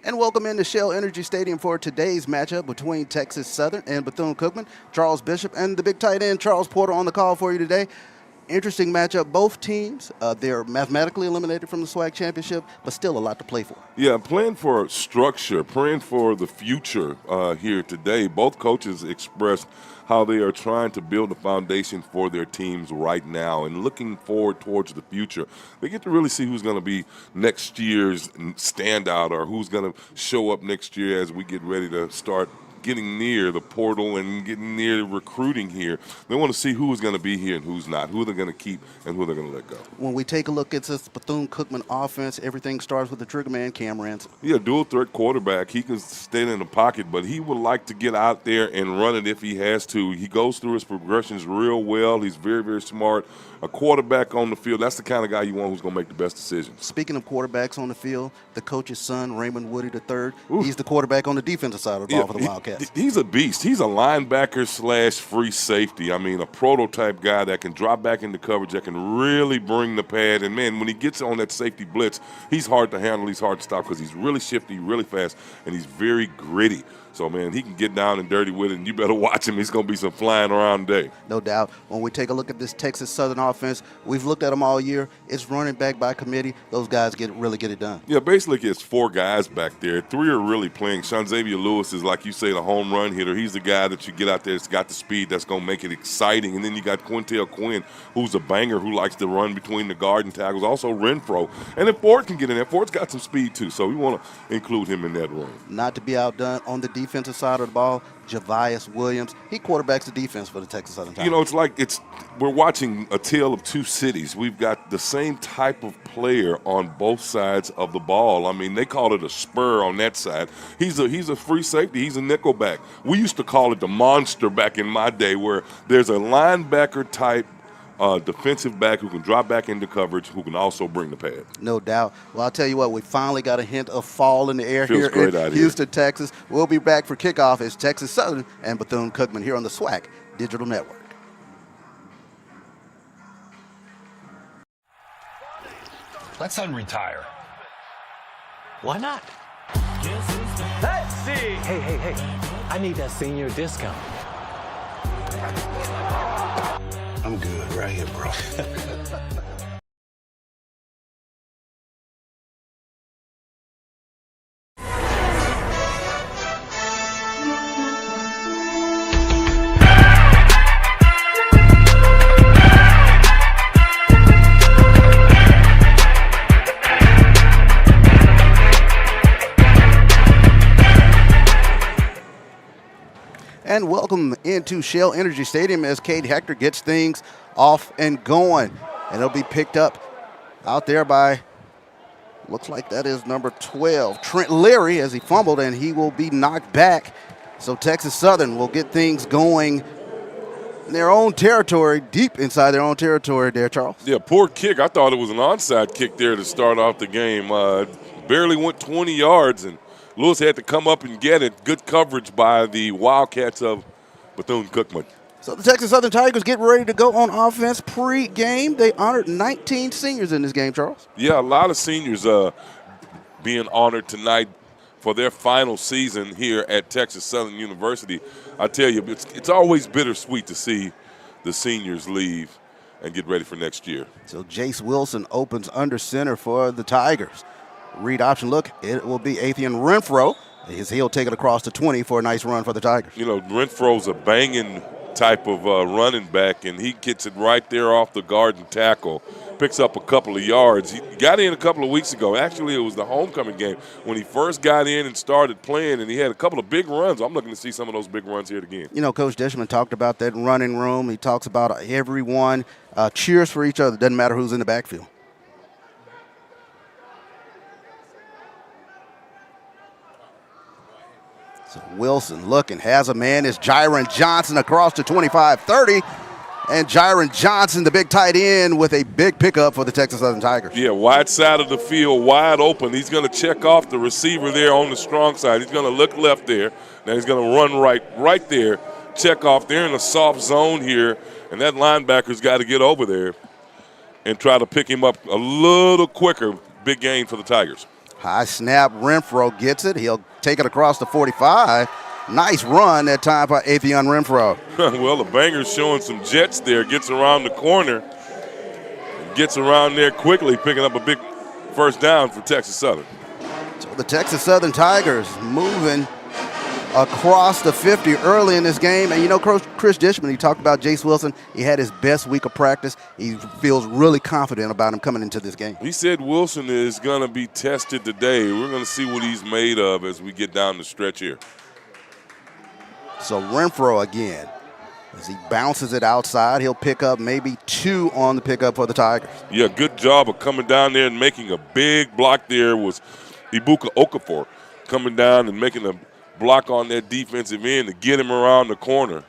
And welcome into Shell Energy Stadium for today's matchup between Texas Southern and Bethune-Cookman. Charles Bishop and the big tight end Charles Porter on the call for you today. Interesting matchup. Both teams, they're mathematically eliminated from the SWAC championship, but still a lot to play for. Yeah, playing for structure, praying for the future here today. Both coaches expressed how they are trying to build a foundation for their teams right now and looking forward towards the future. They get to really see who's going to be next year's standout or who's going to show up next year as we get ready to start getting near the portal and getting near recruiting here. They want to see who is going to be here and who's not, who they're going to keep and who they're going to let go. When we take a look at this Bethune-Cookman offense, everything starts with the trigger man, Cam Ransom. Yeah, dual threat quarterback. He can stay in the pocket, but he would like to get out there and run it if he has to. He goes through his progressions real well. He's very, very smart. A quarterback on the field, that's the kind of guy you want who's going to make the best decisions. Speaking of quarterbacks on the field, the coach's son, Raymond Woody III, he's the quarterback on the defensive side of the ball for the Wildcats. He's a beast. He's a linebacker / free safety. I mean, a prototype guy that can drop back into coverage, that can really bring the pad. And, man, when he gets on that safety blitz, he's hard to handle. He's hard to stop because he's really shifty, really fast, and he's very gritty. So, man, he can get down and dirty with it, and you better watch him. He's going to be some flying around today. No doubt. When we take a look at this Texas Southern offense, we've looked at them all year. It's running back by committee. Those guys really get it done. Yeah, basically it's 4 guys back there. 3 are really playing. Xavier Lewis is, like you say, the home run hitter. He's the guy that you get out there that's got the speed that's going to make it exciting. And then you got Quintel Quinn, who's a banger, who likes to run between the guard and tackles. Also Renfro. And if Ford can get in there, Ford's got some speed too. So we want to include him in that room. Not to be outdone on the defensive side of the ball, Javius Williams. He quarterbacks the defense for the Texas Southern Tigers. You know, it's like we're watching a tale of 2 cities. We've got the same type of player on both sides of the ball. I mean, they call it a spur on that side. He's a free safety. He's a nickelback. We used to call it the monster back in my day, where there's a linebacker type defensive back who can drop back into coverage, who can also bring the pad. No doubt. Well, I'll tell you what, we finally got a hint of fall in the air Feels here great in Houston, Texas. We'll be back for kickoff as Texas Southern and Bethune-Cookman here on the SWAC Digital Network. Let's unretire. Why not? Let's see. Hey. I need that senior discount. I'm good right here, bro. And welcome into Shell Energy Stadium as Cade Hector gets things off and going. And it'll be picked up out there by, looks like that is number 12, Trent Leary, as he fumbled, and he will be knocked back. So Texas Southern will get things going in their own territory, deep inside their own territory there, Charles. Yeah, poor kick. I thought it was an onside kick there to start off the game. Barely went 20 yards, and Lewis had to come up and get it. Good coverage by the Wildcats of Bethune-Cookman. So the Texas Southern Tigers get ready to go on offense pre-game. They honored 19 seniors in this game, Charles. Yeah, a lot of seniors being honored tonight for their final season here at Texas Southern University. I tell you, it's always bittersweet to see the seniors leave and get ready for next year. So Jace Wilson opens under center for the Tigers. Read option look, it will be Athian Renfro. He'll take it across the 20 for a nice run for the Tigers. You know, Renfro's a banging type of running back, and he gets it right there off the guard and tackle. Picks up a couple of yards. He got in a couple of weeks ago. Actually, it was the homecoming game when he first got in and started playing, and he had a couple of big runs. I'm looking to see some of those big runs here again. You know, Coach Dishman talked about that running room. He talks about everyone cheers for each other. Doesn't matter who's in the backfield. So Wilson looking, has a man. It's Jyron Johnson across the 25-30. And Jyron Johnson, the big tight end, with a big pickup for the Texas Southern Tigers. Yeah, wide side of the field, wide open. He's going to check off the receiver there on the strong side. He's going to look left there. Now he's going to run right there, check off. They're in a soft zone here, and that linebacker's got to get over there and try to pick him up a little quicker. Big gain for the Tigers. High snap, Renfro gets it. He'll take it across the 45. Nice run that time by Avion Renfro. Well, the banger's showing some jets there. Gets around the corner. Gets around there quickly, picking up a big first down for Texas Southern. So the Texas Southern Tigers moving across the 50 early in this game. And, you know, Chris Dishman, he talked about Jace Wilson. He had his best week of practice. He feels really confident about him coming into this game. He said Wilson is going to be tested today. We're going to see what he's made of as we get down the stretch here. So Renfro again, as he bounces it outside, he'll pick up maybe 2 on the pickup for the Tigers. Yeah, good job of coming down there and making a big block there was Ibuka Okafor coming down and making a block on that defensive end to get him around the corner.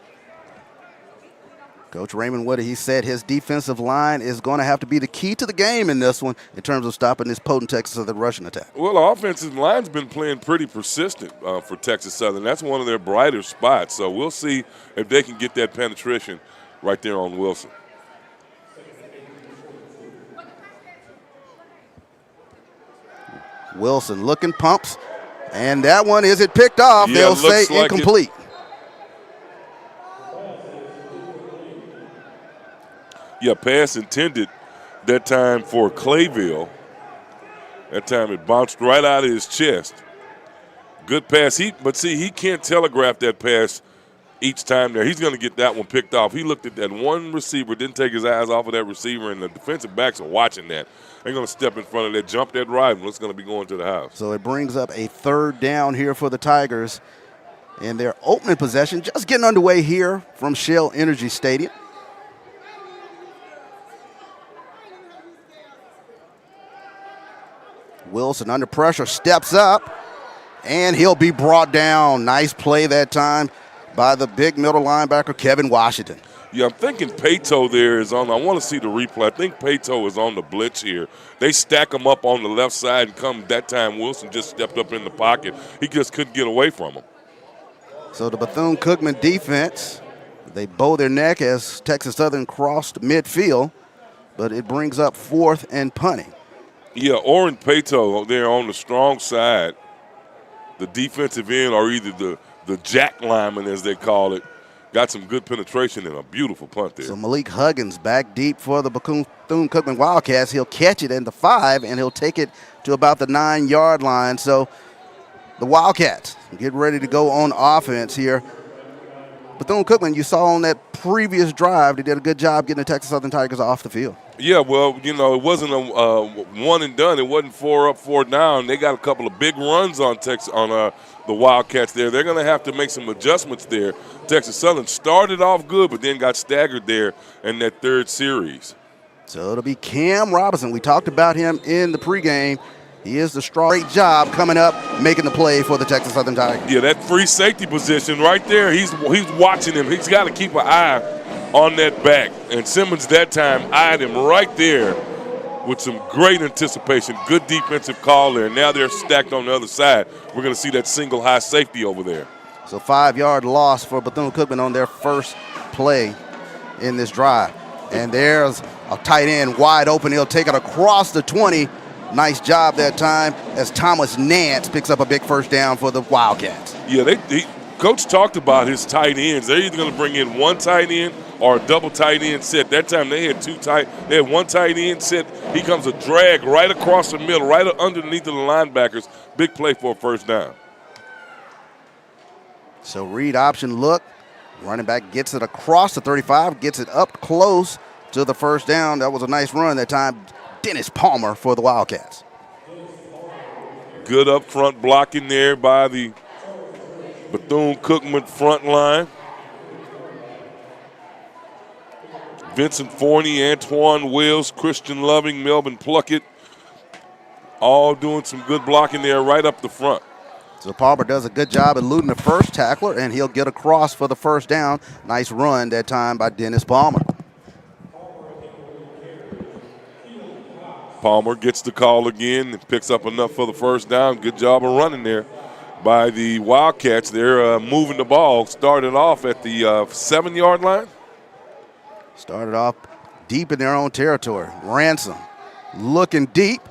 Coach Raymond Woody, he said his defensive line is going to have to be the key to the game in this one in terms of stopping this potent Texas Southern rushing attack. Well, the offensive line's been playing pretty persistent for Texas Southern. That's one of their brighter spots. So we'll see if they can get that penetration right there on Wilson. Wilson looking, pumps, and that one isn't picked off. Yeah, they'll say like incomplete. Yeah, pass intended that time for Clayville. That time it bounced right out of his chest. Good pass. But see, he can't telegraph that pass each time there. He's going to get that one picked off. He looked at that one receiver, didn't take his eyes off of that receiver, and the defensive backs are watching that. They're going to step in front of that, jump that rival. It's going to be going to the house. So it brings up a 3rd down here for the Tigers in their opening possession. Just getting underway here from Shell Energy Stadium. Wilson under pressure, steps up, and he'll be brought down. Nice play that time by the big middle linebacker, Kevin Washington. Yeah, I'm thinking Pato there is on. I want to see the replay. I think Pato is on the blitz here. They stack him up on the left side and come that time. Wilson just stepped up in the pocket. He just couldn't get away from him. So the Bethune-Cookman defense, they bow their neck as Texas Southern crossed midfield, but it brings up 4th and punting. Yeah, Oren Pato there on the strong side, the defensive end, or either the jack lineman as they call it, got some good penetration and a beautiful punt there. So Malik Huggins back deep for the Bethune-Cookman Wildcats. He'll catch it in the 5, and he'll take it to about the 9-yard line. So the Wildcats get ready to go on offense here. Bethune-Cookman, you saw on that previous drive, they did a good job getting the Texas Southern Tigers off the field. Yeah, well, you know, it wasn't a one and done. It wasn't 4 up, 4 down. They got a couple of big runs on the Wildcats there. They're going to have to make some adjustments there. Texas Southern started off good, but then got staggered there in that 3rd series. So it'll be Cam Robinson. We talked about him in the pregame. He is the strong. Great job coming up, making the play for the Texas Southern Tigers. Yeah, that free safety position right there, he's watching him. He's got to keep an eye on that back. And Simmons that time eyed him right there with some great anticipation. Good defensive call there. Now they're stacked on the other side. We're going to see that single high safety over there. So 5-yard loss for Bethune-Cookman on their first play in this drive. And there's a tight end wide open. He'll take it across the 20. Nice job that time as Thomas Nance picks up a big first down for the Wildcats. Yeah, Coach talked about his tight ends. They're either going to bring in one tight end or a double tight end set. That time they had they had one tight end set. He comes a drag right across the middle, right underneath the linebackers. Big play for a first down. So read option look. Running back gets it across the 35, gets it up close to the first down. That was a nice run that time. Dennis Palmer for the Wildcats. Good up front blocking there by the Bethune-Cookman front line. Vincent Forney, Antoine Wills, Christian Loving, Melvin Pluckett, all doing some good blocking there right up the front. So Palmer does a good job eluding the first tackler, and he'll get across for the first down. Nice run that time by Dennis Palmer. Palmer gets the call again and picks up enough for the first down. Good job of running there by the Wildcats. They're moving the ball. Started off at the 7-yard line. Started off deep in their own territory. Ransom looking deep.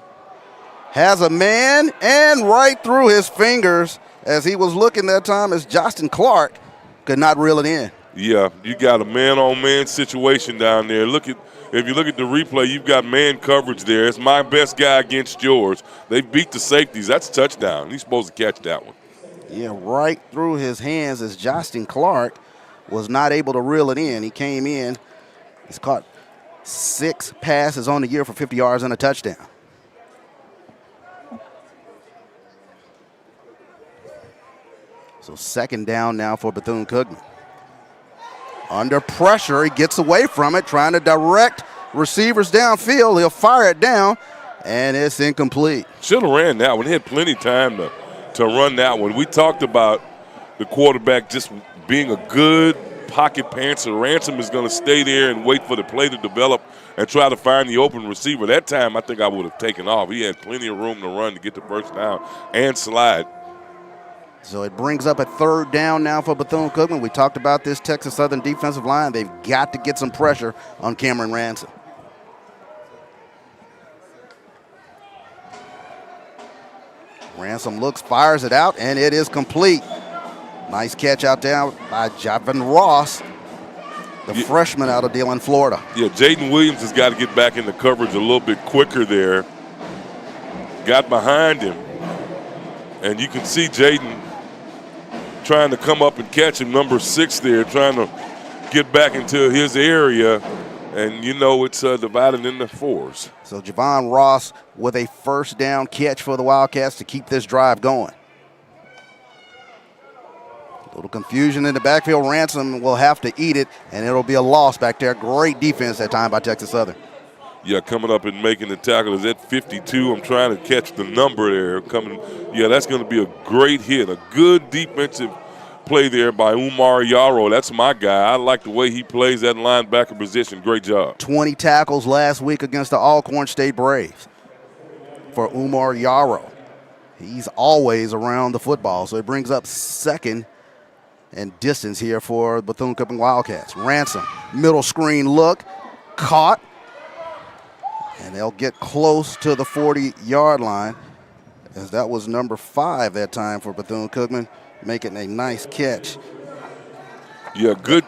has a man and right through his fingers as he was looking that time as Justin Clark could not reel it in. Yeah, you got a man-on-man situation down there. If you look at the replay, you've got man coverage there. It's my best guy against yours. They beat the safeties. That's a touchdown. He's supposed to catch that one. Yeah, right through his hands as Justin Clark was not able to reel it in. He came in. He's caught 6 passes on the year for 50 yards and a touchdown. So second down now for Bethune-Cookman. Under pressure, he gets away from it, trying to direct receivers downfield. He'll fire it down, and it's incomplete. Should have ran that one. He had plenty of time to run that one. We talked about the quarterback just being a good pocket pantser. Ransom is going to stay there and wait for the play to develop and try to find the open receiver. That time, I think I would have taken off. He had plenty of room to run to get the first down and slide. So it brings up a third down now for Bethune-Cookman. We talked about this Texas Southern defensive line. They've got to get some pressure on Cameron Ransom. Ransom looks, fires it out, and it is complete. Nice catch out there by Javon Ross, the freshman out of Dillon, Florida. Yeah, Jaden Williams has got to get back into coverage a little bit quicker there. Got behind him, and you can see Jaden trying to come up and catch him, number 6 there, trying to get back into his area, and you know it's divided into 4s. So Javon Ross with a first down catch for the Wildcats to keep this drive going. A little confusion in the backfield. Ransom will have to eat it, and it'll be a loss back there. Great defense that time by Texas Southern. Yeah, coming up and making the tackle is at 52. I'm trying to catch the number there. Yeah, that's going to be a great hit. A good defensive play there by Umar Yarrow. That's my guy. I like the way he plays that linebacker position. Great job. 20 tackles last week against the Alcorn State Braves for Umar Yarrow. He's always around the football, so it brings up second and distance here for Bethune-Cookman Wildcats. Ransom, middle screen look, caught. And they'll get close to the 40-yard line, as that was number 5 that time for Bethune-Cookman, making a nice catch. Yeah, good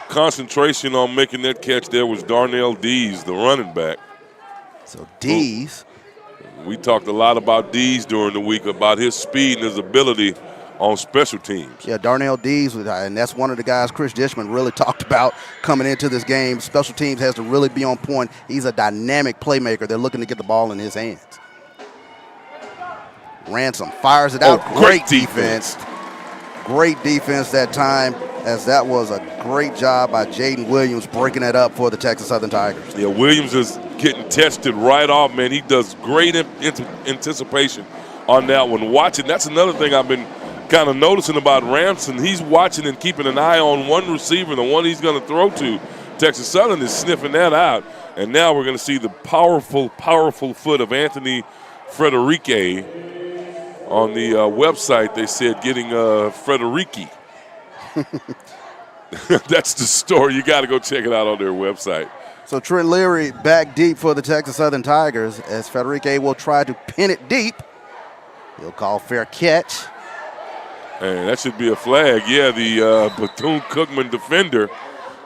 concentration on making that catch there was Darnell Dees, the running back. So Dees. We talked a lot about Dees during the week, about his speed and his ability on special teams. Yeah, Darnell Dees, and that's one of the guys Chris Dishman really talked about coming into this game. Special teams has to really be on point. He's a dynamic playmaker. They're looking to get the ball in his hands. Ransom fires it out. Great defense. Great defense that time, as that was a great job by Jaden Williams breaking it up for the Texas Southern Tigers. Yeah, Williams is getting tested right off, man. He does great anticipation on that one. Watching, that's another thing I've been kind of noticing about Ransom. He's watching and keeping an eye on one receiver, the one he's going to throw to. Texas Southern is sniffing that out, and now we're going to see the powerful foot of Anthony Frederique. On the website, they said getting Frederique. That's the story. You got to go check it out on their website. So Trent Leary back deep for the Texas Southern Tigers, as Frederique will try to pin it deep. He'll call fair catch. And that should be a flag. Yeah, the Bethune-Cookman defender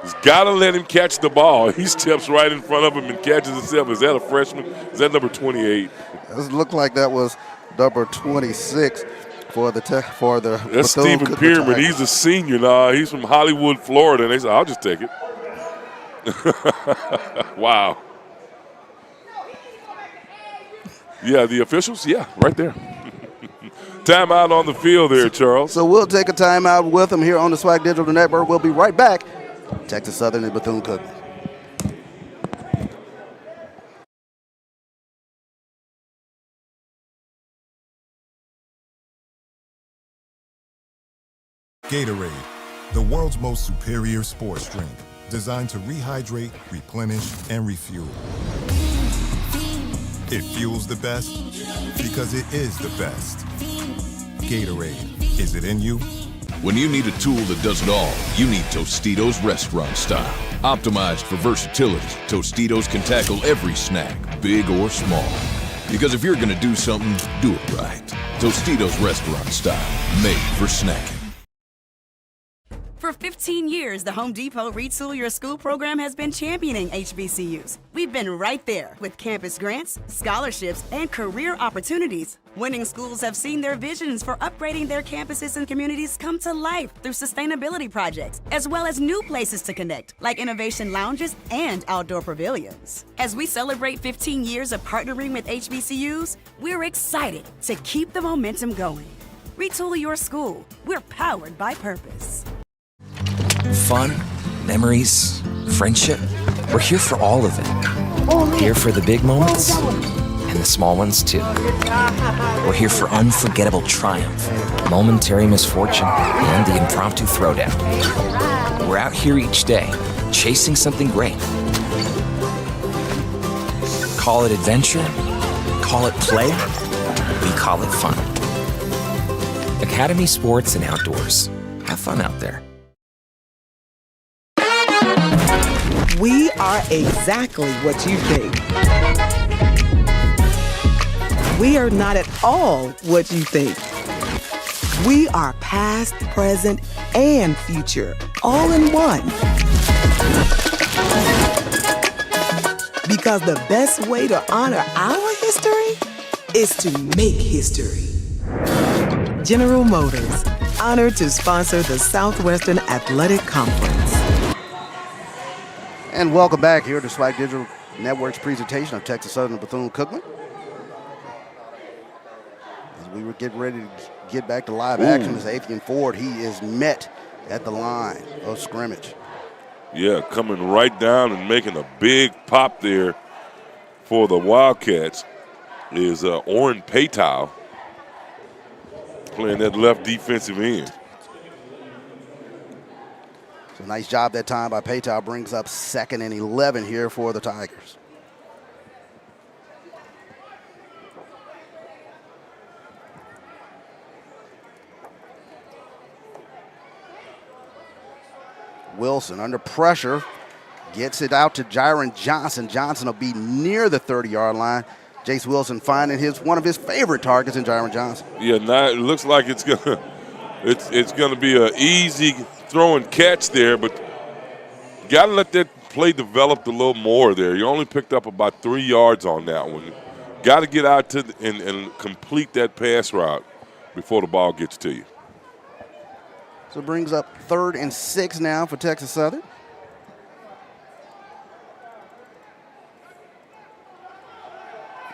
has got to let him catch the ball. He steps right in front of him and catches himself. Is that a freshman? Is that number 28? It looked like that was number 26 for the That's Stephen Pierman. Tigers. He's a senior now. He's from Hollywood, Florida. And they said, I'll just take it. Wow. Yeah, the officials? Yeah, right there. Timeout on the field there, Charles. So we'll take a timeout with them here on the SWAC Digital Network. We'll be right back. Texas Southern and Bethune-Cookman. Gatorade, the world's most superior sports drink, designed to rehydrate, replenish, and refuel. It fuels the best because it is the best. Gatorade, is it in you? When you need a tool that does it all, you need Tostitos restaurant style. Optimized for versatility, Tostitos can tackle every snack, big or small. Because if you're going to do something, do it right. Tostitos restaurant style, made for snacking. For 15 years, the Home Depot Retool Your School program has been championing HBCUs. We've been right there with campus grants, scholarships, and career opportunities. Winning schools have seen their visions for upgrading their campuses and communities come to life through sustainability projects, as well as new places to connect, like innovation lounges and outdoor pavilions. As we celebrate 15 years of partnering with HBCUs, we're excited to keep the momentum going. Retool Your School. We're powered by purpose. Fun, memories, friendship. We're here for all of it. Here for the big moments and the small ones too. We're here for unforgettable triumph, momentary misfortune, and the impromptu throwdown. We're out here each day, chasing something great. Call it adventure, call it play, we call it fun. Academy Sports and Outdoors. Have fun out there. We are exactly what you think. We are not at all what you think. We are past, present, and future, all in one. Because the best way to honor our history is to make history. General Motors, honored to sponsor the Southwestern Athletic Conference. And welcome back here to SWAC Digital Network's presentation of Texas Southern Bethune-Cookman. As we were getting ready to get back to live action, as Avian Ford, he is met at the line of scrimmage. Yeah, coming right down and making a big pop there for the Wildcats is Orrin Paytow playing that left defensive end. So nice job that time by Paytow. Brings up 2nd and 11 here for the Tigers. Wilson under pressure. Gets it out to Jiron Johnson. Johnson will be near the 30-yard line. Jace Wilson finding one of his favorite targets in Jiron Johnson. Yeah, now it looks like it's gonna be an easy throw and catch there, but got to let that play develop a little more there. You only picked up about 3 yards on that one. Got to get out to and complete that pass route before the ball gets to you. So it brings up 3rd and 6 now for Texas Southern.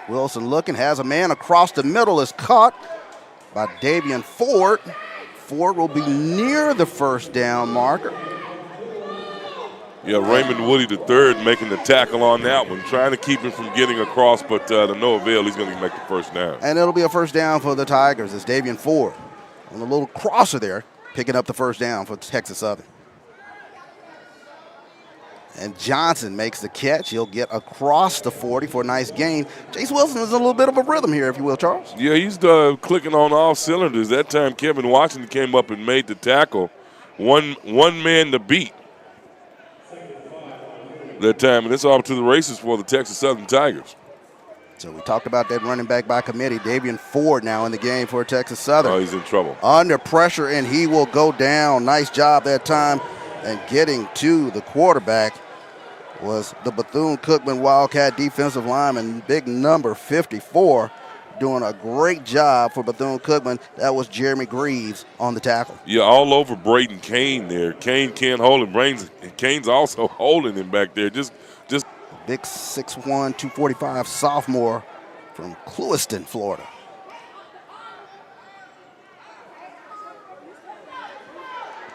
Wilson looking, has a man across the middle, is caught by Davian Ford. Ford will be near the 1st down marker. Yeah, Raymond Woody III making the tackle on that one, trying to keep him from getting across, but to no avail. He's going to make the 1st down. And it'll be a 1st down for the Tigers as Davian Ford on a little crosser there, picking up the 1st down for Texas Southern. And Johnson makes the catch. He'll get across the 40 for a nice gain. Jace Wilson is in a little bit of a rhythm here, if you will, Charles. Yeah, he's clicking on all cylinders. That time Kevin Washington came up and made the tackle. One man to beat that time, and it's off to the races for the Texas Southern Tigers. So we talked about that running back by committee. Davian Ford now in the game for Texas Southern. Oh, he's in trouble. Under pressure, and he will go down. Nice job that time. And getting to the quarterback was the Bethune-Cookman Wildcat defensive lineman, big number 54, doing a great job for Bethune-Cookman. That was Jeremy Greaves on the tackle. Yeah, all over Braden Kane there. Kane can't hold him. Kane's also holding him back there. Just big 6'1", 245 sophomore from Clewiston, Florida.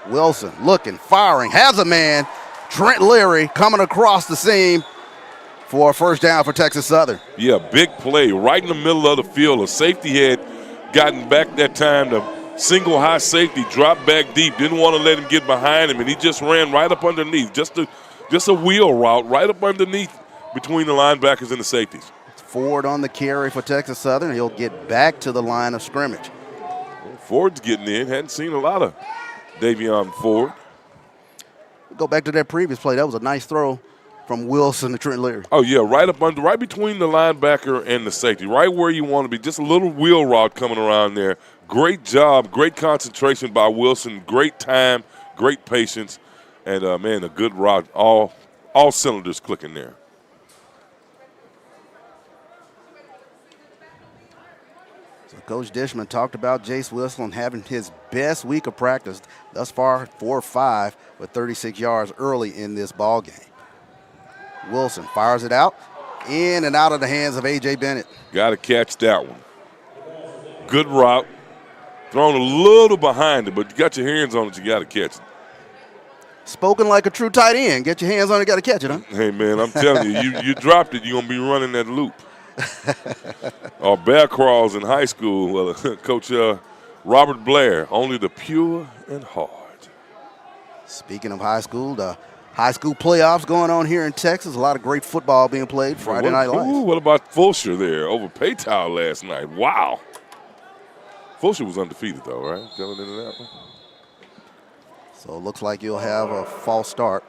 Wilson looking, firing, has a man. Trent Leary coming across the seam for a 1st down for Texas Southern. Yeah, big play right in the middle of the field. A safety had gotten back that time. The single high safety dropped back deep. Didn't want to let him get behind him, and he just ran right up underneath. Just a wheel route right up underneath between the linebackers and the safeties. Ford on the carry for Texas Southern. He'll get back to the line of scrimmage. Ford's getting in. Hadn't seen a lot of Davion Ford. Go back to that previous play. That was a nice throw from Wilson to Trent Leary. Oh, yeah, right between the linebacker and the safety, right where you want to be. Just a little wheel route coming around there. Great job, great concentration by Wilson, great time, great patience, and, man, a good route. All cylinders clicking there. So Coach Dishman talked about Jace Wilson having his best week of practice thus far, 4-5 with 36 yards early in this ball game. Wilson fires it out, in and out of the hands of A.J. Bennett. Got to catch that one. Good route. Thrown a little behind it, but you got your hands on it, you got to catch it. Spoken like a true tight end. Get your hands on it, got to catch it, huh? Hey, man, I'm telling you, you dropped it, you're going to be running that loop. Or bear crawls in high school. Well, Coach Robert Blair, only the pure and hard. Speaking of high school, the high school playoffs going on here in Texas. A lot of great football being played Friday Night Lights. What about Fulshear there over Paytown last night? Wow. Fulshear was undefeated, though, right? Going into that one. So it looks like you'll have a false start.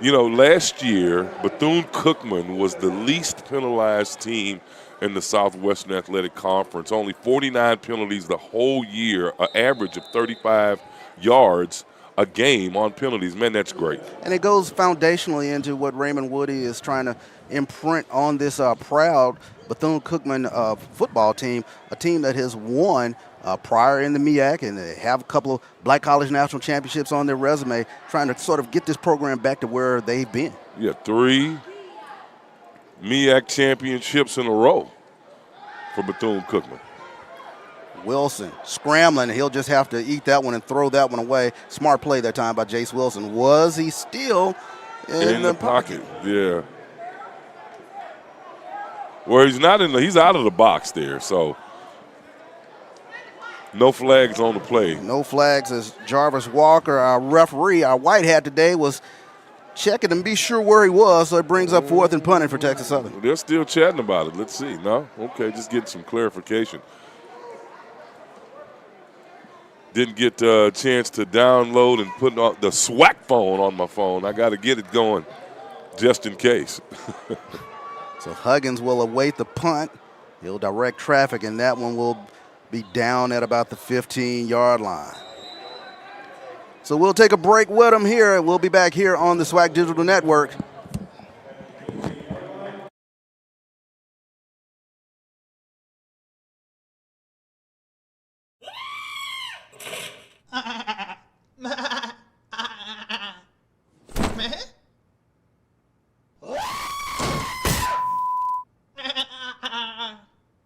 You know, last year, Bethune-Cookman was the least penalized team in the Southwestern Athletic Conference. Only 49 penalties the whole year, an average of 35 yards a game on penalties. Man, that's great. And it goes foundationally into what Raymond Woody is trying to imprint on this proud Bethune-Cookman football team, a team that has won prior in the MEAC and they have a couple of Black College National Championships on their resume, trying to sort of get this program back to where they've been. Yeah, 3 MEAC championships in a row for Bethune-Cookman. Wilson scrambling. He'll just have to eat that one and throw that one away. Smart play that time by Jace Wilson. Was he still in the pocket? Yeah. Well, he's out of the box there, so no flags on the play. No flags as Jarvis Walker, our referee, our white hat today, was checking and be sure where he was, so it brings up 4th and punting for Texas Southern. They're still chatting about it. Let's see. No? Okay, just getting some clarification. Didn't get a chance to download and put the SWAC phone on my phone. I got to get it going just in case. So Huggins will await the punt. He'll direct traffic, and that one will be down at about the 15-yard line. So we'll take a break with him here. We'll be back here on the SWAC Digital Network.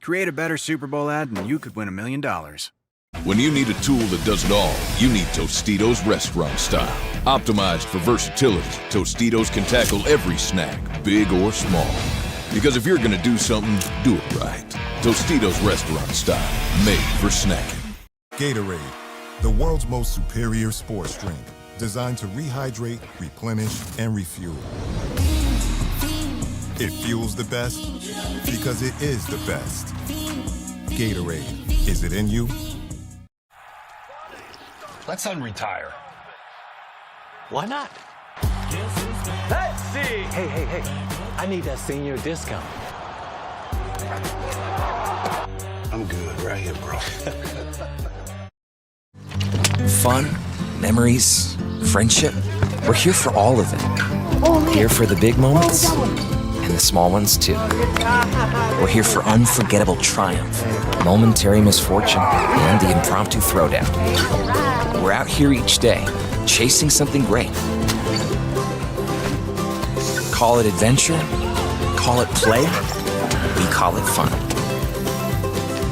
Create a better Super Bowl ad and you could win $1 million. When you need a tool that does it all, you need Tostitos restaurant style. Optimized for versatility, Tostitos can tackle every snack, big or small. Because if you're gonna do something, do it right. Tostitos restaurant style, made for snacking. Gatorade, the world's most superior sports drink, designed to rehydrate, replenish, and refuel. It fuels the best because it is the best. Gatorade, is it in you? Let's unretire. Why not? Let's see. Hey, I need that senior discount. I'm good right here, bro. Fun, memories, friendship. We're here for all of it. Here for the big moments and the small ones too. We're here for unforgettable triumph, momentary misfortune, and the impromptu throwdown. We're out here each day, chasing something great. Call it adventure, call it play, we call it fun.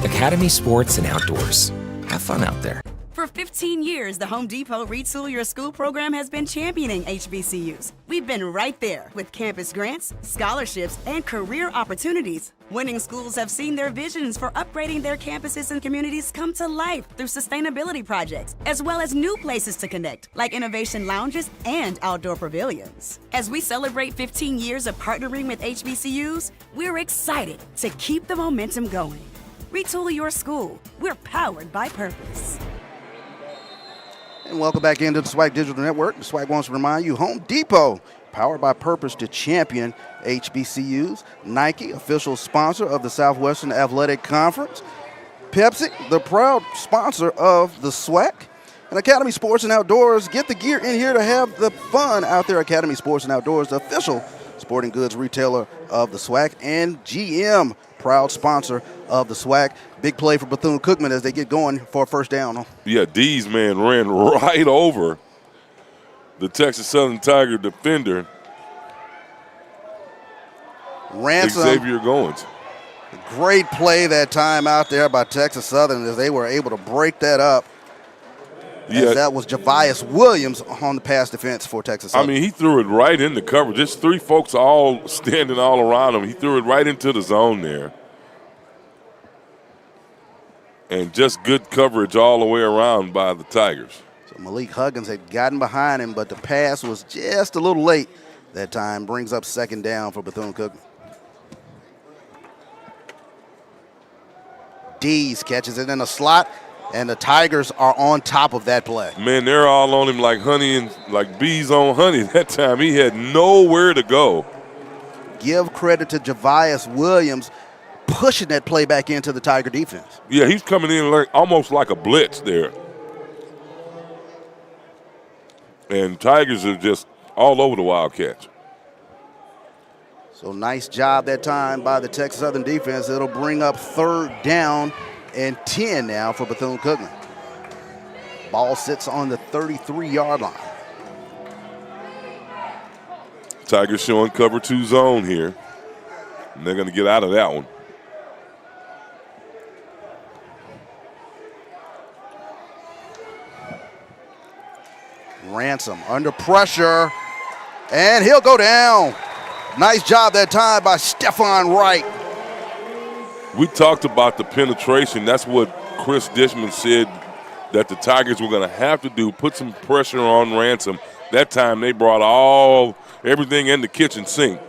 Academy Sports and Outdoors. Have fun out there. For 15 years, the Home Depot Retool Your School program has been championing HBCUs. We've been right there with campus grants, scholarships, and career opportunities. Winning schools have seen their visions for upgrading their campuses and communities come to life through sustainability projects, as well as new places to connect, like innovation lounges and outdoor pavilions. As we celebrate 15 years of partnering with HBCUs, we're excited to keep the momentum going. Retool Your School. We're powered by purpose. And welcome back into the SWAC Digital Network. The SWAC wants to remind you, Home Depot, powered by purpose to champion HBCUs. Nike, official sponsor of the Southwestern Athletic Conference. Pepsi, the proud sponsor of the SWAC. And Academy Sports and Outdoors, get the gear in here to have the fun out there. Academy Sports and Outdoors, the official sporting goods retailer of the SWAC. And GM, proud sponsor of the SWAC. Big play for Bethune-Cookman as they get going for a first down. Yeah, D's man ran right over the Texas Southern Tiger defender, Ransom. Xavier Goins. Great play that time out there by Texas Southern as they were able to break that up. Yeah, that was Javius Williams on the pass defense for Texas Southern. I mean, he threw it right in the cover. Just three folks all standing all around him. He threw it right into the zone there. And just good coverage all the way around by the Tigers. So Malik Huggins had gotten behind him, but the pass was just a little late that time. Brings up second down for Bethune-Cookman. Dees catches it in a slot, and the Tigers are on top of that play. Man, they're all on him like honey and like bees on honey. That time he had nowhere to go. Give credit to Javius Williams pushing that play back into the Tiger defense. Yeah, he's coming in like, almost like a blitz there. And Tigers are just all over the Wildcats. So nice job that time by the Texas Southern defense. It'll bring up third down and 10 now for Bethune-Cookman. Ball sits on the 33-yard line. Tigers showing cover 2 zone here. And they're going to get out of that one. Ransom under pressure, and he'll go down. Nice job that time by Stephon Wright. We talked about the penetration. That's what Chris Dishman said that the Tigers were going to have to do, put some pressure on Ransom. That time they brought everything in the kitchen sink.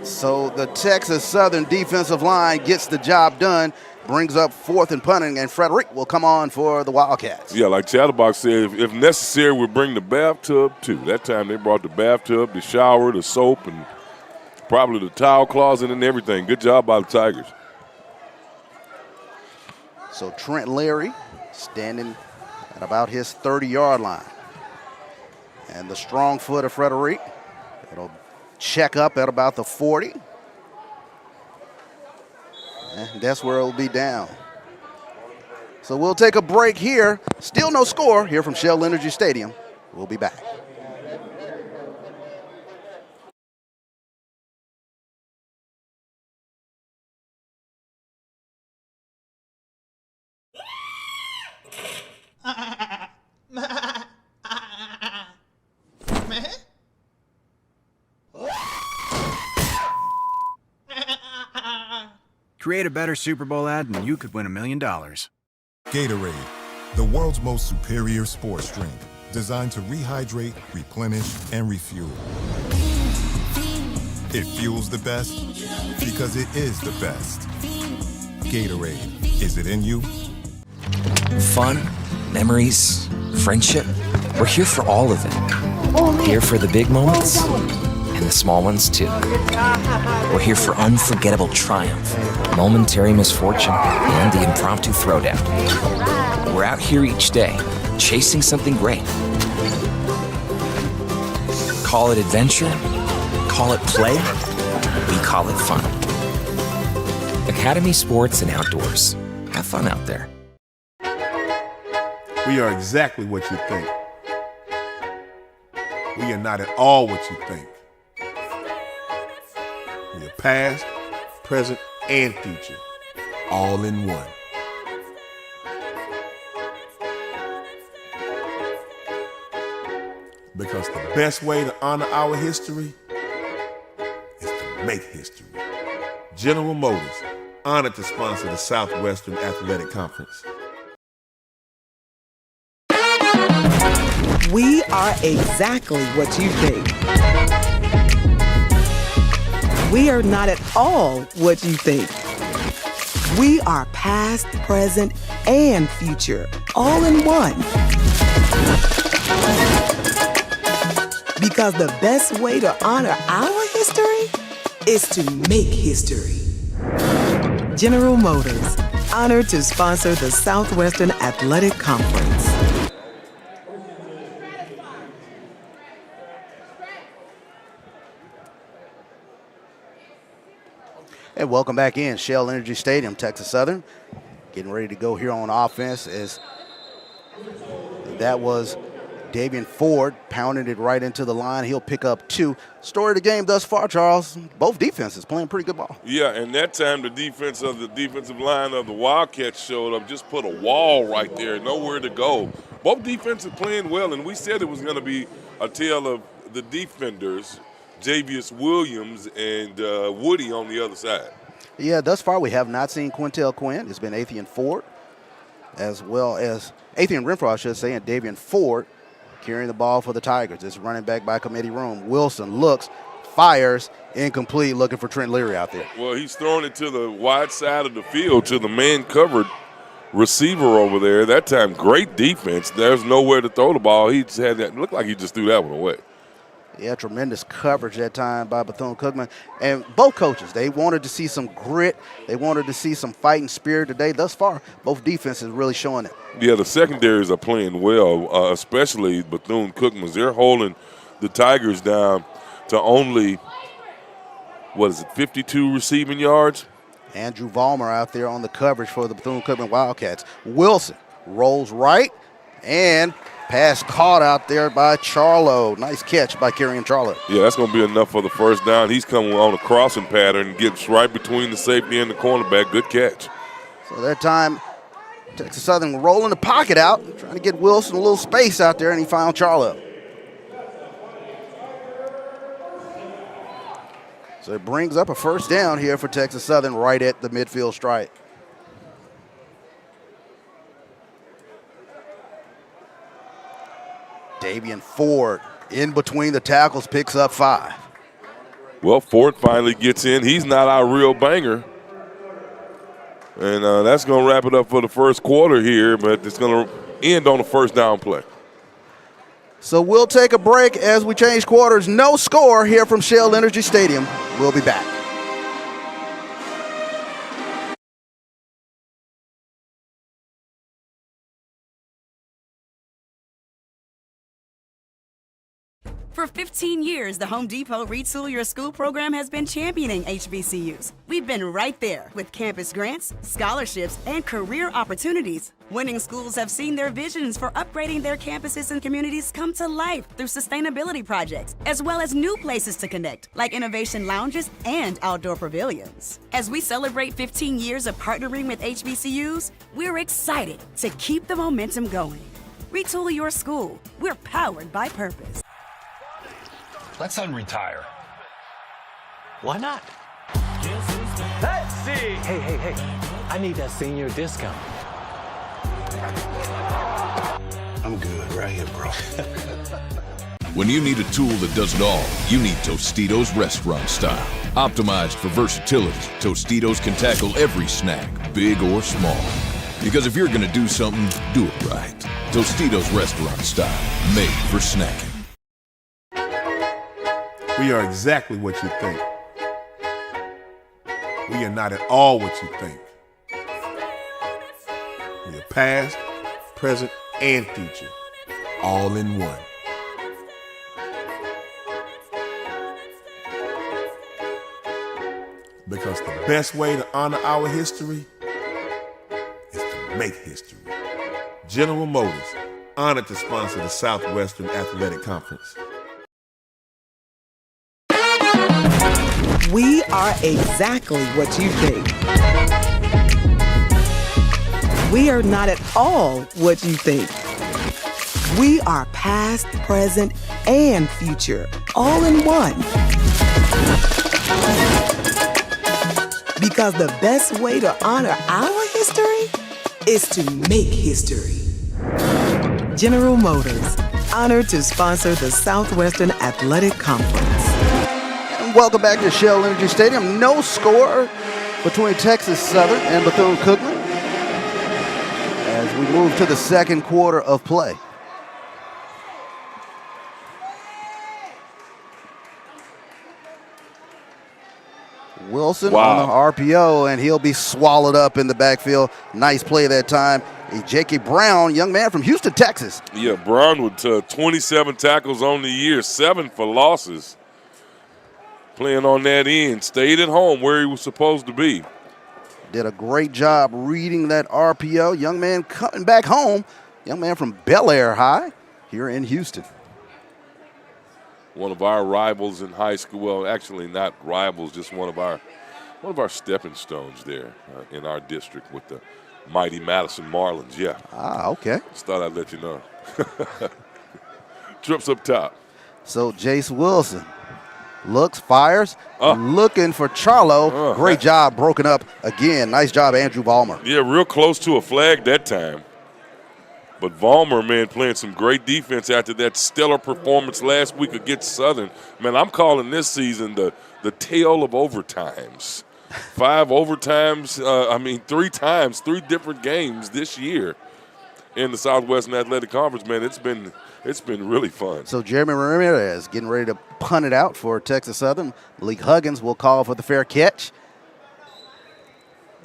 So the Texas Southern defensive line gets the job done, brings up fourth and punting, and Frederick will come on for the Wildcats. Yeah, like Chatterbox said, if necessary, we'll bring the bathtub too. That time they brought the bathtub, the shower, the soap, and probably the towel closet and everything. Good job by the Tigers. So Trent Leary standing at about his 30-yard line. And the strong foot of Frederick, it'll check up at about the 40. And that's where it'll be down. So we'll take a break here. Still no score here from Shell Energy Stadium. We'll be back. Create a better Super Bowl ad and you could win $1 million. Gatorade, the world's most superior sports drink, designed to rehydrate, replenish, and refuel. It fuels the best because it is the best. Gatorade, is it in you? Fun, memories, friendship. We're here for all of it. Here for the big moments and the small ones too. We're here for unforgettable triumph, momentary misfortune, and the impromptu throwdown. We're out here each day, chasing something great. Call it adventure, call it play, we call it fun. Academy Sports and Outdoors. Have fun out there. We are exactly what you think. We are not at all what you think. We are past, present, and future, all in one. Because the best way to honor our history is to make history. General Motors, honored to sponsor the Southwestern Athletic Conference. We are exactly what you think. We are not at all what you think. We are past, present, and future, all in one. Because Because the best way to honor our history is to make history. General Motors, honored to sponsor the Southwestern Athletic Conference. And welcome back in Shell Energy Stadium, Texas Southern. Getting ready to go here on offense as that was Davian Ford pounding it right into the line. He'll pick up 2. Story of the game thus far, Charles. Both defenses playing pretty good ball. Yeah, and that time the defensive line of the Wildcats showed up, just put a wall right there, nowhere to go. Both defenses playing well, and we said it was going to be a tale of the defenders, Javius Williams and Woody on the other side. Yeah, thus far we have not seen Quintel Quinn. It's been Athian Ford, as well as Athian Renfro, I should say, and Davian Ford carrying the ball for the Tigers. It's running back by committee room. Wilson looks, fires, incomplete, looking for Trent Leary out there. Well, he's throwing it to the wide side of the field to the man-covered receiver over there. That time, great defense. There's nowhere to throw the ball. He just had that. Looked like he just threw that one away. Yeah, tremendous coverage that time by Bethune-Cookman. And both coaches, they wanted to see some grit. They wanted to see some fighting spirit today. Thus far, both defenses really showing it. Yeah, the secondaries are playing well, especially Bethune-Cookman. They're holding the Tigers down to only, 52 receiving yards? Andrew Vollmer out there on the coverage for the Bethune-Cookman Wildcats. Wilson rolls right, and pass caught out there by Charlo. Nice catch by Kerrion Charlo. Yeah, that's going to be enough for the first down. He's coming on a crossing pattern, gets right between the safety and the cornerback. Good catch. So that time, Texas Southern rolling the pocket out, trying to get Wilson a little space out there, and he found Charlo. So it brings up a first down here for Texas Southern right at the midfield stripe. Davian Ford in between the tackles picks up 5. Well, Ford finally gets in. He's not our real banger. And that's going to wrap it up for the first quarter here, but it's going to end on a first down play. So we'll take a break as we change quarters. No score here from Shell Energy Stadium. We'll be back. For 15 years, the Home Depot Retool Your School program has been championing HBCUs. We've been right there with campus grants, scholarships, and career opportunities. Winning schools have seen their visions for upgrading their campuses and communities come to life through sustainability projects, as well as new places to connect, like innovation lounges and outdoor pavilions. As we celebrate 15 years of partnering with HBCUs, we're excited to keep the momentum going. Retool Your School. We're powered by purpose. Let's unretire. Why not? Let's see. Hey. I need that senior discount. I'm good right here, bro. When you need a tool that does it all, you need Tostitos restaurant style. Optimized for versatility, Tostitos can tackle every snack, big or small. Because if you're gonna do something, do it right. Tostitos restaurant style, made for snacking. We are exactly what you think. We are not at all what you think. We are past, present, and future, all in one. Because the best way to honor our history is to make history. General Motors, honored to sponsor the Southwestern Athletic Conference. We are exactly what you think. We are not at all what you think. We are past, present, and future, all in one. Because the best way to honor our history is to make history. General Motors, honored to sponsor the Southwestern Athletic Conference. Welcome back to Shell Energy Stadium. No score between Texas Southern and Bethune-Cookman as we move to the second quarter of play. Wilson Wow. on the RPO, and he'll be swallowed up in the backfield. Nice play that time. J.K. Brown, young man from Houston, Texas. Yeah, Brown with 27 tackles on the year, 7 for losses. Playing on that end, stayed at home where he was supposed to be. Did a great job reading that RPO. Young man coming back home. Young man from Bel Air High here in Houston. One of our rivals in high school. Well, actually not rivals, just one of our stepping stones there in our district with the mighty Madison Marlins. Yeah. Ah, okay. Just thought I'd let you know. Trips up top. So Jace Wilson looks, fires, looking for Charlo. Great job, broken up again. Nice job, Andrew Vollmer. Yeah, real close to a flag that time. But Vollmer, man, playing some great defense after that stellar performance last week against Southern. Man, I'm calling this season the tale of overtimes. 5 overtimes, 3 times, 3 different games this year in the Southwestern Athletic Conference. Man, it's been really fun. So Jeremy Ramirez getting ready to punt it out for Texas Southern. Malik Huggins will call for the fair catch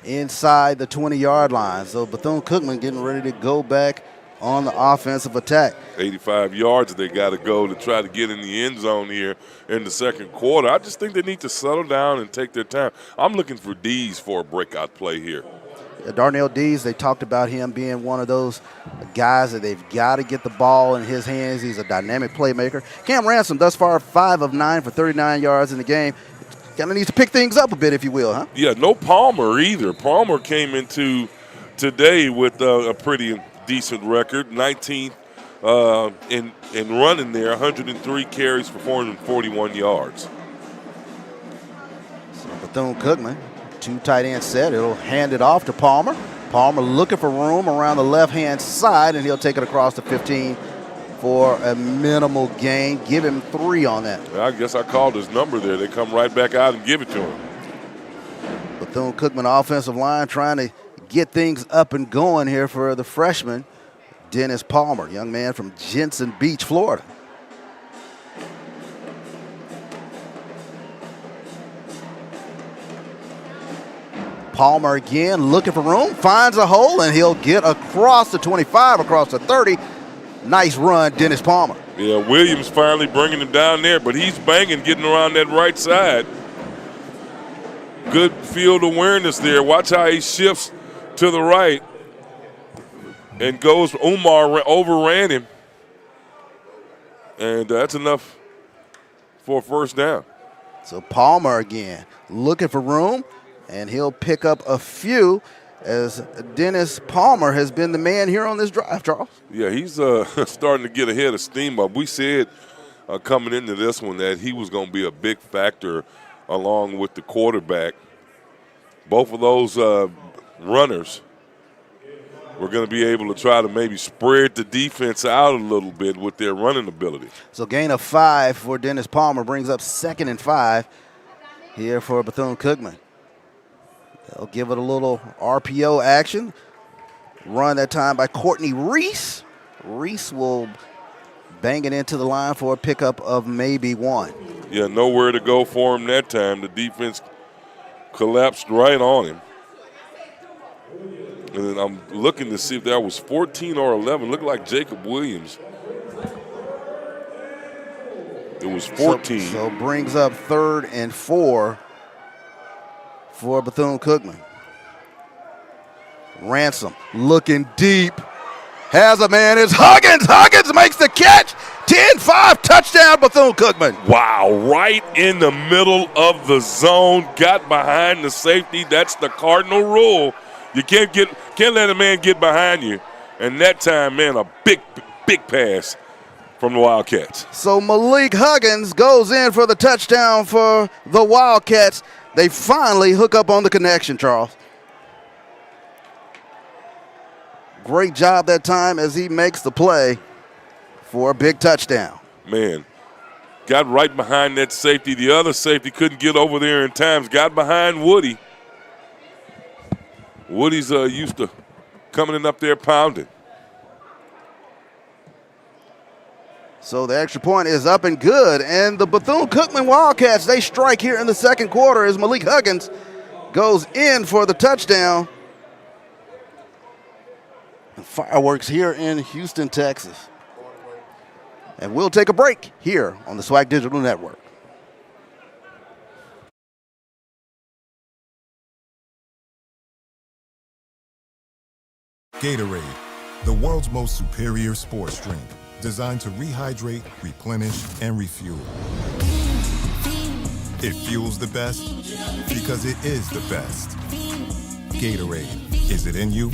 inside the 20-yard line. So Bethune-Cookman getting ready to go back on the offensive attack. 85 yards they got to go to try to get in the end zone here in the second quarter. I just think they need to settle down and take their time. I'm looking for D's for a breakout play here. Darnell Dees, they talked about him being one of those guys that they've got to get the ball in his hands. He's a dynamic playmaker. Cam Ransom, thus far, 5 of 9 for 39 yards in the game. Kind of needs to pick things up a bit, if you will, huh? Yeah, no Palmer either. Palmer came into today with a pretty decent record, 19th in running there, 103 carries for 441 yards. So Bethune-Cookman, 2 tight end set. It'll hand it off to Palmer. Palmer looking for room around the left-hand side, and he'll take it across the 15 for a minimal gain. Give him 3 on that. I guess I called his number there. They come right back out and give it to him. Bethune-Cookman offensive line trying to get things up and going here for the freshman, Dennis Palmer, young man from Jensen Beach, Florida. Palmer again looking for room, finds a hole, and he'll get across the 25, across the 30. Nice run, Dennis Palmer. Yeah, Williams finally bringing him down there, but he's banging, getting around that right side. Good field awareness there. Watch how he shifts to the right and goes. Umar overran him, and that's enough for a first down. So Palmer again looking for room, and he'll pick up a few as Dennis Palmer has been the man here on this drive, Charles. Yeah, he's starting to get ahead of steam up. We said coming into this one that he was going to be a big factor along with the quarterback. Both of those runners were going to be able to try to maybe spread the defense out a little bit with their running ability. So gain of 5 for Dennis Palmer brings up 2nd and 5 here for Bethune-Cookman. They'll give it a little RPO action. Run that time by Courtney Reese. Reese will bang it into the line for a pickup of maybe 1. Yeah, nowhere to go for him that time. The defense collapsed right on him. And then I'm looking to see if that was 14 or 11. Looked like Jacob Williams. It was 14. So brings up 3rd and 4 for Bethune-Cookman. Ransom looking deep. Has a man. It's Huggins. Huggins makes the catch. 10-5 touchdown Bethune-Cookman. Wow, right in the middle of the zone. Got behind the safety. That's the cardinal rule. You can't let a man get behind you. And that time, man, a big pass from the Wildcats. So Malik Huggins goes in for the touchdown for the Wildcats. They finally hook up on the connection, Charles. Great job that time as he makes the play for a big touchdown. Man, got right behind that safety. The other safety couldn't get over there in time. Got behind Woody. Woody's used to coming in up there pounding. So the extra point is up and good. And the Bethune-Cookman Wildcats, they strike here in the second quarter as Malik Huggins goes in for the touchdown. And fireworks here in Houston, Texas. And we'll take a break here on the SWAC Digital Network. Gatorade, the world's most superior sports drink, designed to rehydrate, replenish, and refuel. It fuels the best because it is the best. Gatorade, is it in you?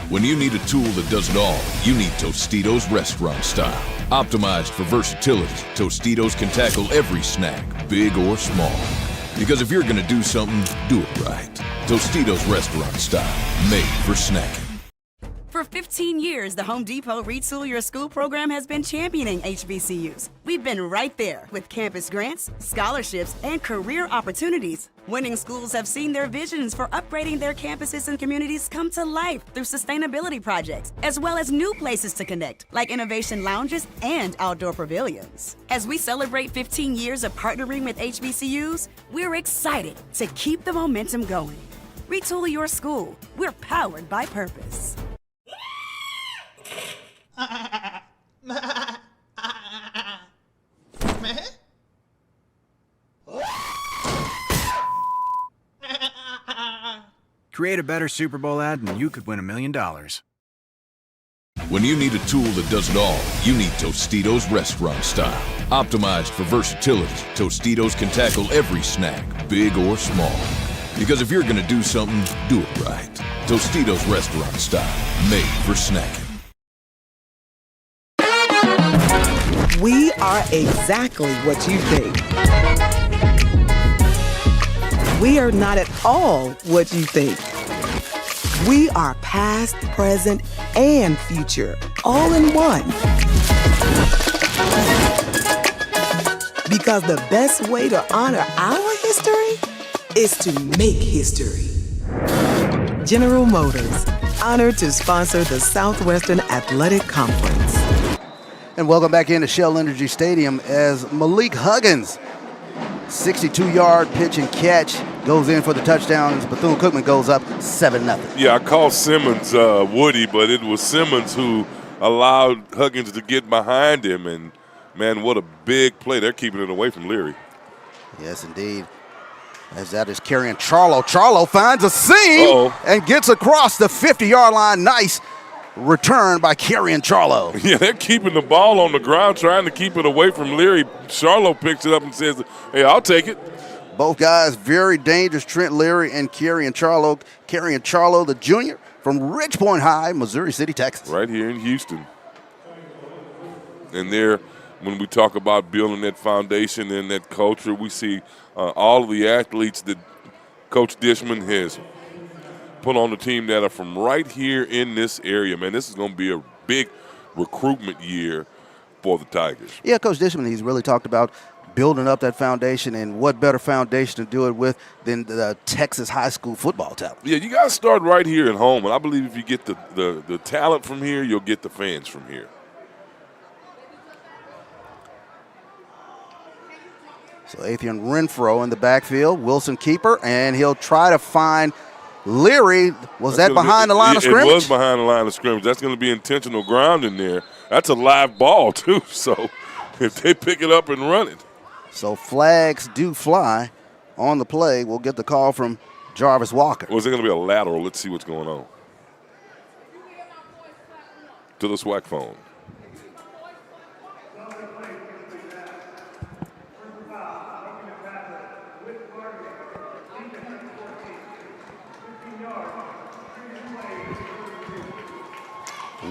When you need a tool that does it all, you need Tostitos restaurant style. Optimized for versatility, Tostitos can tackle every snack, big or small. Because if you're gonna do something, do it right. Tostitos restaurant style, made for snacking. For 15 years, the Home Depot Retool Your School program has been championing HBCUs. We've been right there with campus grants, scholarships, and career opportunities. Winning schools have seen their visions for upgrading their campuses and communities come to life through sustainability projects, as well as new places to connect, like innovation lounges and outdoor pavilions. As we celebrate 15 years of partnering with HBCUs, we're excited to keep the momentum going. Retool your school. We're powered by purpose. Create a better Super Bowl ad and you could win $1 million. When you need a tool that does it all, you need Tostitos restaurant style. Optimized for versatility, Tostitos can tackle every snack, big or small. Because if you're gonna do something, do it right. Tostitos restaurant style, made for snacking. We are exactly what you think. We are not at all what you think. We are past, present, and future, all in one. Because the best way to honor our history is to make history. General Motors, honored to sponsor the Southwestern Athletic Conference. And welcome back into Shell Energy Stadium as Malik Huggins, 62-yard pitch and catch, goes in for the touchdown as Bethune-Cookman goes up 7-0. Yeah, I called Simmons Woody, but it was Simmons who allowed Huggins to get behind him. And, man, what a big play. They're keeping it away from Leary. Yes, indeed. As that is carrying Charlo. Charlo finds a seam and gets across the 50-yard line. Nice return by Kerrion Charlo. Yeah, they're keeping the ball on the ground, trying to keep it away from Leary. Charlo picks it up and says, hey, I'll take it. Both guys very dangerous, Trent Leary and Kerrion Charlo. Kerrion Charlo, the junior from Ridge Point High, Missouri City, Texas. Right here in Houston. And there, when we talk about building that foundation and that culture, we see all of the athletes that Coach Dishman has put on the team that are from right here in this area. Man, this is going to be a big recruitment year for the Tigers. Yeah, Coach Dishman, he's really talked about building up that foundation, and what better foundation to do it with than the Texas high school football talent. Yeah, you got to start right here at home, and I believe if you get the talent from here, you'll get the fans from here. So Athian Renfro in the backfield, Wilson keeper, and he'll try to find Leary. Was that behind the line of scrimmage? It was behind the line of scrimmage. That's going to be intentional grounding there. That's a live ball, too, so if they pick it up and run it. So flags do fly on the play. We'll get the call from Jarvis Walker. Was it going to be a lateral? Let's see what's going on. To the SWAC phone.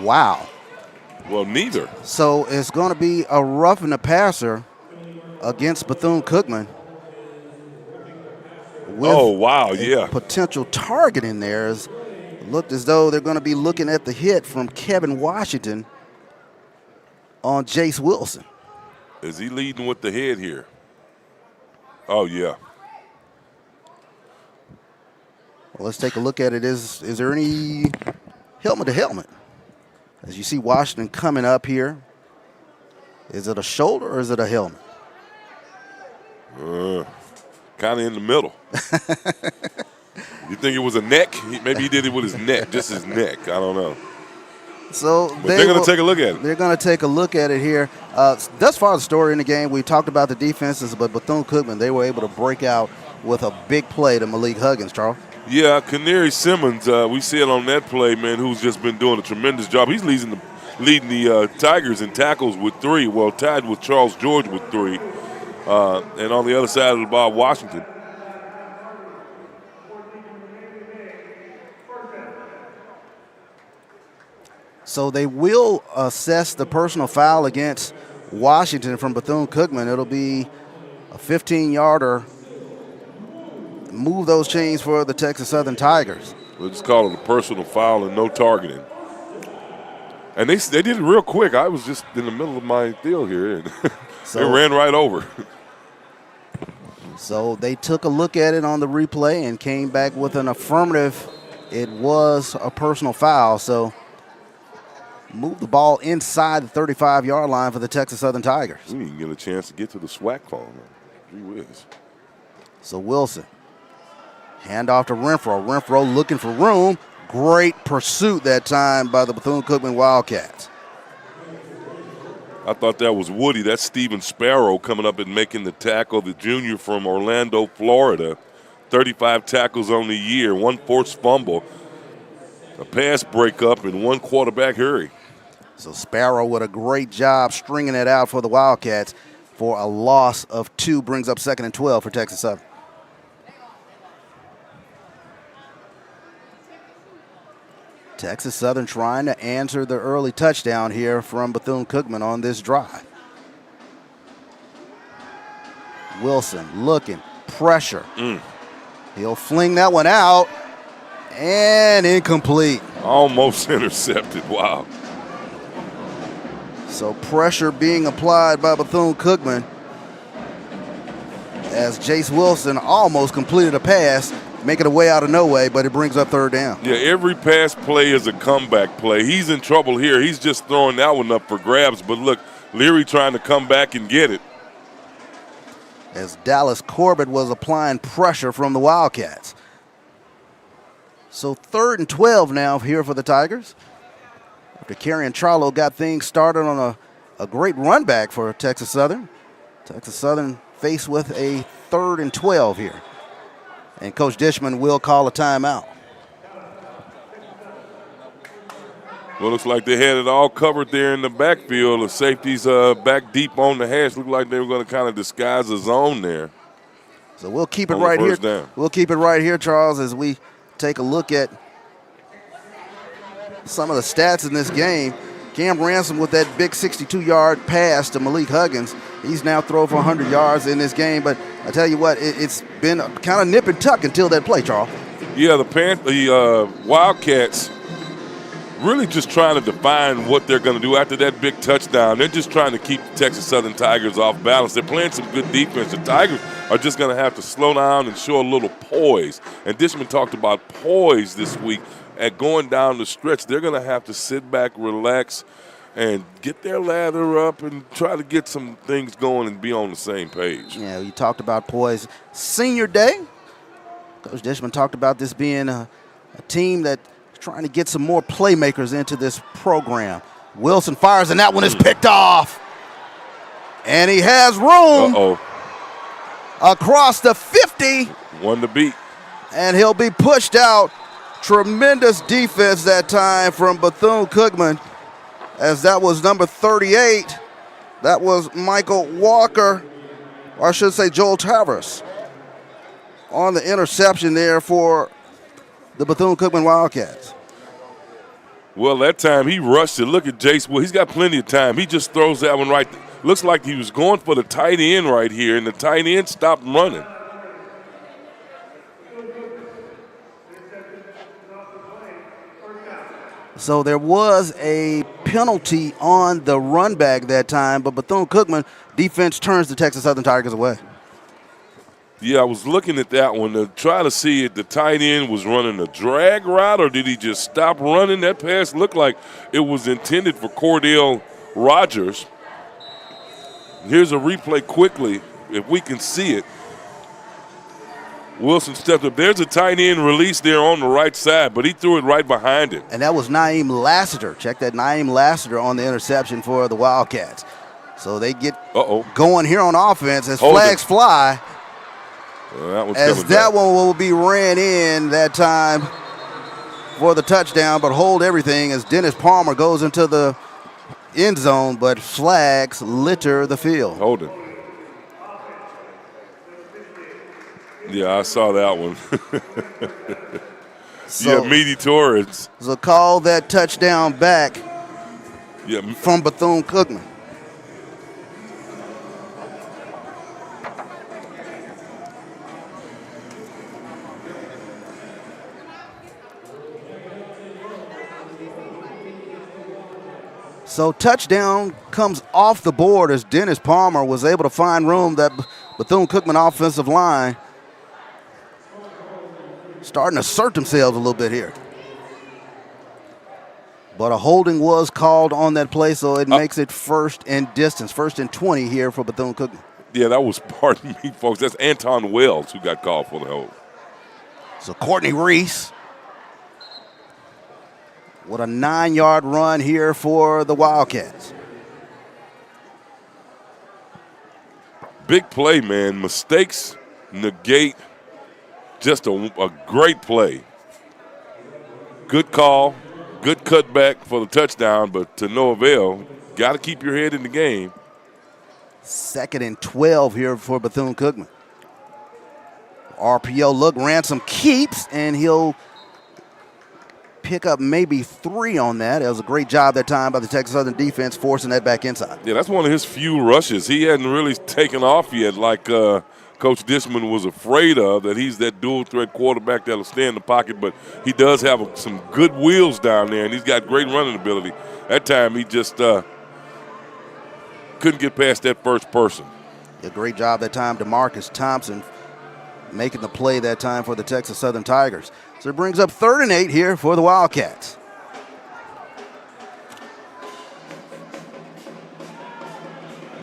Wow. Well, neither. So it's going to be a roughing the passer against Bethune-Cookman. Oh, wow, yeah. Potential target in there. It looked as though they're going to be looking at the hit from Kevin Washington on Jace Wilson. Is he leading with the head here? Oh, yeah. Well, let's take a look at it. Is there any helmet to helmet? As you see Washington coming up here. Is it a shoulder or is it a helmet? Kind of in the middle. You think it was a neck? Maybe he did it with his neck, just his neck. I don't know. So they're going to take a look at it. They're going to take a look at it here. Thus far, the story in the game, we talked about the defenses, but Bethune-Cookman, they were able to break out with a big play to Malik Huggins, Charles. Yeah, Canary Simmons, we see it on that play, man, who's just been doing a tremendous job. He's leading the Tigers in tackles with 3, well, tied with Charles George with 3. And on the other side of the ball, Washington. So they will assess the personal foul against Washington from Bethune-Cookman. It'll be a 15-yarder. Move those chains for the Texas Southern Tigers. We'll just call it a personal foul and no targeting. And they did it real quick. I was just in the middle of my deal here. And they ran right over. So they took a look at it on the replay and came back with an affirmative. It was a personal foul. So move the ball inside the 35-yard line for the Texas Southern Tigers. We didn't get a chance to get to the SWAC phone. Gee whiz. So Wilson, hand off to Renfro. Renfro looking for room. Great pursuit that time by the Bethune-Cookman Wildcats. I thought that was Woody. That's Steven Sparrow coming up and making the tackle, the junior from Orlando, Florida. 35 tackles on the year, 1 forced fumble, a pass breakup, and 1 quarterback hurry. So Sparrow with a great job stringing it out for the Wildcats for a loss of 2, brings up 2nd and 12 for Texas Southern. Texas Southern trying to answer the early touchdown here from Bethune-Cookman on this drive. Wilson looking, pressure. He'll fling that one out, and incomplete. Almost intercepted, wow. So pressure being applied by Bethune-Cookman as Jace Wilson almost completed a pass, making a way out of no way, but it brings up 3rd down. Yeah, every pass play is a comeback play. He's in trouble here. He's just throwing that one up for grabs, but look, Leary trying to come back and get it. As Dallas Corbett was applying pressure from the Wildcats. So 3rd and 12 now here for the Tigers. After Kerry Charlo got things started on a great run back for Texas Southern. Texas Southern faced with a 3rd and 12 here. And Coach Dishman will call a timeout. Well, looks like they had it all covered there in the backfield. The safeties back deep on the hash. Looked like they were going to kind of disguise a zone there. So we'll keep it right here. Down. We'll keep it right here, Charles, as we take a look at some of the stats in this game. Cam Ransom with that big 62-yard pass to Malik Huggins. He's now thrown for 100 yards in this game. But I tell you what, it's been kind of nip and tuck until that play, Charles. Yeah, the Wildcats really just trying to define what they're going to do after that big touchdown. They're just trying to keep the Texas Southern Tigers off balance. They're playing some good defense. The Tigers are just going to have to slow down and show a little poise. And Dishman talked about poise this week. At going down the stretch, they're going to have to sit back, relax, and get their lather up and try to get some things going and be on the same page. Yeah, you talked about poise. Senior day, Coach Dishman talked about this being a team that's trying to get some more playmakers into this program. Wilson fires, and that one is picked off. And he has room across the 50. One to beat. And he'll be pushed out. Tremendous defense that time from Bethune-Cookman, as that was number 38. That was Michael Walker, or I should say Joel Travers, on the interception there for the Bethune-Cookman Wildcats. Well, that time he rushed it. Look at Jace. Well, he's got plenty of time. He just throws that one right. Looks like he was going for the tight end right here, and the tight end stopped running. So there was a penalty on the run back that time, but Bethune-Cookman defense turns the Texas Southern Tigers away. Yeah, I was looking at that one to try to see if the tight end was running a drag route or did he just stop running. That pass looked like it was intended for Cordell Rogers. Here's a replay quickly, if we can see it. Wilson stepped up. There's a tight end release there on the right side, but he threw it right behind it. And that was Naeem Lassiter. Check that, Naeem Lassiter on the interception for the Wildcats. So they get going here on offense as flags fly. As that one will be ran in that time for the touchdown, but hold everything as Dennis Palmer goes into the end zone, but flags litter the field. Hold it. Yeah, I saw that one. So, Meaty Torres. So call that touchdown back from Bethune-Cookman. So touchdown comes off the board as Dennis Palmer was able to find room. That Bethune-Cookman offensive line starting to assert themselves a little bit here. But a holding was called on that play, so it makes it first and distance, 1st and 20 here for Bethune-Cookman. Yeah, that was, pardon me, folks, that's Anton Wells who got called for the hold. So Courtney Reese with a 9-yard run here for the Wildcats. Big play, man. Mistakes negate just a great play. Good call, good cutback for the touchdown, but to no avail. Got to keep your head in the game. 2nd and 12 here for Bethune-Cookman. RPO look, Ransom keeps, and he'll pick up maybe 3 on that. It was a great job that time by the Texas Southern defense forcing that back inside. Yeah, that's one of his few rushes. He hadn't really taken off yet like Coach Dishman was afraid of, that he's that dual-threat quarterback that'll stay in the pocket, but he does have some good wheels down there, and he's got great running ability. That time he just couldn't get past that first person. A great job that time, DeMarcus Thompson making the play that time for the Texas Southern Tigers. So it brings up 3rd and 8 here for the Wildcats.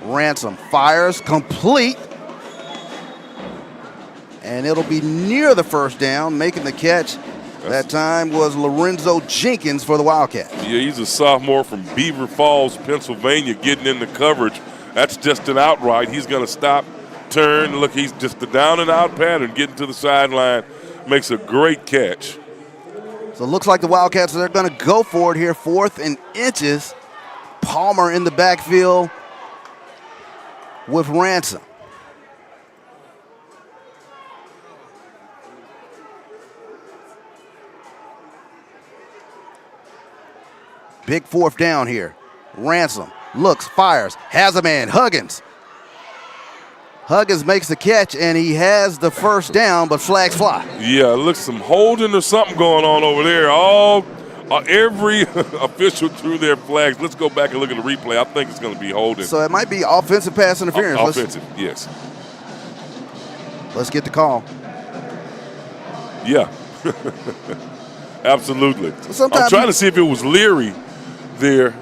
Ransom fires, complete. And it'll be near the first down. Making the catch that time was Lorenzo Jenkins for the Wildcats. Yeah, he's a sophomore from Beaver Falls, Pennsylvania, getting into coverage. That's just an outright. He's going to stop, turn. Look, he's just the down and out pattern, getting to the sideline. Makes a great catch. So it looks like the Wildcats are going to go for it here. 4th and inches. Palmer in the backfield with Ransom. Big 4th down here. Ransom looks, fires, has a man, Huggins. Huggins makes the catch, and he has the first down, but flags fly. Yeah, looks some holding or something going on over there. Every official threw their flags. Let's go back and look at the replay. I think it's going to be holding. So it might be offensive pass interference. Offensive, yes. Let's get the call. Yeah. Absolutely. So I'm trying to see if it was Leary there.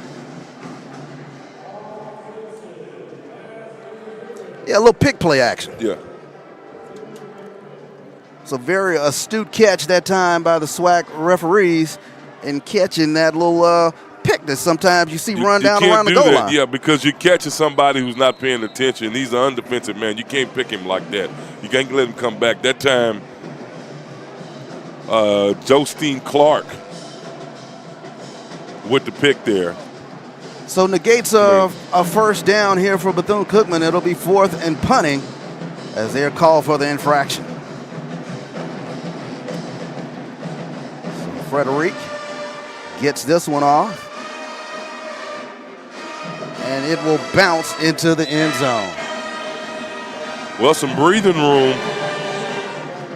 Yeah, a little pick play action. Yeah. So very astute catch that time by the SWAC referees in catching that little pick that sometimes you see run down around the goal line. Yeah, because you're catching somebody who's not paying attention. He's an undefensive man. You can't pick him like that. You can't let him come back. That time, Josteen Clark with the pick there. So negates a first down here for Bethune-Cookman. It'll be 4th and punting as they're called for the infraction. So Frederic gets this one off. And it will bounce into the end zone. Well, some breathing room.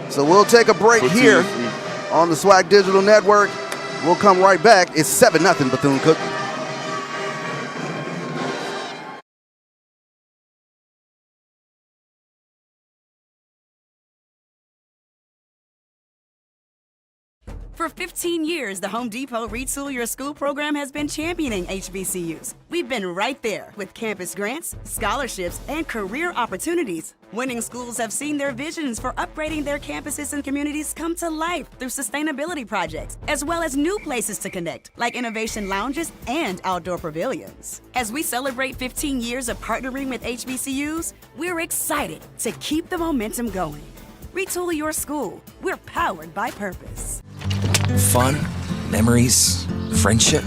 So we'll take a break here on the SWAC Digital Network. We'll come right back. It's 7-0 Bethune-Cookman. For 15 years, the Home Depot Retool Your School program has been championing HBCUs. We've been right there with campus grants, scholarships, and career opportunities. Winning schools have seen their visions for upgrading their campuses and communities come to life through sustainability projects, as well as new places to connect, like innovation lounges and outdoor pavilions. As we celebrate 15 years of partnering with HBCUs, we're excited to keep the momentum going. Retool your school. We're powered by purpose. Fun, memories, friendship.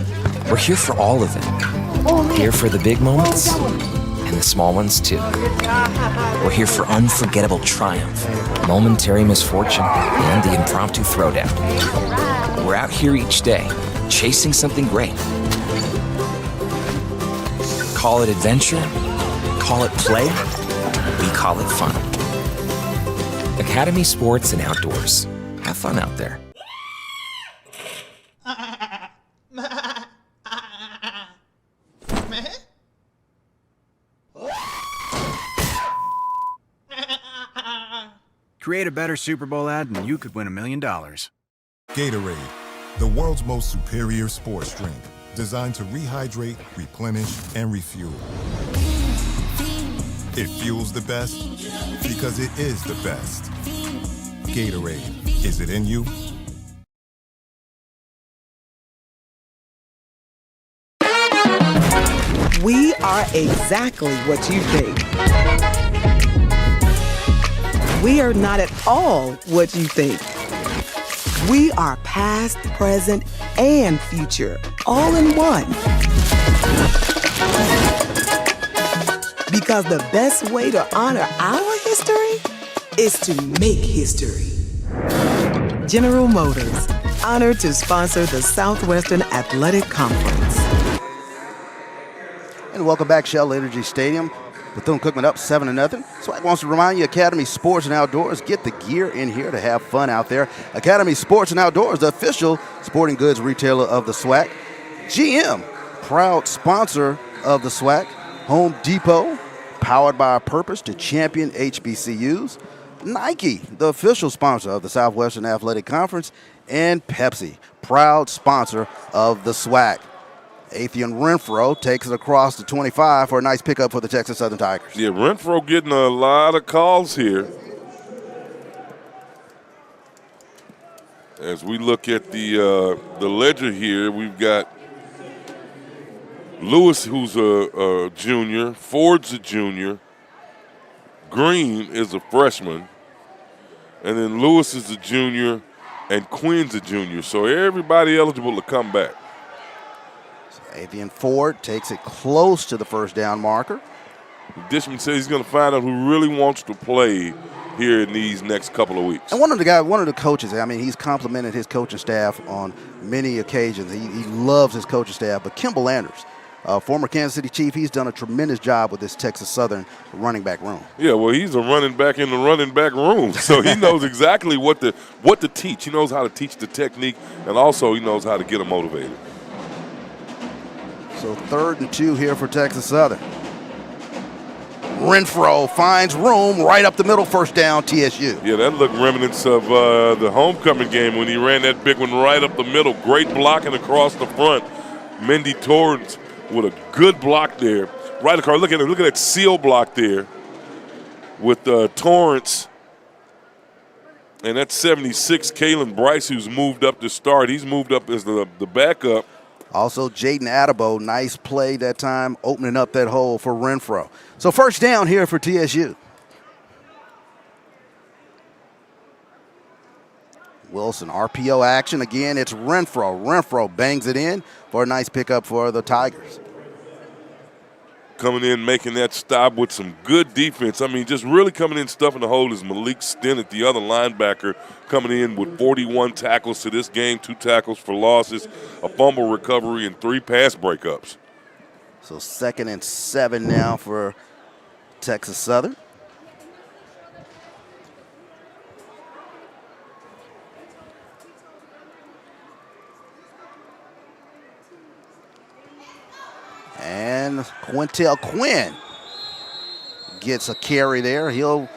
We're here for all of it. Here for the big moments and the small ones too. We're here for unforgettable triumph, momentary misfortune, and the impromptu throwdown. We're out here each day, chasing something great. Call it adventure, call it play, we call it fun. Academy Sports and Outdoors. Have fun out there. Create a better Super Bowl ad and you could win $1 million. Gatorade, the world's most superior sports drink, designed to rehydrate, replenish, and refuel. It fuels the best because it is the best. Gatorade, is it in you? We are exactly what you think. We are not at all what you think. We are past, present, and future, all in one. Because the best way to honor our history is to make history. General Motors, honored to sponsor the Southwestern Athletic Conference. And welcome back, Shell Energy Stadium. Bethune-Cookman up 7-0. SWAC wants to remind you, Academy Sports and Outdoors, get the gear in here to have fun out there. Academy Sports and Outdoors, the official sporting goods retailer of the SWAC. GM, proud sponsor of the SWAC. Home Depot, powered by a purpose to champion HBCUs. Nike, the official sponsor of the Southwestern Athletic Conference. And Pepsi, proud sponsor of the SWAC. Athian Renfro takes it across the 25 for a nice pickup for the Texas Southern Tigers. Yeah, Renfro getting a lot of calls here. As we look at the ledger here, we've got Lewis, who's a junior, Ford's a junior, Green is a freshman, and then Lewis is a junior, and Quinn's a junior. So everybody eligible to come back. Avian Ford takes it close to the first down marker. Dishman says he's going to find out who really wants to play here in these next couple of weeks. And one of the coaches, I mean, he's complimented his coaching staff on many occasions. He loves his coaching staff. But Kimball Landers, former Kansas City Chief, he's done a tremendous job with this Texas Southern running back room. Yeah, well, he's a running back in the running back room, so he knows exactly what to teach. He knows how to teach the technique, and also he knows how to get them motivated. So 3rd and 2 here for Texas Southern. Renfro finds room right up the middle, first down, TSU. Yeah, that looked remnants of the homecoming game when he ran that big one right up the middle. Great blocking across the front. Mendy Torrance with a good block there. Right across, look at that seal block there with Torrance. And that's 76, Kalen Bryce, who's moved up to start. He's moved up as the backup. Also, Jaden Addabo, nice play that time, opening up that hole for Renfro. So first down here for TSU. Wilson, RPO action again. It's Renfro. Renfro bangs it in for a nice pickup for the Tigers. Coming in, making that stop with some good defense. I mean, just really coming in, stuffing the hole is Malik Stinnett, the other linebacker, coming in with 41 tackles to this game, 2 tackles for losses, a fumble recovery, and 3 pass breakups. So 2nd and 7 now for Texas Southern. And Quintel Quinn gets a carry there. He'll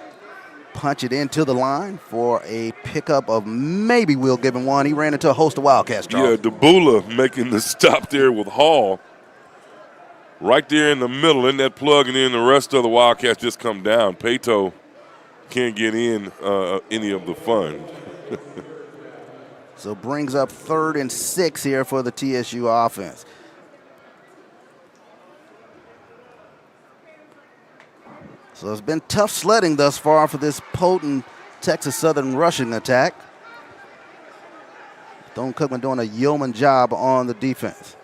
punch it into the line for a pickup of maybe Will Gibbon one. He ran into a host of Wildcats, Charles. Yeah, DeBula making the stop there with Hall. Right there in the middle, in that plug, and then the rest of the Wildcats just come down. Pato can't get in any of the fun. So brings up 3rd and 6 here for the TSU offense. So it's been tough sledding thus far for this potent Texas Southern rushing attack. Bethune-Cookman doing a yeoman job on the defense.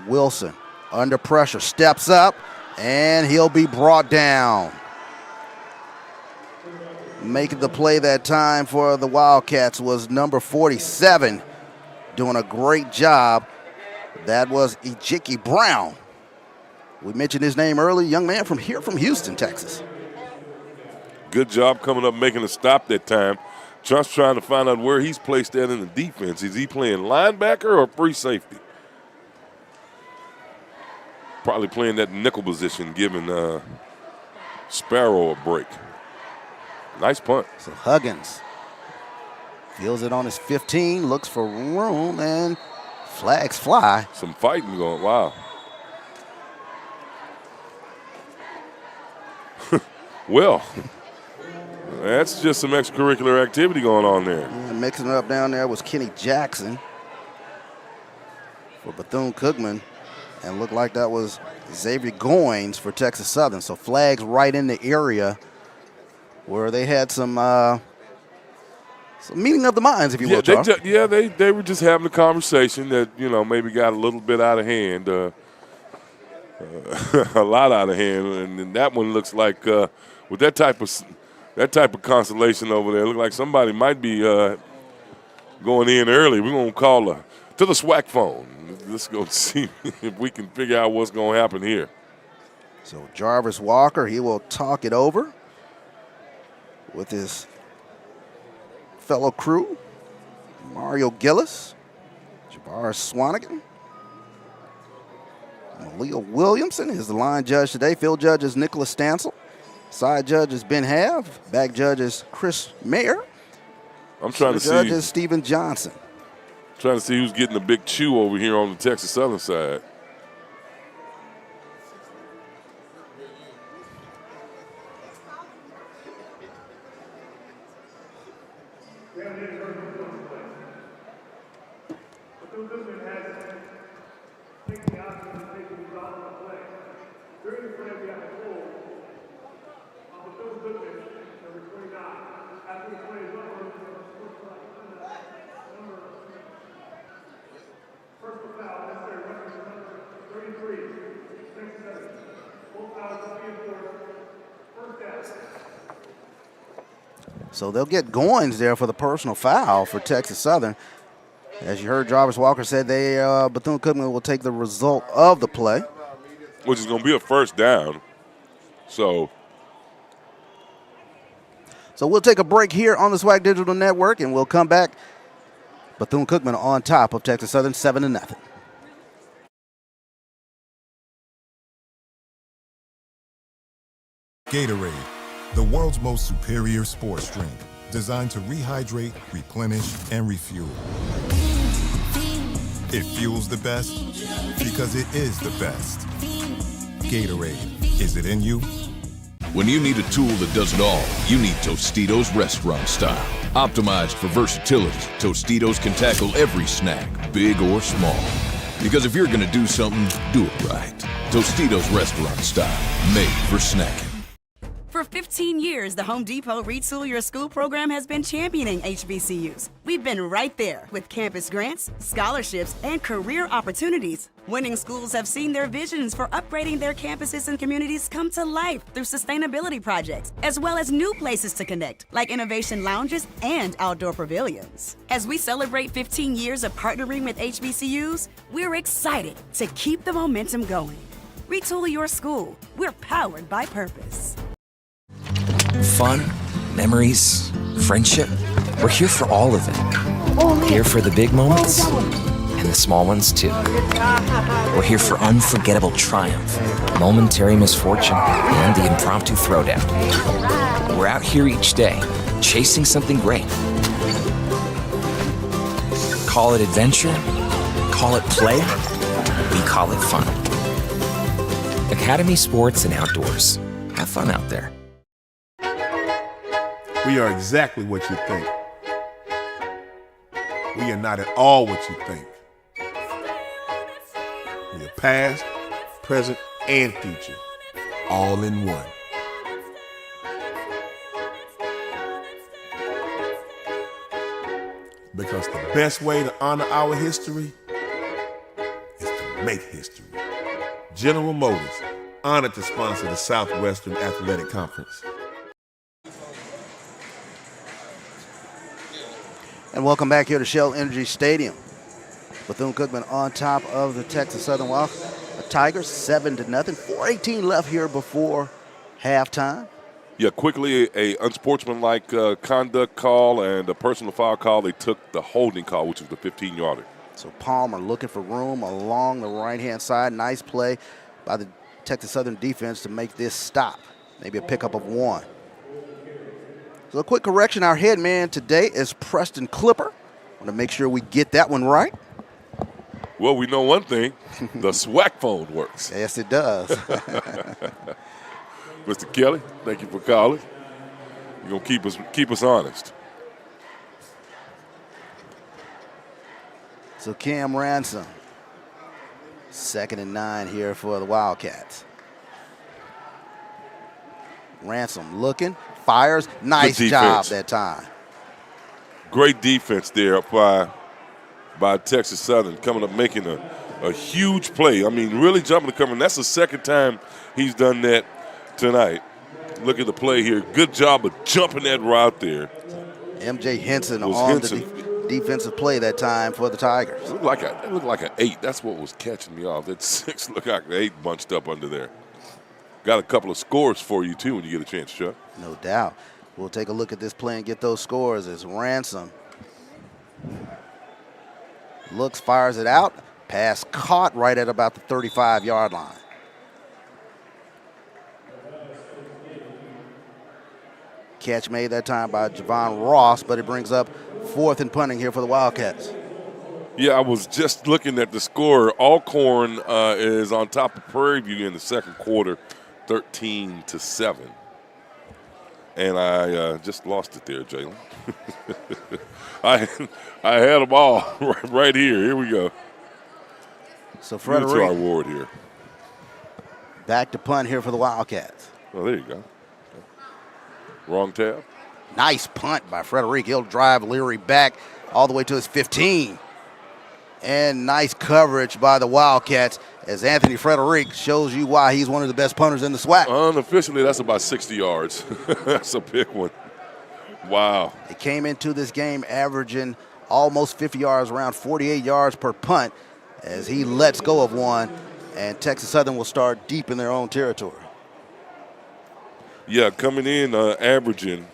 Wilson under pressure, steps up, and he'll be brought down. Making the play that time for the Wildcats was number 47, doing a great job. That was Ejiki Brown. We mentioned his name earlier, young man from Houston, Texas. Good job coming up, making a stop that time. Just trying to find out where he's placed at in the defense. Is he playing linebacker or free safety? Probably playing that nickel position, giving Sparrow a break. Nice punt. So Huggins feels it on his 15, looks for room, and flags fly. Some fighting going, wow. Well, that's just some extracurricular activity going on there. Yeah, mixing it up down there was Kenny Jackson for Bethune-Cookman, and looked like that was Xavier Goins for Texas Southern. So flags right in the area where they had some meeting of the minds, if you will, Charles. They were just having a conversation that, maybe got a little bit out of hand, a lot out of hand, and that one looks like with that type of constellation over there, look like somebody might be going in early. We're gonna call to the SWAC phone. Let's go see if we can figure out what's gonna happen here. So Jarvis Walker, he will talk it over with his fellow crew, Mario Gillis, Jabbar Swanigan, Malia Williamson is the line judge today. Field judge is Nicholas Stansel. Side judge is Ben Have. Back judge is Chris Mayer. I'm trying to see. Judge is Stephen Johnson. Trying to see who's getting a big chew over here on the Texas Southern side. So they'll get Goins there for the personal foul for Texas Southern. As you heard Jarvis Walker said, Bethune-Cookman will take the result of the play. Which is going to be a first down. So we'll take a break here on the SWAC Digital Network, and we'll come back. Bethune-Cookman on top of Texas Southern, 7-0. Gatorade, the world's most superior sports drink, designed to rehydrate, replenish, and refuel. It fuels the best because it is the best. Gatorade, is it in you? When you need a tool that does it all, you need Tostitos restaurant style. Optimized for versatility, Tostitos can tackle every snack, big or small. Because if you're gonna do something, do it right. Tostitos restaurant style, made for snacking. For 15 years, the Home Depot Retool Your School program has been championing HBCUs. We've been right there with campus grants, scholarships, and career opportunities. Winning schools have seen their visions for upgrading their campuses and communities come to life through sustainability projects, as well as new places to connect, like innovation lounges and outdoor pavilions. As we celebrate 15 years of partnering with HBCUs, we're excited to keep the momentum going. Retool Your School. We're powered by purpose. Fun, memories, friendship. We're here for all of it. Here for the big moments and and the small ones too. We're here for unforgettable triumph, momentary misfortune, and the impromptu throwdown. We're out here each day, chasing something great. Call it adventure, call it play, we call it fun. Academy Sports and Outdoors. Have fun out there. We are exactly what you think. We are not at all what you think. We are past, present, and future, all in one. Because the best way to honor our history is to make history. General Motors, honored to sponsor the Southwestern Athletic Conference. And welcome back here to Shell Energy Stadium. Bethune-Cookman on top of the Texas Southern Tigers, 7-0. 4:18 left here before halftime. Yeah, quickly a unsportsmanlike conduct call and a personal foul call. They took the holding call, which was the 15-yarder. So Palmer looking for room along the right-hand side. Nice play by the Texas Southern defense to make this stop. Maybe a pickup of 1. So a quick correction, our head man today is Preston Clipper. Want to make sure we get that one right. Well, we know one thing, the SWAC phone works. Yes, it does. Mr. Kelly, thank you for calling. You're going to keep us honest. So Cam Ransom, 2nd and 9 here for the Wildcats. Ransom looking, fires, nice job that time. Great defense there by Texas Southern, coming up making a huge play. I mean, really jumping the cover. That's the second time he's done that tonight. Look at the play here. Good job of jumping that route there. MJ Henson on the defensive play that time for the Tigers. It looked like an 8. That's what was catching me off. That 6 looked like an 8 bunched up under there. Got a couple of scores for you, too, when you get a chance, Chuck. No doubt. We'll take a look at this play and get those scores as Ransom looks, fires it out. Pass caught right at about the 35-yard line. Catch made that time by Javon Ross, but it brings up 4th and punting here for the Wildcats. Yeah, I was just looking at the score. Alcorn is on top of Prairie View in the second quarter, 13-7. And I just lost it there, Jalen. I had them all right here. Here we go. So Frederick, to our ward here. Back to punt here for the Wildcats. Oh, there you go. Wrong tab. Nice punt by Frederick. He'll drive Leary back all the way to his 15. And nice coverage by the Wildcats as Anthony Frederick shows you why he's one of the best punters in the SWAC. Unofficially, that's about 60 yards. That's a big one. Wow. They came into this game averaging almost 50 yards, around 48 yards per punt as he lets go of one, and Texas Southern will start deep in their own territory. Yeah, coming in averaging,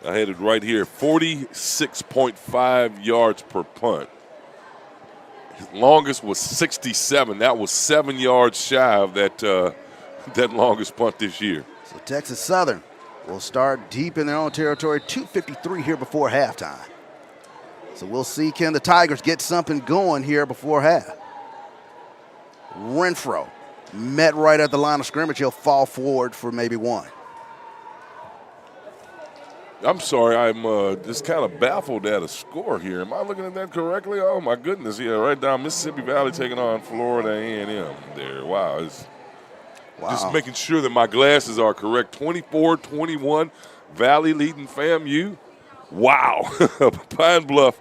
I had it right here, 46.5 yards per punt. His longest was 67. That was 7 yards shy of that longest punt this year. So Texas Southern will start deep in their own territory. 2:53 here before halftime. So we'll see, can the Tigers get something going here before half? Renfro met right at the line of scrimmage. He'll fall forward for maybe 1. I'm sorry, I'm just kind of baffled at a score here. Am I looking at that correctly? Oh, my goodness. Yeah, right down Mississippi Valley taking on Florida A&M there. Wow. Just making sure that my glasses are correct. 24-21, Valley leading FAMU. Wow. Pine Bluff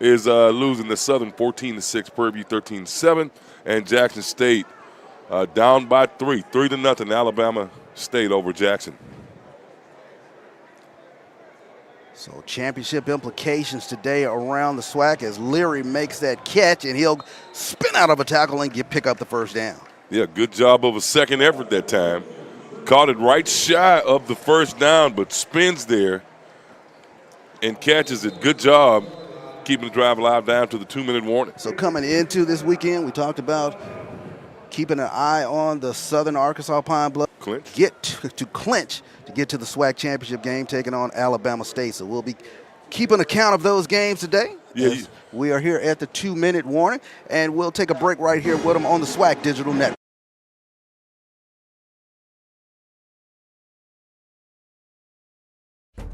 is losing to Southern 14-6, Prairie View 13-7, and Jackson State down by 3-0, Alabama State over Jackson. So championship implications today around the SWAC as Leary makes that catch, and he'll spin out of a tackle and pick up the first down. Yeah, good job of a second effort that time. Caught it right shy of the first down, but spins there and catches it. Good job keeping the drive alive down to the 2-minute warning. So coming into this weekend, we talked about keeping an eye on the Southern Arkansas Pine Bluff. Clinch. Get to clinch to get to the SWAC championship game, taking on Alabama State. So we'll be keeping account of those games today. Yeah, we are here at the 2-minute warning, and we'll take a break right here with them on the SWAC Digital Network.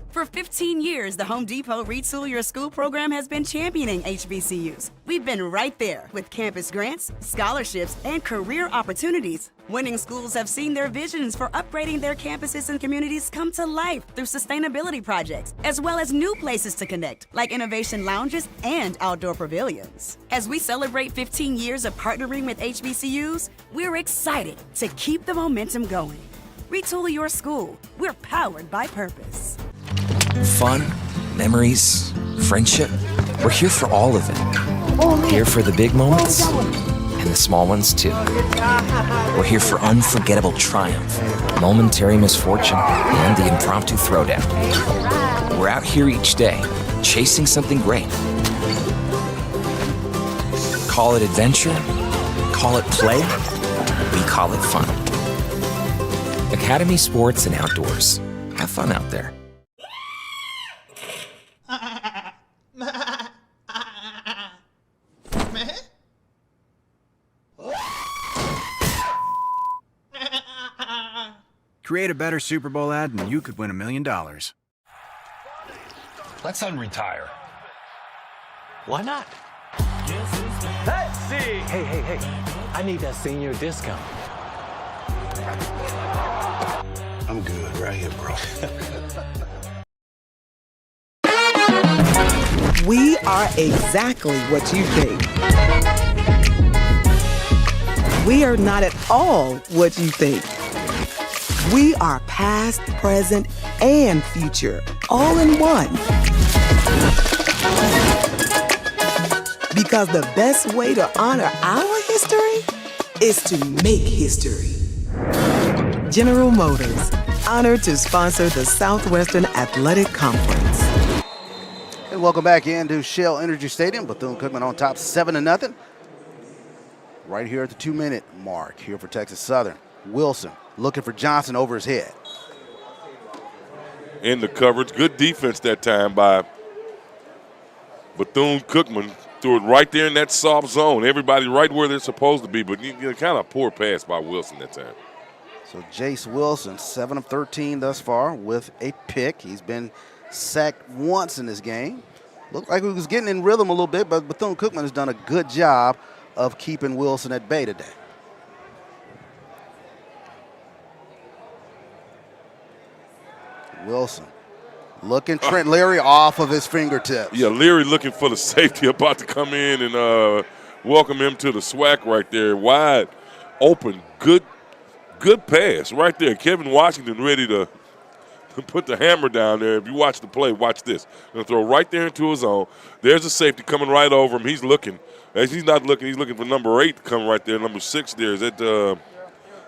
For 15 years, the Home Depot Retool Your School program has been championing HBCUs. We've been right there with campus grants, scholarships, and career opportunities. Winning schools have seen their visions for upgrading their campuses and communities come to life through sustainability projects, as well as new places to connect, like innovation lounges and outdoor pavilions. As we celebrate 15 years of partnering with HBCUs, we're excited to keep the momentum going. Retool Your School. We're powered by purpose. Fun, memories, friendship. We're here for all of it. Here for the big moments and the small ones too. We're here for unforgettable triumph, momentary misfortune, and the impromptu throwdown. We're out here each day, chasing something great. Call it adventure, call it play, we call it fun. Academy Sports and Outdoors. Have fun out there. Create a better Super Bowl ad and you could win $1 million. Let's unretire. Why not? Let's see. Hey, I need a senior discount. I'm good right here, bro. We are exactly what you think. We are not at all what you think. We are past, present, and future, all in one. Because the best way to honor our history is to make history. General Motors, honored to sponsor the Southwestern Athletic Conference. And welcome back into Shell Energy Stadium. Bethune-Cookman on top 7-0. Right here at the 2-minute mark here for Texas Southern. Wilson looking for Johnson over his head. In the coverage. Good defense that time by Bethune-Cookman. Threw it right there in that soft zone. Everybody right where they're supposed to be, but kind of poor pass by Wilson that time. So Jace Wilson, 7 of 13 thus far with a pick. He's been sacked once in this game. Looked like he was getting in rhythm a little bit, but Bethune-Cookman has done a good job of keeping Wilson at bay today. Wilson looking Trent Leary off of his fingertips. Yeah, Leary looking for the safety, about to come in and welcome him to the SWAC right there. Wide open, good pass right there. Kevin Washington ready to put the hammer down there. If you watch the play, watch this. Going to throw right there into his zone. There's a safety coming right over him. He's looking. As he's not looking, he's looking for number 8 to come right there. Number 6 there. Is that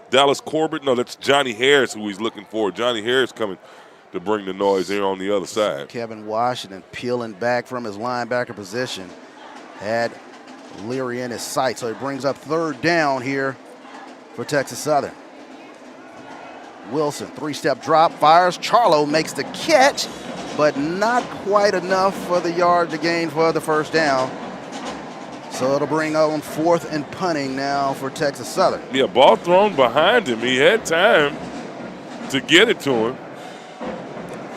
Dallas Corbett? No, that's Johnny Harris who he's looking for. Johnny Harris coming to bring the noise here on the other side. Kevin Washington peeling back from his linebacker position. Had Leary in his sight. So he brings up 3rd down here for Texas Southern. Wilson, 3-step drop, fires. Charlo makes the catch, but not quite enough for the yard to gain for the 1st down. So it'll bring on 4th and punting now for Texas Southern. Yeah, ball thrown behind him. He had time to get it to him.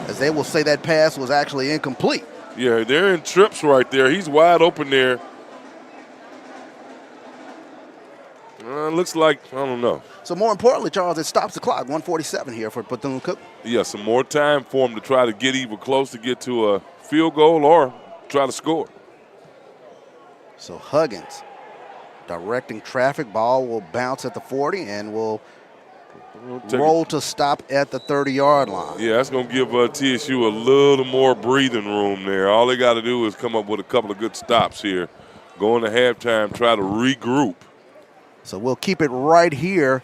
As they will say that pass was actually incomplete. Yeah, they're in trips right there. He's wide open there. Looks like, I don't know. So more importantly, Charles, it stops the clock. 1:47 here for Bethune-Cookman. Yeah, some more time for him to try to get even close to get to a field goal or try to score. So Huggins directing traffic. Ball will bounce at the 40 and will roll to stop at the 30-yard line. Yeah, that's going to give TSU a little more breathing room there. All they got to do is come up with a couple of good stops here. Go into halftime, try to regroup. So we'll keep it right here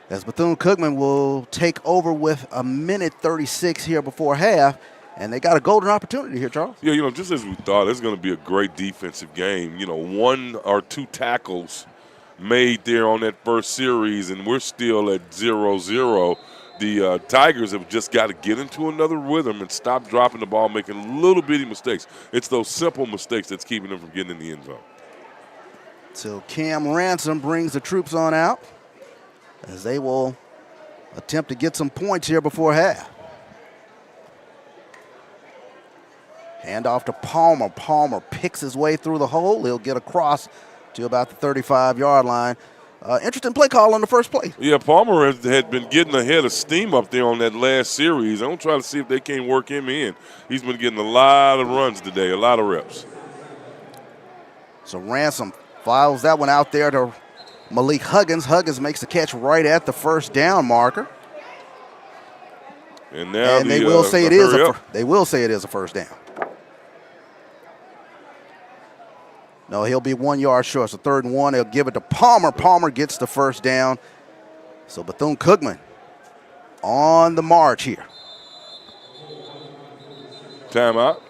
as Bethune-Cookman will take over with 1:36 here before half. And they got a golden opportunity here, Charles. Yeah, just as we thought, it's going to be a great defensive game. 1 or 2 tackles made there on that first series, and we're still at 0-0. The Tigers have just got to get into another rhythm and stop dropping the ball, making little bitty mistakes. It's those simple mistakes that's keeping them from getting in the end zone. So Cam Ransom brings the troops on out as they will attempt to get some points here before half. Hand off to Palmer. Palmer picks his way through the hole. He'll get across to about the 35-yard line. Interesting play call on the first play. Yeah, Palmer had been getting ahead of steam up there on that last series. I'm going to try to see if they can't work him in. He's been getting a lot of runs today, a lot of reps. So Ransom files that one out there to Malik Huggins. Huggins makes the catch right at the first down marker. And now they will say it is a first down. No, he'll be 1 yard short. So 3rd and 1. They'll give it to Palmer. Palmer gets the first down. So Bethune-Cookman on the march here. Timeout.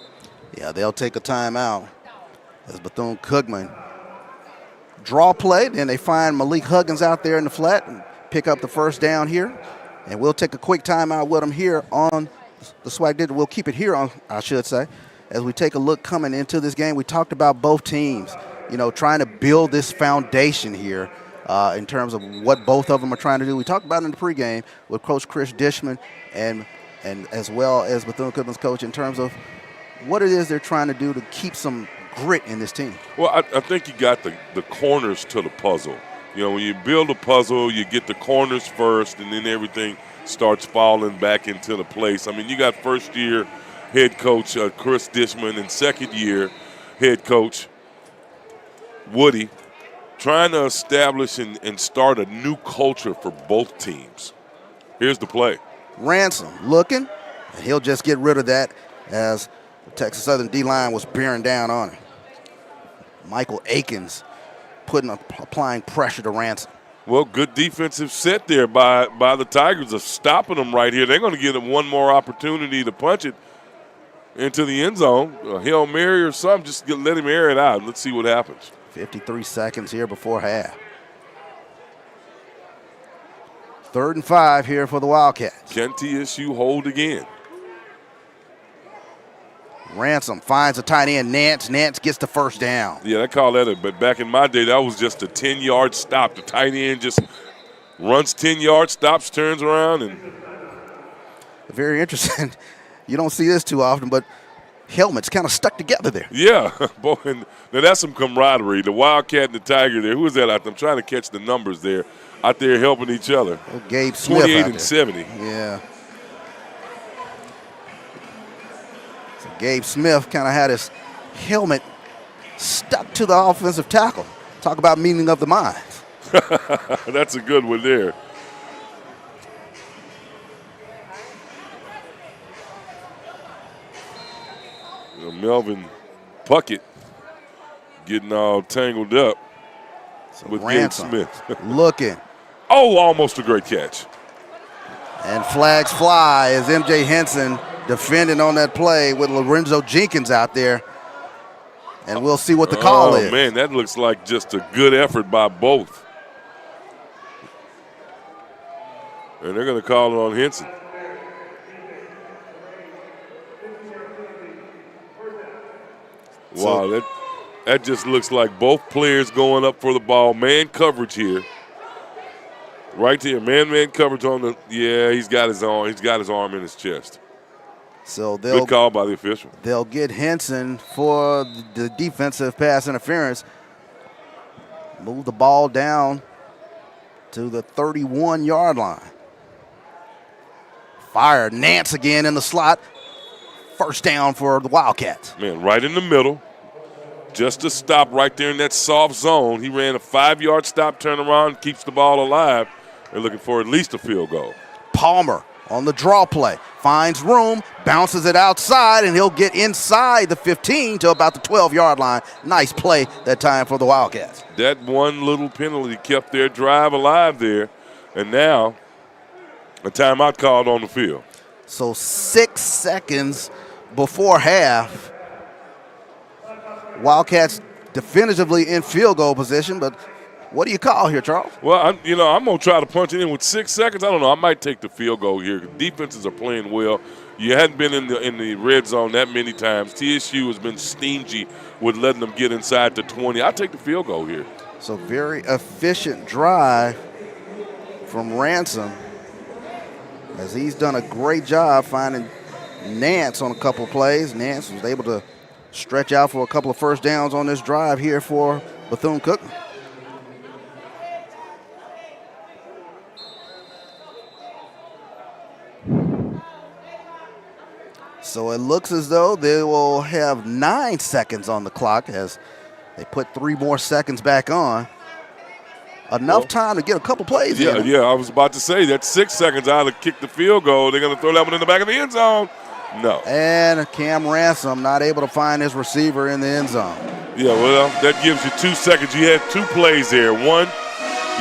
Yeah, they'll take a timeout as Bethune-Cookman draw play. Then they find Malik Huggins out there in the flat and pick up the first down here. And we'll take a quick timeout with them here on the SWAC Digital. We'll keep it here on, I should say, as we take a look coming into this game. We talked about both teams, trying to build this foundation here in terms of what both of them are trying to do. We talked about it in the pregame with Coach Chris Dishman and as well as Bethune-Cookman's coach in terms of what it is they're trying to do to keep some grit in this team. Well, I think you got the corners to the puzzle. When you build a puzzle, you get the corners first, and then everything starts falling back into the place. You got first-year head coach Chris Dishman and second-year head coach Woody trying to establish and start a new culture for both teams. Here's the play. Ransom looking, and he'll just get rid of that as the Texas Southern D-line was bearing down on him. Michael Akins applying pressure to Ransom. Well, good defensive set there by the Tigers of stopping them right here. They're going to give them one more opportunity to punch it into the end zone. A Hail Mary or something, just let him air it out. Let's see what happens. 53 seconds here before half. 3rd and 5 here for the Wildcats. Can TSU hold again? Ransom finds a tight end, Nance. Nance gets the first down. Yeah, I call that but back in my day, that was just a 10-yard stop. The tight end just runs 10 yards, stops, turns around. And very interesting. You don't see this too often, but helmets kind of stuck together there. Yeah, boy, and now that's some camaraderie. The Wildcat and the Tiger there. Who was that out there? I'm trying to catch the numbers there. Out there helping each other. Oh, Gabe Smith 28 and 70. Yeah. So Gabe Smith kind of had his helmet stuck to the offensive tackle. Talk about meeting of the minds. That's a good one there. Melvin Puckett getting all tangled up with Ransom Gabe Smith. looking. Oh, almost a great catch. And flags fly as MJ Henson defending on that play with Lorenzo Jenkins out there. And we'll see what the call is. Oh, man, that looks like just a good effort by both. And they're going to call it on Henson. Wow, that just looks like both players going up for the ball. Man coverage here. Right here, man coverage on the. Yeah, he's got his arm. He's got his arm in his chest. So good call by the official. They'll get Henson for the defensive pass interference. Move the ball down to the 31-yard line. Fire Nance again in the slot. First down for the Wildcats. Man, right in the middle. Just a stop right there in that soft zone. He ran a 5-yard stop, turn around, keeps the ball alive. They're looking for at least a field goal. Palmer on the draw play. Finds room, bounces it outside, and he'll get inside the 15 to about the 12-yard line. Nice play that time for the Wildcats. That one little penalty kept their drive alive there. And now a timeout called on the field. So 6 seconds before half. Wildcats definitively in field goal position, but what do you call here, Charles? Well, I'm going to try to punch it in with 6 seconds. I don't know. I might take the field goal here. Defenses are playing well. You hadn't been in the red zone that many times. TSU has been stingy with letting them get inside the 20. I'll take the field goal here. So very efficient drive from Ransom, as he's done a great job finding Nance on a couple plays. Nance was able to stretch out for a couple of first downs on this drive here for Bethune-Cookman. So it looks as though they will have 9 seconds on the clock as they put 3 more seconds back on. Enough time to get a couple plays in. Yeah, I was about to say that 6 seconds out to kick the field goal. They're going to throw that one in the back of the end zone. No. And Cam Ransom not able to find his receiver in the end zone. Yeah, well, that gives you 2 seconds. You had 2 plays there. One,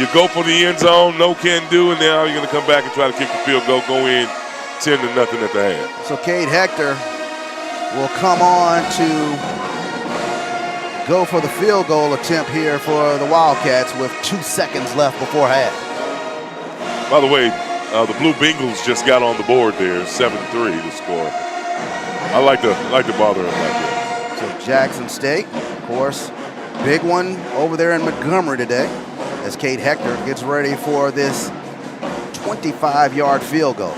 you go for the end zone, no can do, and now you're going to come back and try to kick the field goal, go in 10-0 at the half. So Cade Hector will come on to go for the field goal attempt here for the Wildcats with 2 seconds left before half. By the way, the Blue Bengals just got on the board there, 7-3 to score. I like to bother them like that. So Jackson State, of course, big one over there in Montgomery today as Cade Hector gets ready for this 25-yard field goal.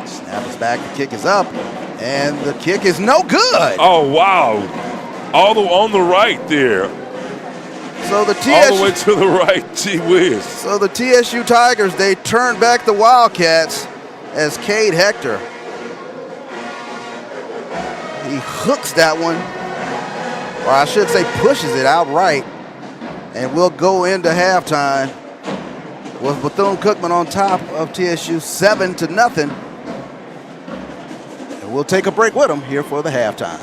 Snap is back, the kick is up, and the kick is no good. Oh, wow. On the right there. So the all the way to the right, gee whiz. So the TSU Tigers, they turn back the Wildcats as Cade Hector. He hooks that one, or I should say pushes it outright, and we'll go into halftime with Bethune-Cookman on top of TSU 7-0. And we'll take a break with them here for the halftime.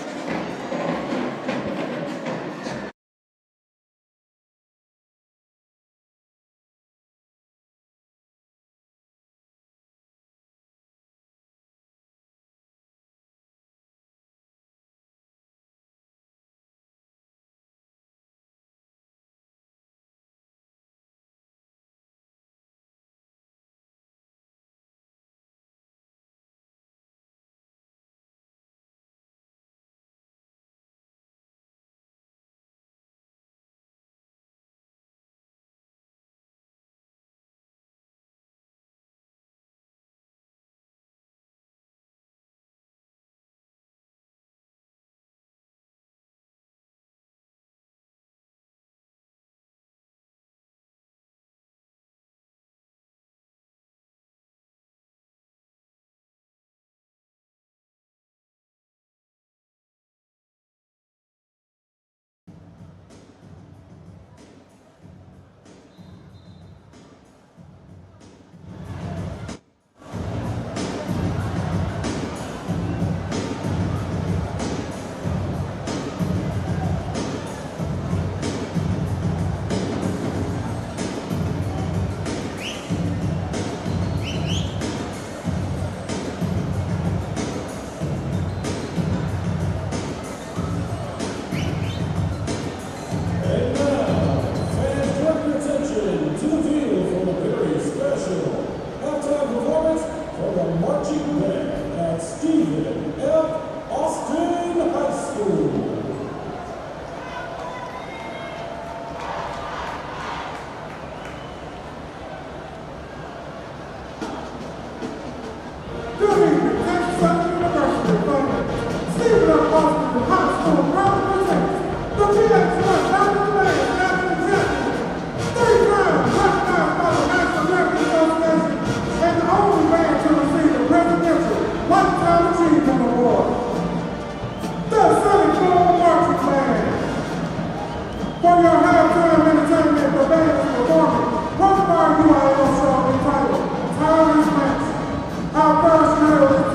Our first medal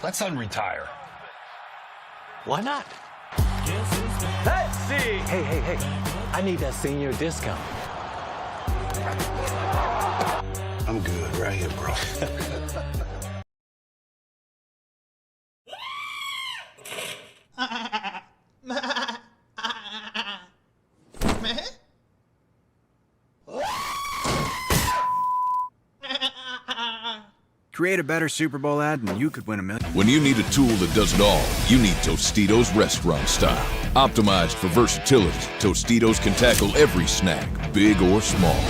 Let's unretire. Why not? Let's see. Hey, I need that senior discount. I'm good right here, bro. Create a better Super Bowl ad and you could win $1 million. When you need a tool that does it all, you need Tostitos restaurant style. Optimized for versatility, Tostitos can tackle every snack, big or small.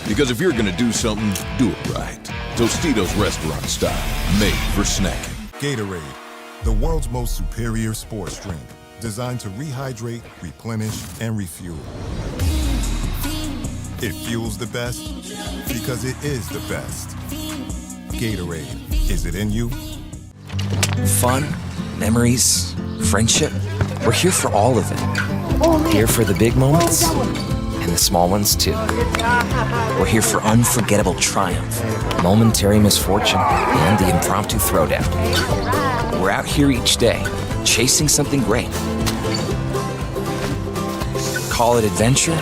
Because if you're gonna do something, do it right. Tostitos restaurant style, made for snacking. Gatorade, the world's most superior sports drink, designed to rehydrate, replenish, and refuel. It fuels the best because it is the best. Gatorade, is it in you? Fun, memories, friendship. We're here for all of it. Here for the big moments and the small ones too. We're here for unforgettable triumph, momentary misfortune, and the impromptu throwdown. We're out here each day, chasing something great. Call it adventure,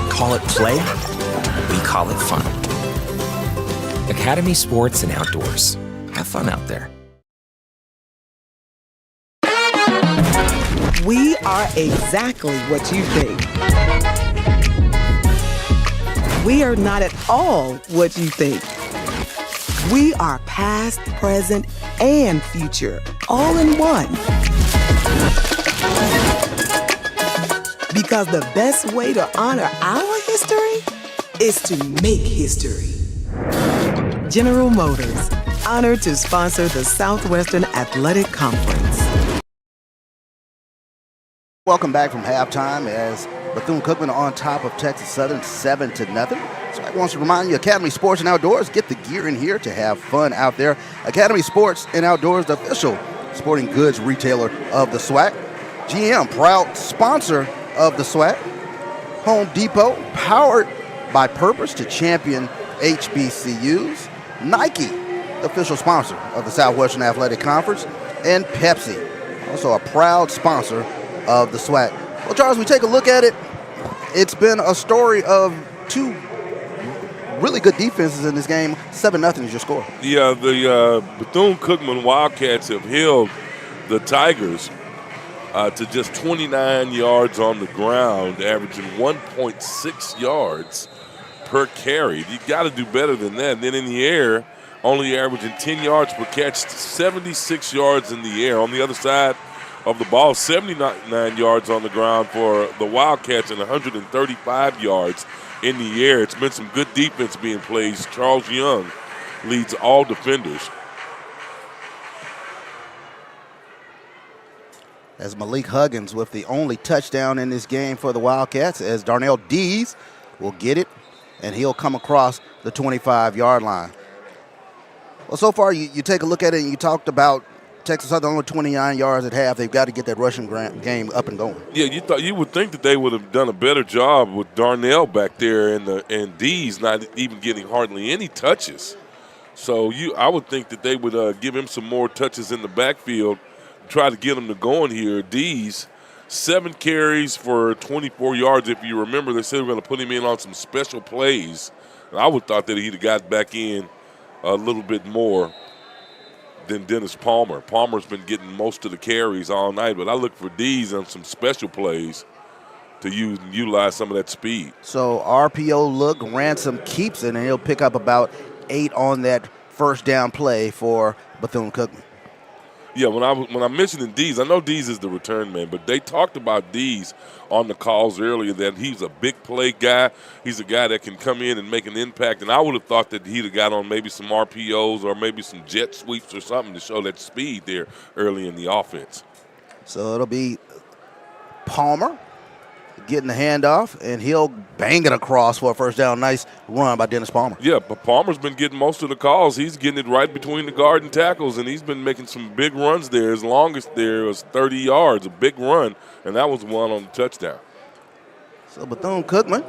call it play, we call it fun. Academy Sports and Outdoors. Have fun out there. We are exactly what you think. We are not at all what you think. We are past, present, and future, all in one. Because the best way to honor our history is to make history. General Motors, honored to sponsor the Southwestern Athletic Conference. Welcome back from halftime as Bethune-Cookman on top of Texas Southern 7-0. SWAC wants to remind you, Academy Sports and Outdoors, get the gear in here to have fun out there. Academy Sports and Outdoors, the official sporting goods retailer of the SWAC. GM, proud sponsor of the SWAC. Home Depot, powered by purpose to champion HBCUs. Nike, the official sponsor of the Southwestern Athletic Conference. And Pepsi, also a proud sponsor of the SWAC. Well, Charles, we take a look at it. It's been a story of two really good defenses in this game. 7-0 is your score. Yeah, the Bethune-Cookman Wildcats have held the Tigers to just 29 yards on the ground, averaging 1.6 yards per carry. You got to do better than that. And then in the air, only averaging 10 yards per catch, 76 yards in the air. On the other side of the ball, 79 yards on the ground for the Wildcats and 135 yards in the air. It's been some good defense being played. Charles Young leads all defenders. As Malik Huggins with the only touchdown in this game for the Wildcats, as Darnell Dees will get it, and he'll come across the 25-yard line. Well, so far you take a look at it, and you talked about Texas Southern only 29 yards at half. They've got to get that rushing game up and going. Yeah, you would think that they would have done a better job with Darnell back there and D's not even getting hardly any touches. So I would think that they would give him some more touches in the backfield, try to get him to going here. D's 7 carries for 24 yards. If you remember, they said they were going to put him in on some special plays. And I would have thought that he'd have got back in a little bit more than Dennis Palmer. Palmer's been getting most of the carries all night, but I look for D's on some special plays to utilize some of that speed. So RPO look, Ransom keeps it, and he'll pick up about 8 on that first down play for Bethune-Cookman. Yeah, when I mentioned D's, I know D's is the return man, but they talked about D's on the calls earlier that he's a big play guy. He's a guy that can come in and make an impact, and I would have thought that he'd have got on maybe some RPOs or maybe some jet sweeps or something to show that speed there early in the offense. So it'll be Palmer getting the handoff, and he'll bang it across for a first down. Nice run by Dennis Palmer. Yeah, but Palmer's been getting most of the calls. He's getting it right between the guard and tackles, and he's been making some big runs there. As longest there was 30 yards, a big run, and that was one on the touchdown. So Bethune-Cookman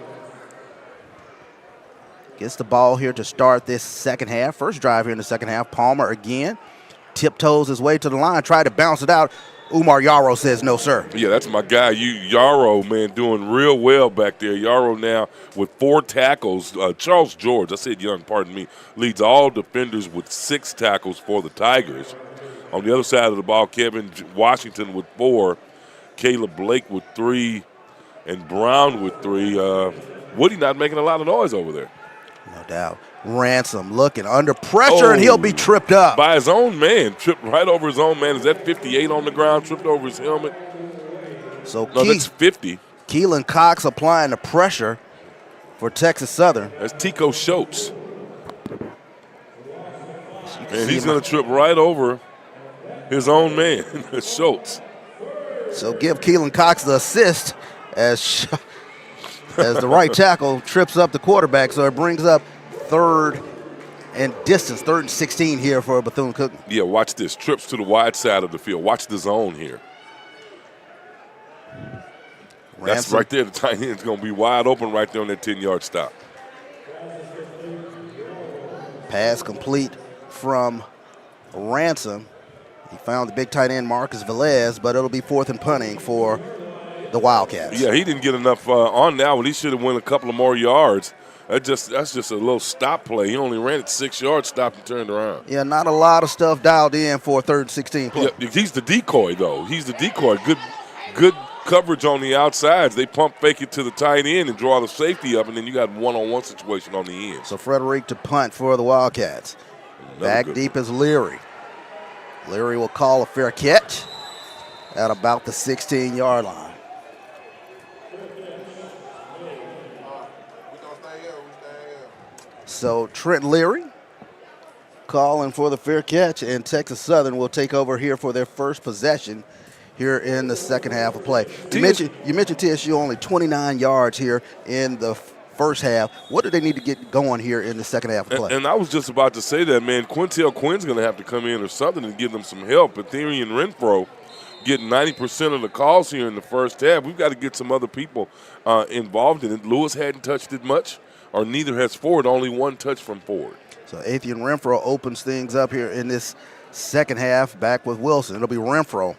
gets the ball here to start this second half. First drive here in the second half. Palmer again tiptoes his way to the line, tried to bounce it out. Umar Yarrow says no, sir. Yeah, that's my guy. Yarrow, man, doing real well back there. Yarrow now with 4 tackles. Charles George, I said young, pardon me, leads all defenders with 6 tackles for the Tigers. On the other side of the ball, Kevin Washington with 4, Caleb Blake with 3, and Brown with 3. Woody not making a lot of noise over there. No doubt. Ransom looking under pressure, and he'll be tripped up. By his own man, tripped right over his own man. Is that 58 on the ground, tripped over his helmet? So no, that's 50. Keelan Cox applying the pressure for Texas Southern. That's Tico Schultz. And he's going to trip right over his own man, Schultz. So give Keelan Cox the assist as the right tackle trips up the quarterback. So it brings up third and 16 here for Bethune-Cookman. Yeah, watch this. Trips to the wide side of the field. Watch the zone here. Ransom. That's right there. The tight end's going to be wide open right there on that 10-yard stop. Pass complete from Ransom. He found the big tight end Marcus Velez, but it'll be 4th and punting for the Wildcats. Yeah, he didn't get enough on that one. He should have went a couple of more yards. That's just a little stop play. He only ran it 6 yards, stopped and turned around. Yeah, not a lot of stuff dialed in for a 3rd and 16 play. Yeah, he's the decoy, though. He's the decoy. Good coverage on the outsides. They pump fake it to the tight end and draw the safety up, and then you got one-on-one situation on the end. So Frederick to punt for the Wildcats. Back deep is Leary. Leary will call a fair catch at about the 16-yard line. So Trent Leary calling for the fair catch, and Texas Southern will take over here for their first possession here in the second half of play. You mentioned TSU only 29 yards here in the first half. What do they need to get going here in the second half of play? And I was just about to say that, man. Quintel Quinn's going to have to come in or something and give them some help. Ethereum Renfro getting 90% of the calls here in the first half. We've got to get some other people involved in it. Lewis hadn't touched it much, or neither has Ford, only 1 touch from Ford. So Athian Renfro opens things up here in this second half back with Wilson. It'll be Renfro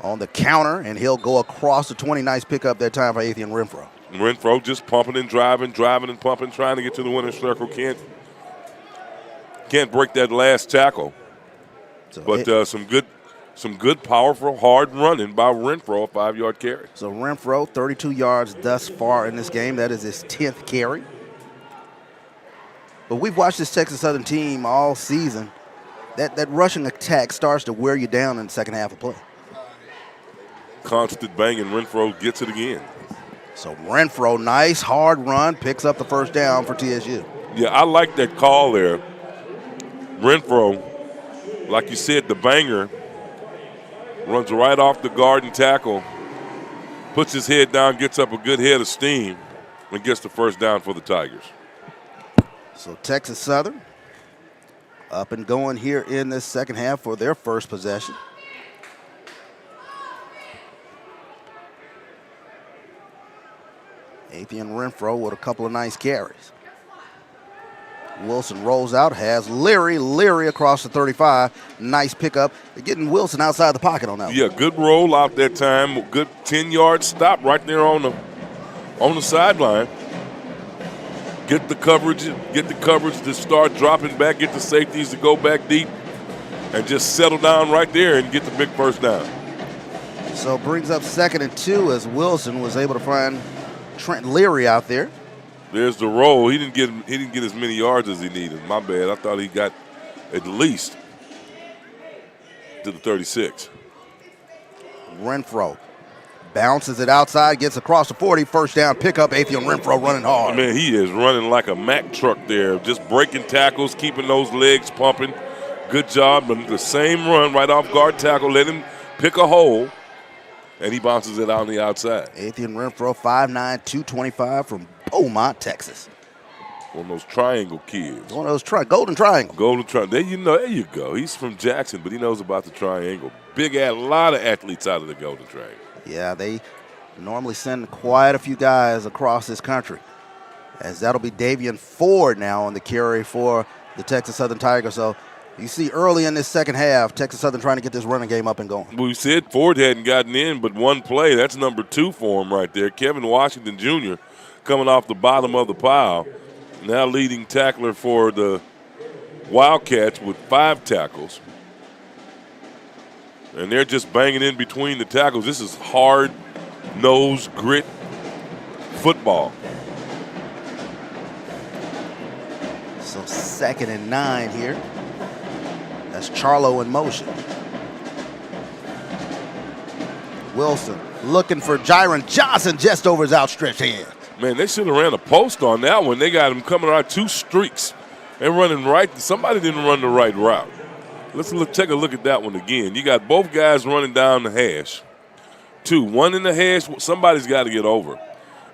on the counter, and he'll go across the 20. Nice pickup that time for Athian Renfro. Renfro just pumping and driving and pumping, trying to get to the winner's circle. Can't break that last tackle. But some good, powerful, hard running by Renfro, a 5-yard carry. So Renfro, 32 yards thus far in this game. That is his 10th carry. But we've watched this Texas Southern team all season. That rushing attack starts to wear you down in the second half of play. Constant banging. Renfro gets it again. So Renfro, nice hard run, picks up the first down for TSU. Yeah, I like that call there. Renfro, like you said, the banger, runs right off the guard and tackle, puts his head down, gets up a good head of steam, and gets the first down for the Tigers. So Texas Southern Up and going here in this second half for their first possession. Atheon Renfro with a couple of nice carries. Wilson rolls out, has Leary across the 35. Nice pickup. They're getting Wilson outside the pocket on that one. Yeah, good roll out that time. Good 10-yard stop right there on the sideline. Get the coverage to start dropping back, get the safeties to go back deep, and just settle down right there and get the big first down. So brings up 2nd and 2 as Wilson was able to find Trent Leary out there. There's the roll. He didn't get as many yards as he needed. My bad. I thought he got at least to the 36. Renfro bounces it outside, gets across the 40, first down pickup. Atheon Renfro running hard. Man, he is running like a Mack truck there, just breaking tackles, keeping those legs pumping. Good job. But the same run right off guard tackle, let him pick a hole, and he bounces it out on the outside. Atheon Renfro, 5'9", 225 from Beaumont, Texas. One of those triangle kids. One of those golden triangle. Golden triangle. There you go. He's from Jackson, but he knows about the triangle. A lot of athletes out of the golden triangle. Yeah, they normally send quite a few guys across this country. As that'll be Davian Ford now on the carry for the Texas Southern Tigers. So you see early in this second half, Texas Southern trying to get this running game up and going. We said Ford hadn't gotten in but one play. That's number 2 for him right there. Kevin Washington Jr. coming off the bottom of the pile. Now leading tackler for the Wildcats with 5 tackles. And they're just banging in between the tackles. This is hard-nosed grit football. So 2nd and 9 here. That's Charlo in motion. Wilson looking for Jiron Johnson just over his outstretched hand. Man, they should have ran a post on that one. They got him coming out 2 streaks. They're running right. Somebody didn't run the right route. Let's take a look at that one again. You got both guys running down the hash. 2, 1 in the hash. Somebody's got to get over.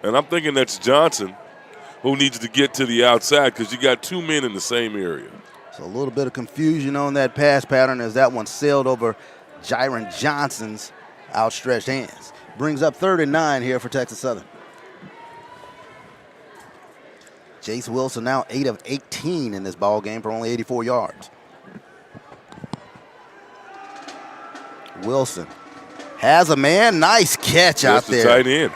And I'm thinking that's Johnson who needs to get to the outside because you got 2 men in the same area. So a little bit of confusion on that pass pattern as that one sailed over Jiron Johnson's outstretched hands. Brings up 3rd and 9 here for Texas Southern. Jace Wilson now 8 of 18 in this ball game for only 84 yards. Wilson has a man. Nice catch out there. Tight end.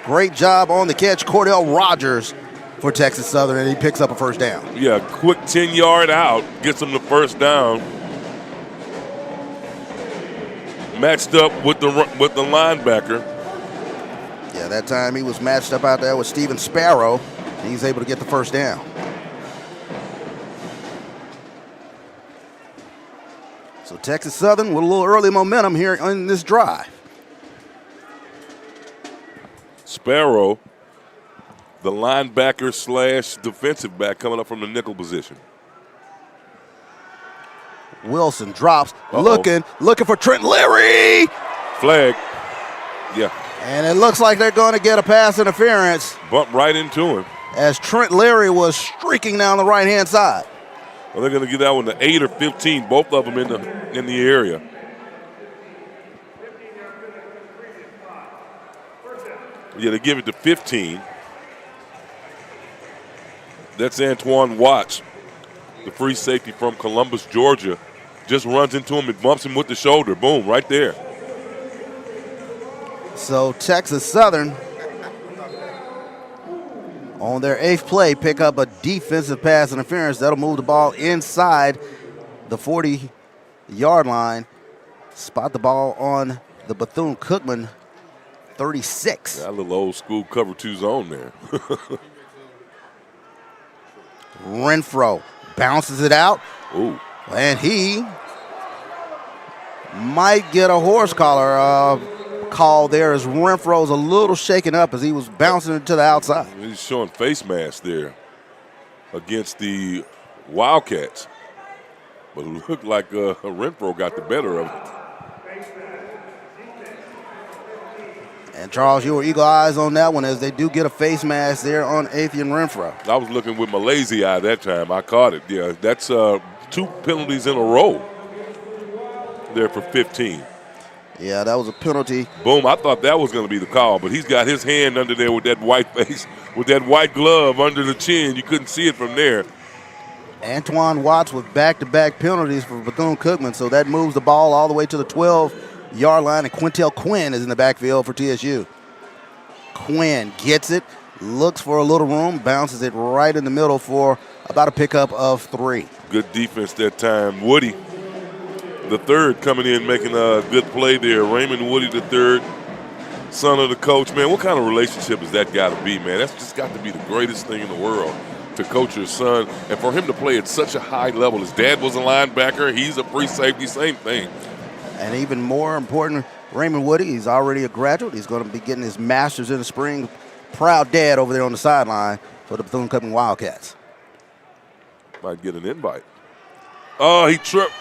Great job on the catch. Cordell Rogers for Texas Southern, and he picks up a first down. Yeah, quick 10-yard out. Gets him the first down. Matched up with the linebacker. Yeah, that time he was matched up out there with Steven Sparrow. And he's able to get the first down. So Texas Southern with a little early momentum here in this drive. Sparrow, the linebacker / defensive back coming up from the nickel position. Wilson drops, looking for Trent Leary. Flag. Yeah. And it looks like they're going to get a pass interference. Bump right into him. As Trent Leary was streaking down the right-hand side. Well, they're going to give that one to 8 or 15, both of them in the area. Yeah, they give it to 15. That's Antoine Watts, the free safety from Columbus, Georgia. Just runs into him and bumps him with the shoulder. Boom, right there. So Texas Southern, on their 8th play, pick up a defensive pass interference. That'll move the ball inside the 40-yard line. Spot the ball on the Bethune-Cookman 36. Got a little old school cover 2 zone there. Renfro bounces it out. Ooh. And he might get a horse collar call there as Renfro's a little shaken up as he was bouncing it to the outside. He's showing face mask there against the Wildcats. But it looked like Renfro got the better of it. And Charles, you were eagle eyes on that one as they do get a face mask there on Atheon Renfro. I was looking with my lazy eye that time. I caught it. Yeah, that's 2 penalties in a row there for 15. Yeah, that was a penalty. Boom, I thought that was going to be the call, but he's got his hand under there with that white face, with that white glove under the chin. You couldn't see it from there. Antoine Watts with back-to-back penalties for Bethune-Cookman, so that moves the ball all the way to the 12-yard line, and Quintel Quinn is in the backfield for TSU. Quinn gets it, looks for a little room, bounces it right in the middle for about a pickup of 3. Good defense that time. Woody, the third, coming in, making a good play there. Raymond Woody, the third, son of the coach. Man, what kind of relationship has that got to be, man? That's just got to be the greatest thing in the world, to coach your son, and for him to play at such a high level. His dad was a linebacker. He's a free safety, same thing. And even more important, Raymond Woody, he's already a graduate. He's going to be getting his master's in the spring. Proud dad over there on the sideline for the Bethune-Cookman Wildcats. Might get an invite. Oh, he tripped.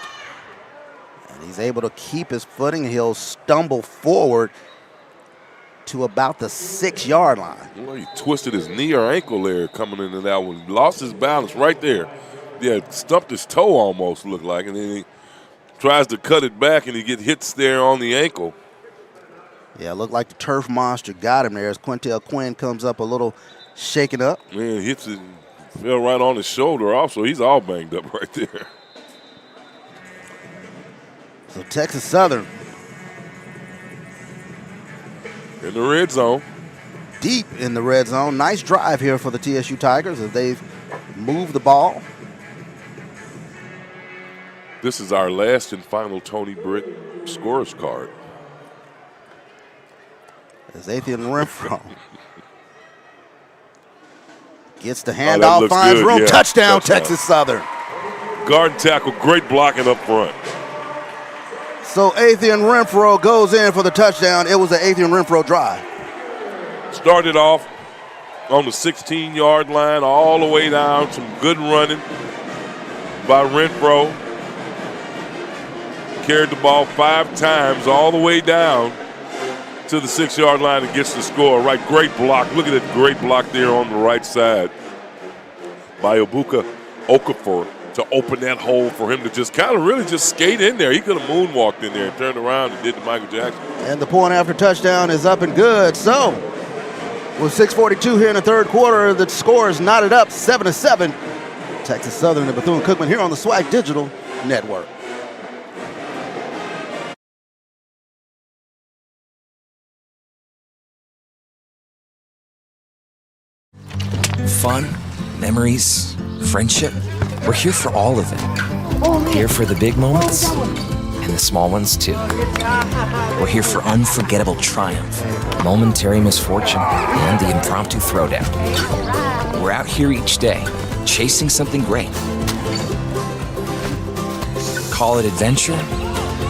And he's able to keep his footing. He'll stumble forward to about the 6-yard line. Well, he twisted his knee or ankle there coming into that one. Lost his balance right there. Yeah, stumped his toe almost, looked like, and then he tries to cut it back and he gets hits there on the ankle. Yeah, it looked like the turf monster got him there as Quintel Quinn comes up a little shaken up. Man, hits it, fell right on his shoulder also. He's all banged up right there. So Texas Southern in the red zone. Deep in the red zone. Nice drive here for the TSU Tigers as they've moved the ball. This is our last and final Tony Britt scorer's card. As Athian Renfro gets the handoff, finds room, touchdown, Texas Southern. Guard and tackle, great blocking up front. So Athian Renfro goes in for the touchdown. It was an Athian Renfro drive. Started off on the 16-yard line all the way down. Some good running by Renfro. Carried the ball 5 times all the way down to the 6-yard line and gets the score. Right, great block. Look at that great block there on the right side by Ebuka Okafor to open that hole for him to just kind of really just skate in there. He could have moonwalked in there and turned around and did the Michael Jackson. And the point after touchdown is up and good. So with 6:42 here in the third quarter, the score is knotted up 7-7. Texas Southern and Bethune-Cookman here on the SWAC Digital Network. Fun, memories, friendship. We're here for all of it. Here for the big moments and the small ones too. We're here for unforgettable triumph, momentary misfortune, and the impromptu throwdown. We're out here each day, chasing something great. Call it adventure,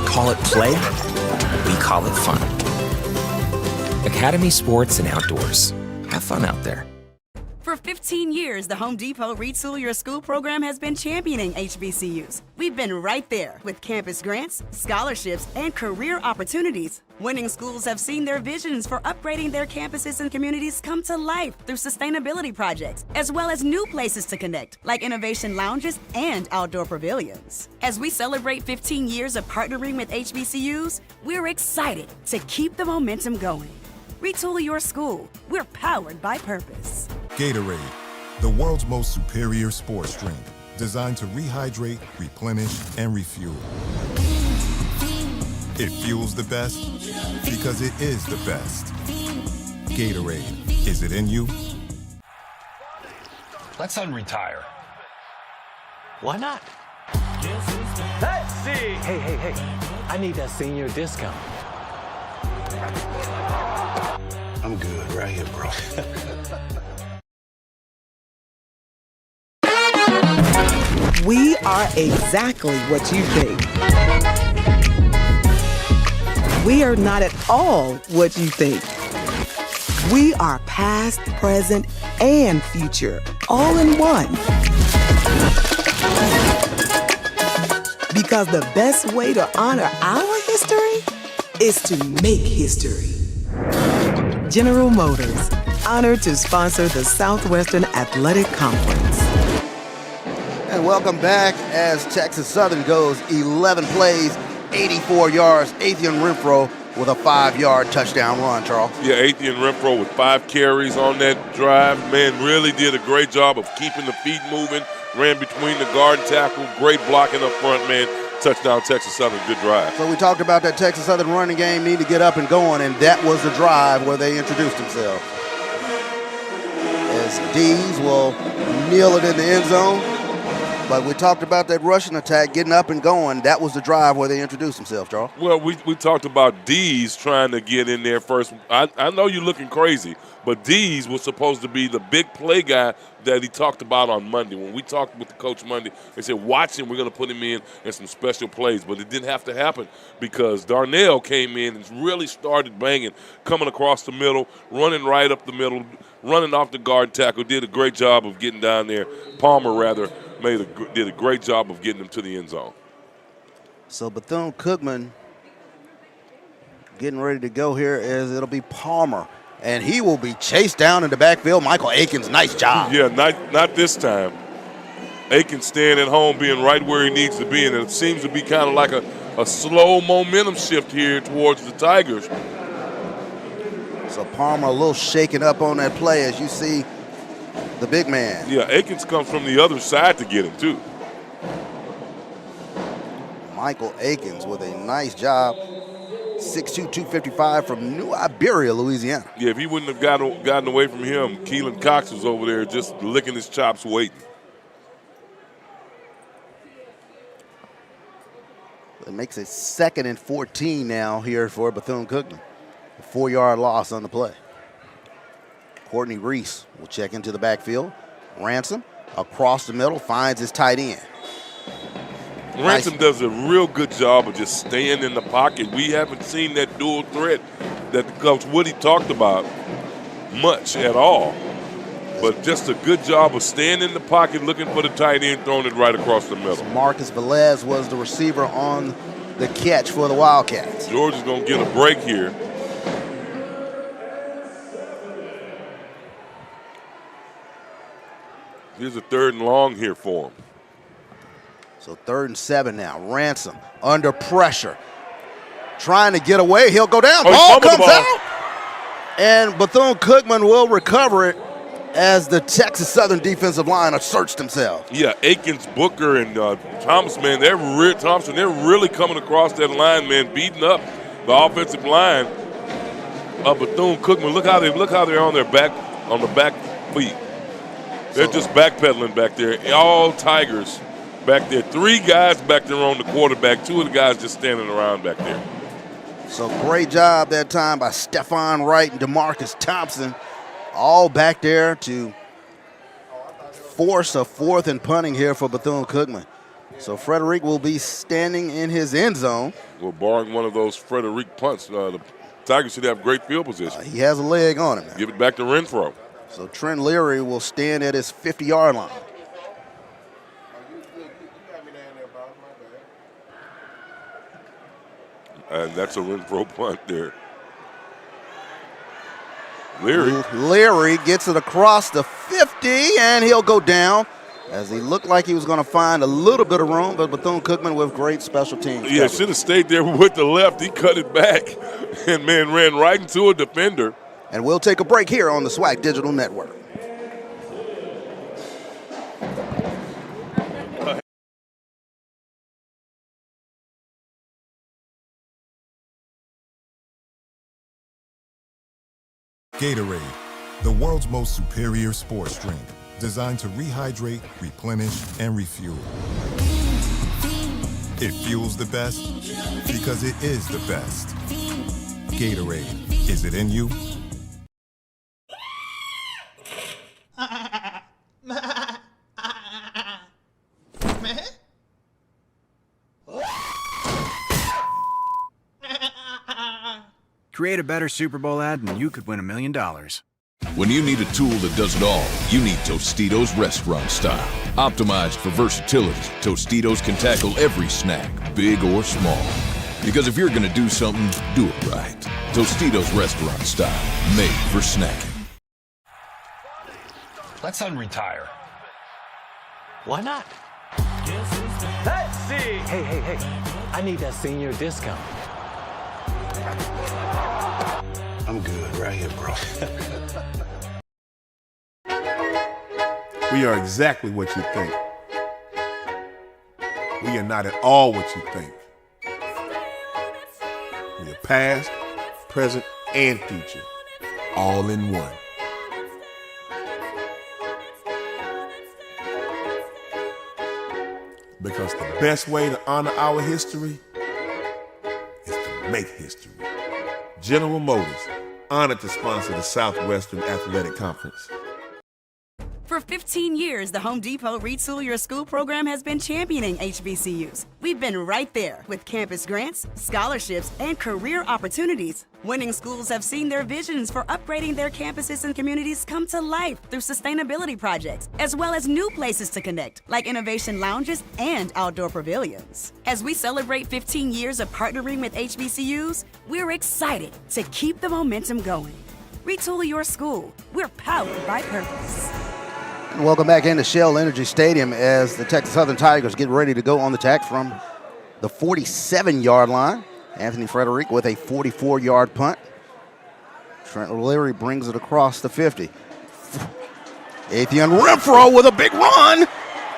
call it play, we call it fun. Academy Sports and Outdoors. Have fun out there. For 15 years, the Home Depot Retool Your School program has been championing HBCUs. We've been right there with campus grants, scholarships, and career opportunities. Winning schools have seen their visions for upgrading their campuses and communities come to life through sustainability projects, as well as new places to connect, like innovation lounges and outdoor pavilions. As we celebrate 15 years of partnering with HBCUs, we're excited to keep the momentum going. Retool your school. We're powered by purpose. Gatorade, the world's most superior sports drink, designed to rehydrate, replenish, and refuel. It fuels the best because it is the best. Gatorade, is it in you? Let's unretire. Why not? Let's see. Hey, I need that senior discount. I'm good right here, bro. We are exactly what you think. We are not at all what you think. We are past, present, and future, all in one. Because the best way to honor our history is to make history. General Motors, honored to sponsor the Southwestern Athletic Conference. And welcome back as Texas Southern goes 11 plays, 84 yards. Athian Renfro with a 5-yard touchdown run, Charles. Yeah, Athian Renfro with 5 carries on that drive. Man, really did a great job of keeping the feet moving. Ran between the guard and tackle. Great blocking up front, man. Touchdown, Texas Southern. Good drive. So we talked about that Texas Southern running game need to get up and going, and that was the drive where they introduced themselves. As Dees will kneel it in the end zone. But we talked about that rushing attack getting up and going. That was the drive where they introduced themselves, Charles. Well, we talked about Dees trying to get in there first. I know you're looking crazy, but Dees was supposed to be the big play guy that he talked about on Monday. When we talked with the coach Monday, they said, watch him, we're going to put him in some special plays. But it didn't have to happen because Darnell came in and really started banging, coming across the middle, running right up the middle, running off the guard tackle, did a great job of getting down there. Palmer, rather, did a great job of getting him to the end zone. So Bethune-Cookman getting ready to go here as it'll be Palmer. And he will be chased down in the backfield. Michael Akins, nice job. Yeah, not this time. Akins staying at home, being right where he needs to be, and it seems to be kind of like a slow momentum shift here towards the Tigers. So Palmer a little shaken up on that play as you see the big man. Yeah, Akins comes from the other side to get him, too. Michael Akins with a nice job. 6'2", 255 from New Iberia, Louisiana. Yeah, if he wouldn't have gotten away from him, Keelan Cox was over there just licking his chops waiting. It makes it 2nd and 14 now here for Bethune-Cookman. A 4-yard loss on the play. Courtney Reese will check into the backfield. Ransom across the middle finds his tight end. Ransom does a real good job of just staying in the pocket. We haven't seen that dual threat that Coach Woody talked about much at all. But just a good job of staying in the pocket, looking for the tight end, throwing it right across the middle. Marcus Velez was the receiver on the catch for the Wildcats. George is going to get a break here. Here's a 3rd and long here for him. So 3rd and 7 now. Ransom under pressure. Trying to get away. He'll go down. Ball comes out. And Bethune-Cookman will recover it as the Texas Southern defensive line asserts themselves. Yeah, Akins, Booker, and Thomas, man, they're really coming across that line, man, beating up the offensive line of Bethune-Cookman. Look how they're on the back feet. They're just backpedaling back there. All Tigers back there. 3 guys back there on the quarterback. 2 of the guys just standing around back there. So great job that time by Stephon Wright and DeMarcus Thompson. All back there to force a 4th and punting here for Bethune-Cookman. So Frederick will be standing in his end zone. Well, barring one of those Frederick punts, the Tigers should have great field position. He has a leg on him now. Give it back to Renfro. So Trent Leary will stand at his 50-yard line. And that's a Renfro punt there. Leary gets it across the 50, and he'll go down as he looked like he was going to find a little bit of room, but Bethune-Cookman with great special teams. Yeah, should have stayed there with the left. He cut it back and, man, ran right into a defender. And we'll take a break here on the SWAC Digital Network. Gatorade, the world's most superior sports drink, designed to rehydrate, replenish, and refuel. It fuels the best because it is the best. Gatorade, is it in you? Create a better Super Bowl ad and you could win $1 million. When you need a tool that does it all, you need Tostitos restaurant style. Optimized for versatility, Tostitos can tackle every snack, big or small. Because if you're gonna do something, do it right. Tostitos restaurant style, made for snacking. Let's unretire. Why not? Let's see. Hey, I need that senior discount. I'm good right here, bro. We are exactly what you think. We are not at all what you think. We are past, present, and future, all in one. Because the best way to honor our history is to make history. General Motors, honored to sponsor the Southwestern Athletic Conference. For 15 years, the Home Depot Retool Your School program has been championing HBCUs. We've been right there with campus grants, scholarships, and career opportunities. Winning schools have seen their visions for upgrading their campuses and communities come to life through sustainability projects, as well as new places to connect, like innovation lounges and outdoor pavilions. As we celebrate 15 years of partnering with HBCUs, we're excited to keep the momentum going. Retool your school. We're powered by purpose. Welcome back into Shell Energy Stadium as the Texas Southern Tigers get ready to go on the attack from the 47-yard line. Anthony Frederick with a 44-yard punt. Trent Leary brings it across the 50. Etienne Renfro with a big run.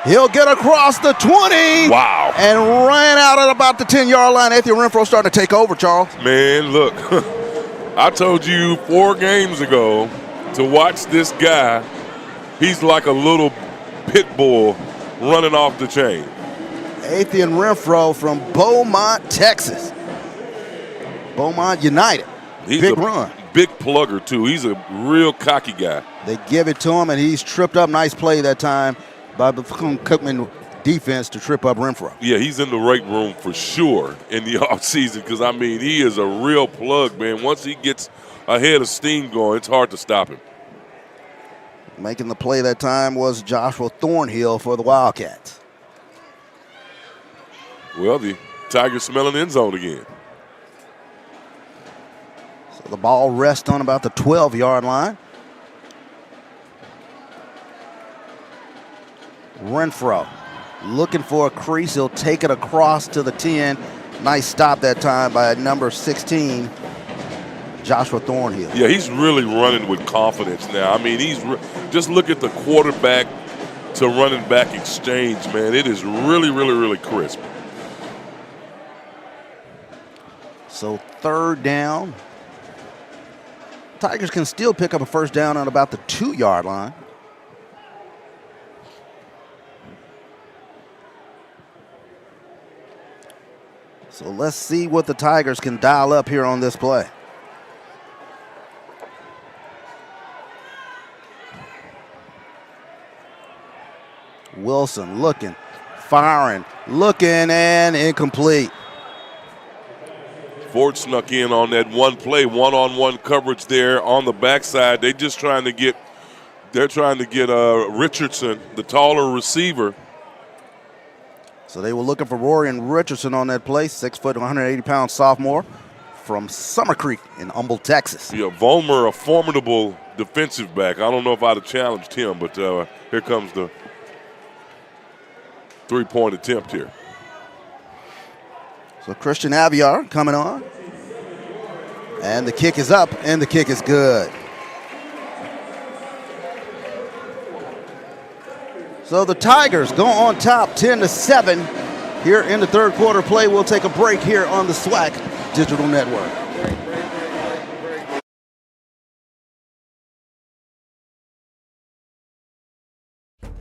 He'll get across the 20. Wow. And ran out at about the 10-yard line. Etienne Renfro starting to take over, Charles. Man, look, I told you 4 games ago to watch this guy. He's like a little pit bull running off the chain. Etienne Renfro from Beaumont, Texas. Beaumont United. He's big a run. Big plugger, too. He's a real cocky guy. They give it to him, and he's tripped up. Nice play that time by Bethune-Cookman defense to trip up Renfro. Yeah, he's in the right room for sure in the offseason because, I mean, he is a real plug, man. Once he gets ahead of steam going, it's hard to stop him. Making the play that time was Joshua Thornhill for the Wildcats. Well, the Tigers smelling the end zone again. So the ball rests on about the 12-yard line. Renfro looking for a crease. He'll take it across to the 10. Nice stop that time by number 16, Joshua Thornhill. Yeah, he's really running with confidence now. I mean, just look at the quarterback to running back exchange, man. It is really, really, really crisp. So third down. Tigers can still pick up a first down on about the 2-yard line. So let's see what the Tigers can dial up here on this play. Wilson looking, firing, looking, and incomplete. Ford snuck in on that one play, one-on-one coverage there on the backside. They're trying to get Richardson, the taller receiver. So they were looking for Rorian Richardson on that play, 6 foot, 180-pound sophomore from Summer Creek in Humble, Texas. Yeah, Vollmer, a formidable defensive back. I don't know if I'd have challenged him, but here comes the three-point attempt here. So Christian Aviar coming on. And the kick is up, and the kick is good. So the Tigers go on top 10-7 here in the third quarter play. We'll take a break here on the SWAC Digital Network.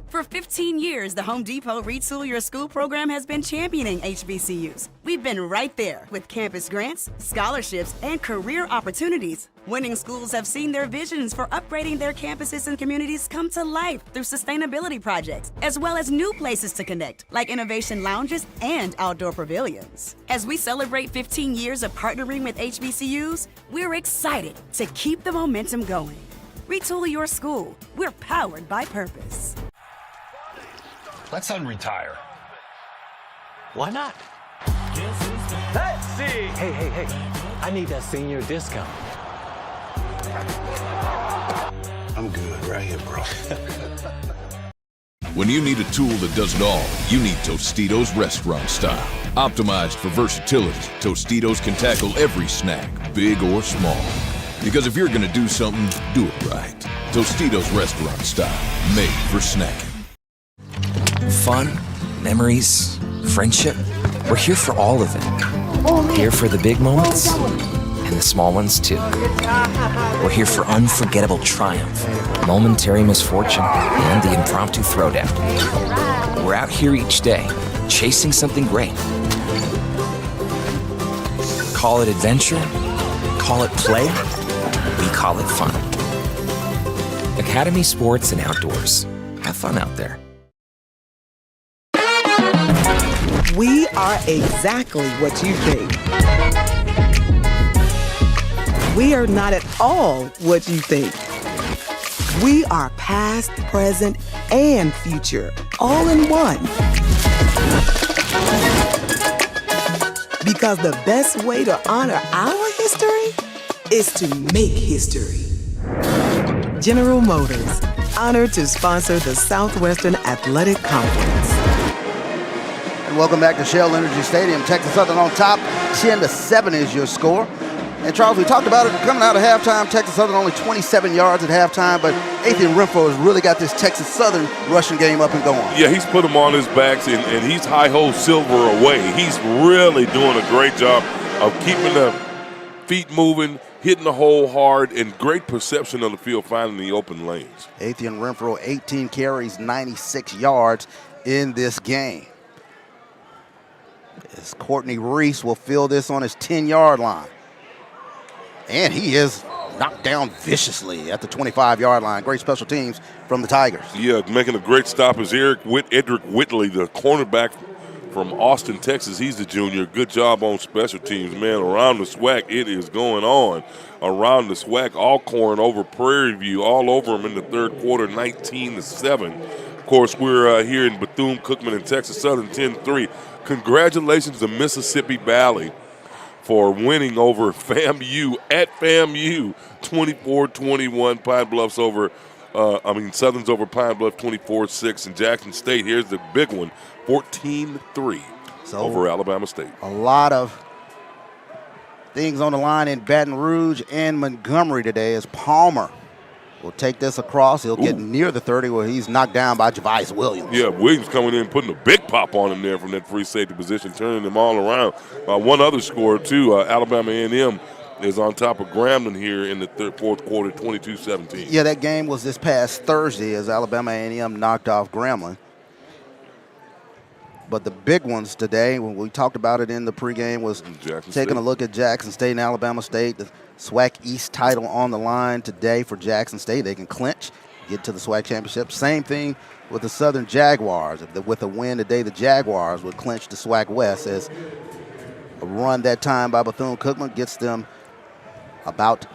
For 15 years, the Home Depot Retool Your School program has been championing HBCUs. We've been right there with campus grants, scholarships, and career opportunities. Winning schools have seen their visions for upgrading their campuses and communities come to life through sustainability projects, as well as new places to connect, like innovation lounges and outdoor pavilions. As we celebrate 15 years of partnering with HBCUs, we're excited to keep the momentum going. Retool your school. We're powered by purpose. Let's unretire. Why not? Let's see. Hey, I need that senior discount. I'm good right here, bro. When you need a tool that does it all, you need Tostitos restaurant style. Optimized for versatility, Tostitos can tackle every snack, big or small. Because if you're gonna do something, do it right. Tostitos restaurant style, made for snacking. Fun, memories, friendship. We're here for all of it. Here for the big moments and the small ones too. We're here for unforgettable triumph, momentary misfortune, and the impromptu throwdown. We're out here each day, chasing something great. Call it adventure, call it play, we call it fun. Academy Sports and Outdoors. Have fun out there. We are exactly what you think. We are not at all what you think. We are past, present, and future, all in one. Because the best way to honor our history is to make history. General Motors, honored to sponsor the Southwestern Athletic Conference. And welcome back to Shell Energy Stadium. Texas Southern on top, 10-7 is your score. And Charles, we talked about it coming out of halftime. Texas Southern only 27 yards at halftime, but Adrian Renfro has really got this Texas Southern rushing game up and going. Yeah, he's put them on his backs, and he's high-ho silver away. He's really doing a great job of keeping the feet moving, hitting the hole hard, and great perception of the field, finding the open lanes. Adrian Renfro, 18 carries, 96 yards in this game. As Courtney Reese will fill this on his 10-yard line. And he is knocked down viciously at the 25-yard line. Great special teams from the Tigers. Yeah, making a great stop is Edric Whitley, the cornerback from Austin, Texas. He's the junior. Good job on special teams, man. Around the SWAC, it is going on. Around the SWAC, Alcorn over Prairie View, all over them in the third quarter, 19-7. Of course, we're here in Bethune-Cookman and Texas Southern, 10-3. Congratulations to Mississippi Valley for winning over FAMU at FAMU, 24-21. Pine Bluff's over, Southern's over Pine Bluff, 24-6. And Jackson State, here's the big one, 14-3 over Alabama State. A lot of things on the line in Baton Rouge and Montgomery today as Palmer will take this across. He'll get near the 30 where he's knocked down by Javice Williams. Yeah, Williams coming in, putting a big pop on him there from that free safety position, turning them all around. One other score, too, Alabama A&M is on top of Grambling here in the fourth quarter, 22-17. Yeah, that game was this past Thursday as Alabama A&M knocked off Grambling. But the big ones today, when we talked about it in the pregame, was taking a look at Jackson State and Alabama State. The SWAC East title on the line today for Jackson State. They can clinch, get to the SWAC championship. Same thing with the Southern Jaguars. With a win today, the Jaguars would clinch the SWAC West as a run that time by Bethune-Cookman gets them about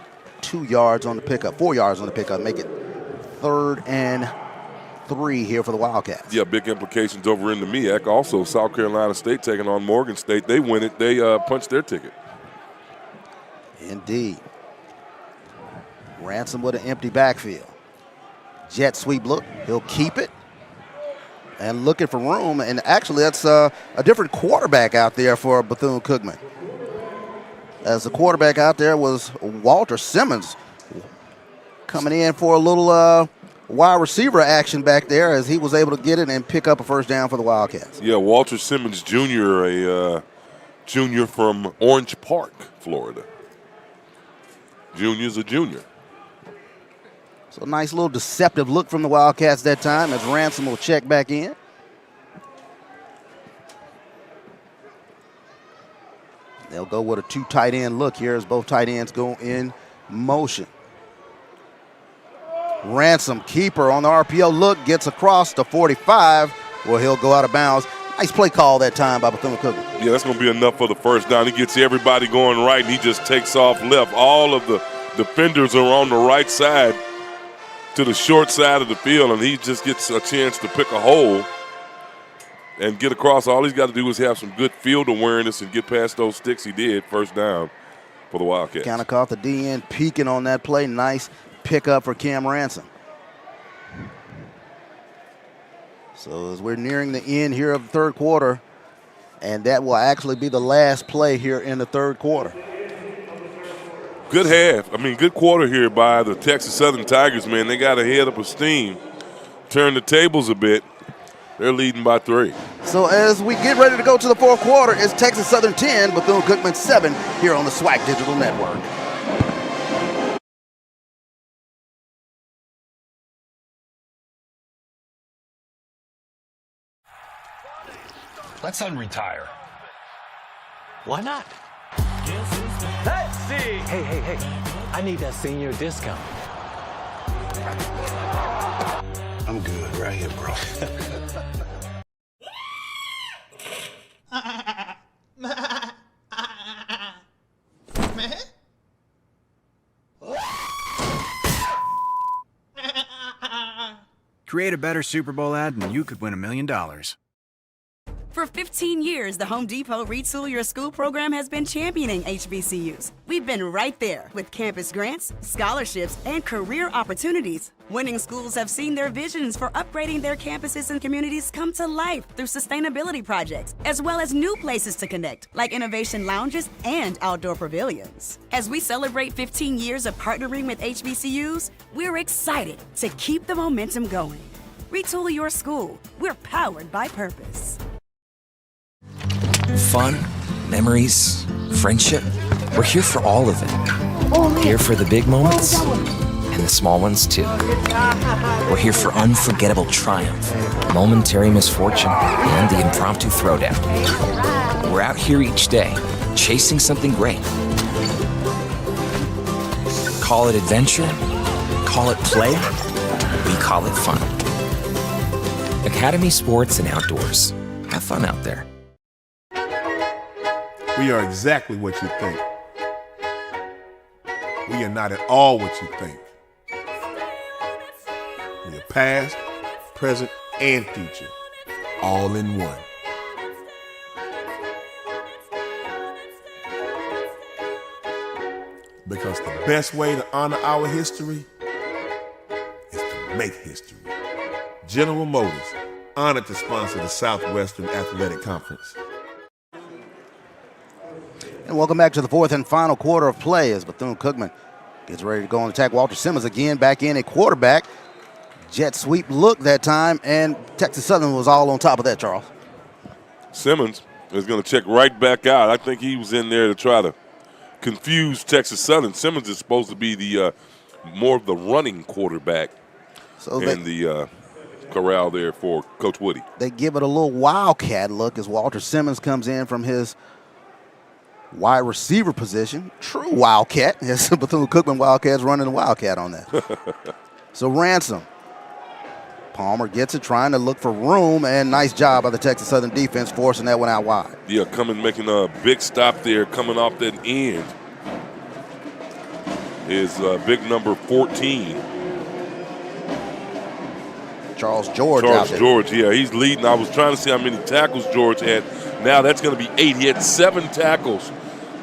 4 yards on the pickup, make it 3rd and 3 here for the Wildcats. Yeah, big implications over in the MEAC. Also, South Carolina State taking on Morgan State. They win it. They punch their ticket. Indeed. Ransom with an empty backfield. Jet sweep look. He'll keep it. And looking for room. And actually, that's a different quarterback out there for Bethune-Cookman. As the quarterback out there was Walter Simmons coming in for a little wide receiver action back there as he was able to get it and pick up a first down for the Wildcats. Yeah, Walter Simmons Jr., a junior from Orange Park, Florida. Junior's a junior. So a nice little deceptive look from the Wildcats that time as Ransom will check back in. They'll go with a 2 tight end look here as both tight ends go in motion. Ransom, keeper on the RPO look, gets across to 45 where he'll go out of bounds. Nice play call that time by Bethune-Cookman. Yeah, that's going to be enough for the first down. He gets everybody going right, and he just takes off left. All of the defenders are on the right side to the short side of the field, and he just gets a chance to pick a hole and get across. All he's got to do is have some good field awareness and get past those sticks. He did. First down for the Wildcats. Kind of caught the DN peeking on that play. Nice pickup for Cam Ransom. So as we're nearing the end here of the third quarter, and that will actually be the last play here in the third quarter. Good half. I mean, good quarter here by the Texas Southern Tigers, man. They got a head up of steam, turned the tables a bit. They're leading by 3. So as we get ready to go to the fourth quarter, it's Texas Southern 10, Bethune-Cookman 7 here on the SWAC Digital Network. Let's unretire. Why not? Let's see. Hey, I need that senior discount. I'm good right here, bro. Create a better Super Bowl ad and you could win $1 million. For 15 years, the Home Depot Retool Your School program has been championing HBCUs. We've been right there with campus grants, scholarships, and career opportunities. Winning schools have seen their visions for upgrading their campuses and communities come to life through sustainability projects, as well as new places to connect, like innovation lounges and outdoor pavilions. As we celebrate 15 years of partnering with HBCUs, we're excited to keep the momentum going. Retool Your School. We're powered by purpose. Fun, memories, friendship. We're here for all of it. Here for the big moments and the small ones too. We're here for unforgettable triumph, momentary misfortune, and the impromptu throwdown. We're out here each day, chasing something great. Call it adventure, call it play, we call it fun. Academy Sports and Outdoors. Have fun out there. We are exactly what you think. We are not at all what you think. We are past, present, and future, all in one. Because the best way to honor our history is to make history. General Motors, honored to sponsor the Southwestern Athletic Conference. And welcome back to the fourth and final quarter of play as Bethune-Cookman gets ready to go on attack. Walter Simmons again back in at quarterback. Jet sweep look that time, and Texas Southern was all on top of that, Charles. Simmons is going to check right back out. I think he was in there to try to confuse Texas Southern. Simmons is supposed to be the more of the running quarterback in the corral there for Coach Woody. They give it a little Wildcat look as Walter Simmons comes in from his wide receiver position. True Wildcat. Yes, Bethune-Cookman Wildcats running the Wildcat on that. So Ransom. Palmer gets it, trying to look for room, and nice job by the Texas Southern defense forcing that one out wide. Yeah, making a big stop there, coming off that end is big number 14. Charles George. Yeah, he's leading. I was trying to see how many tackles George had. Now that's going to be 8. He had 7 tackles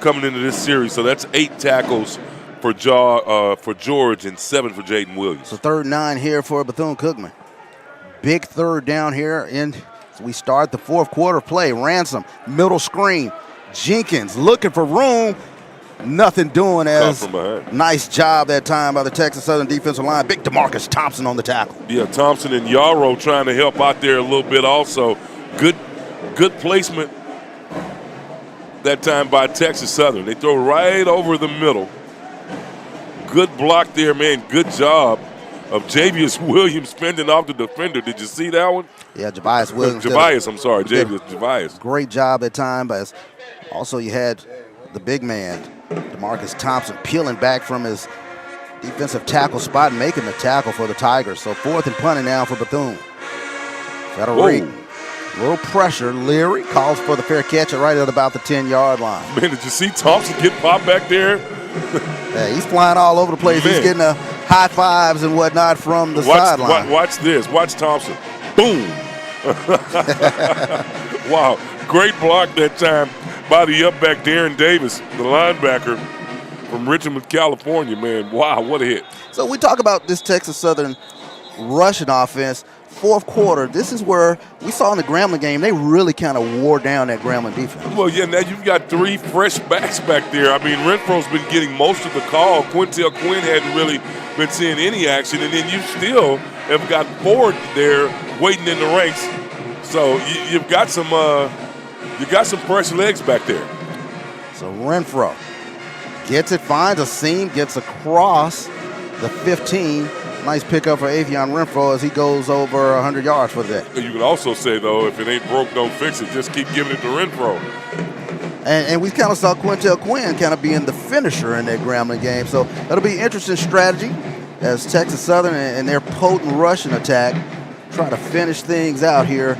coming into this series, so that's 8 tackles for George and 7 for Jaden Williams. So 3rd and 9 here for Bethune-Cookman. Big third down here as we start the fourth quarter play. Ransom, middle screen. Jenkins looking for room. Nothing doing as nice job that time by the Texas Southern defensive line. Big DeMarcus Thompson on the tackle. Yeah, Thompson and Yarrow trying to help out there a little bit also. Good placement that time by Texas Southern. They throw right over the middle. Good block there, man. Good job of Javius Williams fending off the defender. Did you see that one? Yeah, Javius Williams. Javius. Great job that time, but also you had the big man, DeMarcus Thompson, peeling back from his defensive tackle spot and making the tackle for the Tigers. So 4th and punting now for Bethune. Federico. Little pressure. Leary calls for the fair catch right at about the 10-yard line. Man, did you see Thompson get popped back there? Yeah, he's flying all over the place. Man. He's getting high fives and whatnot from the sideline. Watch this. Watch Thompson. Boom. Wow. Great block that time by the up-back Darren Davis, the linebacker from Richmond, California, man. Wow, what a hit. So we talk about this Texas Southern rushing offense. fourth quarter, this is where we saw in the Grambling game, they really kind of wore down that Grambling defense. Well, yeah, now you've got 3 fresh backs back there. I mean, Renfro's been getting most of the call. Quintel Quinn hadn't really been seeing any action, and then you still have got Ford there waiting in the ranks. So you've got some fresh legs back there. So Renfro gets it, finds a seam, gets across the 15. Nice pickup for Avion Renfro as he goes over 100 yards for the day. You can also say, though, if it ain't broke, don't fix it. Just keep giving it to Renfro. And we kind of saw Quintel Quinn kind of being the finisher in that Grambling game. So that'll be interesting strategy as Texas Southern and their potent rushing attack try to finish things out here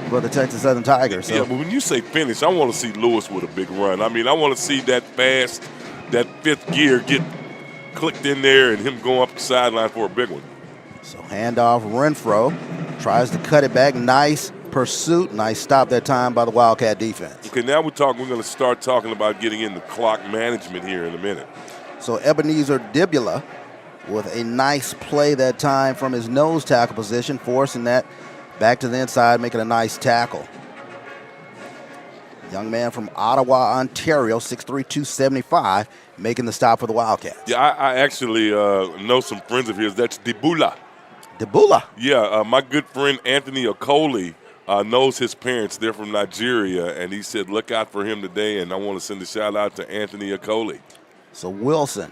for the Texas Southern Tigers. So. Yeah, but when you say finish, I want to see Lewis with a big run. I mean, I want to see that fast, that fifth gear get clicked in there and him going up the sideline for a big one. So handoff, Renfro tries to cut it back. Nice pursuit. Nice stop that time by the Wildcat defense. Okay, now we're going to start talking about getting into clock management here in a minute. So Ebenezer Dibula with a nice play that time from his nose tackle position, forcing that back to the inside, making a nice tackle. Young man from Ottawa, Ontario, 6'3", 275, making the stop for the Wildcats. Yeah, I actually know some friends of his. That's Dibula. Dibula? Yeah, my good friend Anthony Okoli knows his parents. They're from Nigeria, and he said, look out for him today, and I want to send a shout-out to Anthony Okoli. So Wilson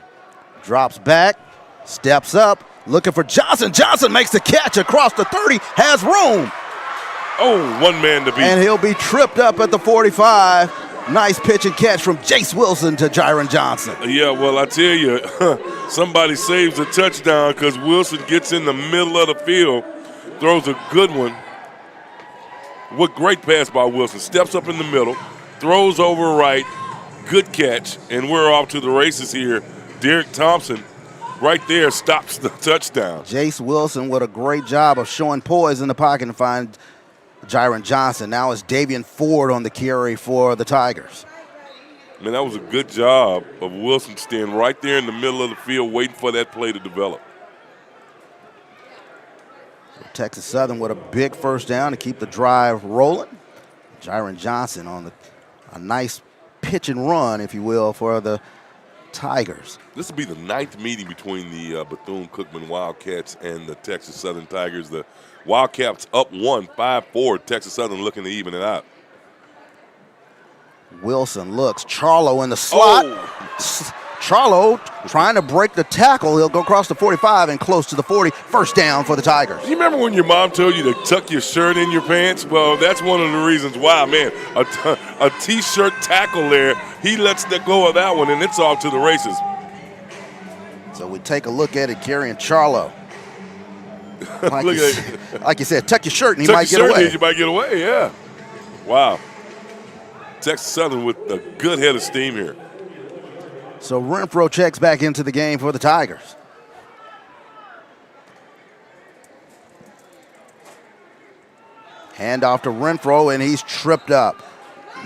drops back, steps up, looking for Johnson. Johnson makes the catch across the 30, has room. Oh, one man to beat. And he'll be tripped up at the 45. Nice pitch and catch from Jace Wilson to Jiron Johnson. Yeah, well, I tell you, somebody saves a touchdown because Wilson gets in the middle of the field, throws a good one. What great pass by Wilson. Steps up in the middle, throws over right, good catch, and we're off to the races here. Derek Thompson right there stops the touchdown. Jace Wilson with a great job of showing poise in the pocket and find Jiron Johnson. Now it's Davian Ford on the carry for the Tigers. Man, that was a good job of Wilson staying right there in the middle of the field waiting for that play to develop. So Texas Southern with a big first down to keep the drive rolling. Jiron Johnson on a nice pitch and run, if you will, for the Tigers. This will be the 9th meeting between the Bethune-Cookman Wildcats and the Texas Southern Tigers. The Wildcats up 5-4. Texas Southern looking to even it out. Wilson looks. Charlo in the slot. Oh. Charlo trying to break the tackle. He'll go across the 45 and close to the 40. First down for the Tigers. You remember when your mom told you to tuck your shirt in your pants? Well, that's one of the reasons why, man. A T-shirt tackle there. He lets go of that one, and it's off to the races. So we take a look at it, carrying Charlo. Like you said, tuck your shirt and he might get away. You might get away, yeah. Wow. Texas Southern with a good head of steam here. So Renfro checks back into the game for the Tigers. Handoff to Renfro, and he's tripped up.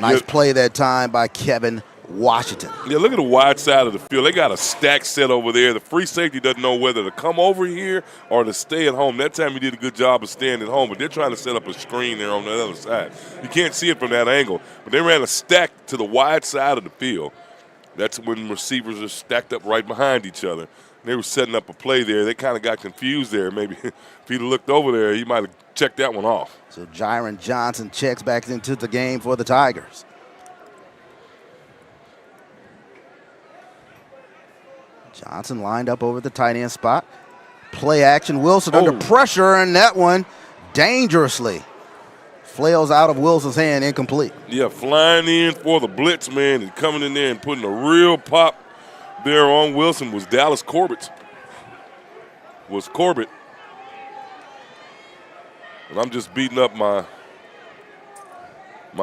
Nice play that time by Kevin Washington. Yeah, look at the wide side of the field. They got a stack set over there. The free safety doesn't know whether to come over here or to stay at home. That time he did a good job of staying at home, but they're trying to set up a screen there on the other side. You can't see it from that angle, but they ran a stack to the wide side of the field. That's when receivers are stacked up right behind each other. They were setting up a play there. They kind of got confused there. Maybe if he'd looked over there, he might have checked that one off. So Jiron Johnson checks back into the game for the Tigers. Johnson lined up over the tight end spot. Play action. Wilson under pressure, and that one dangerously flails out of Wilson's hand, incomplete. Yeah, flying in for the blitz, man, and coming in there and putting a real pop there on Wilson was Dallas Corbett. And I'm just beating up my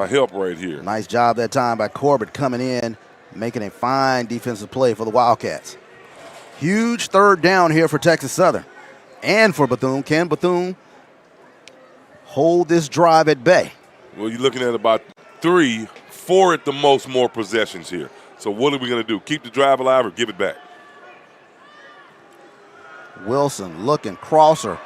help right here. Nice job that time by Corbett coming in, making a fine defensive play for the Wildcats. Huge third down here for Texas Southern and for Bethune. Can Bethune hold this drive at bay? Well, you're looking at about 3, 4 at the most more possessions here. So what are we going to do? Keep the drive alive or give it back? Wilson looking, crosser.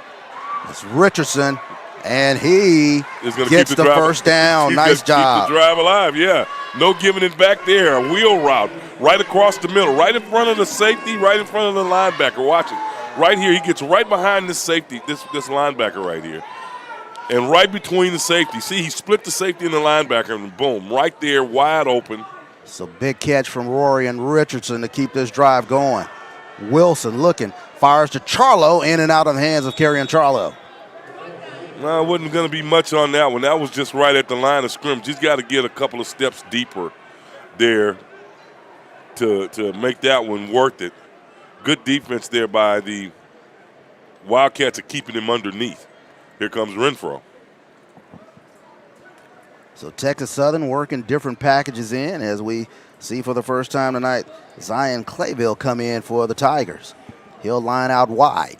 It's Richardson, and he gets the first down. Nice job. Keep the drive alive, yeah. No giving it back there. A wheel route right across the middle, right in front of the safety, right in front of the linebacker. Watch it. Right here, he gets right behind this safety, this linebacker right here. And right between the safety. See, he split the safety and the linebacker, and boom, right there, wide open. So big catch from Rory and Richardson to keep this drive going. Wilson looking, fires to Charlo, in and out of the hands of Kerryon Charlo. No, it wasn't going to be much on that one. That was just right at the line of scrimmage. He's got to get a couple of steps deeper there to make that one worth it. Good defense there by the Wildcats of keeping him underneath. Here comes Renfro. So Texas Southern working different packages in, as we see for the first time tonight. Zion Clayville come in for the Tigers. He'll line out wide.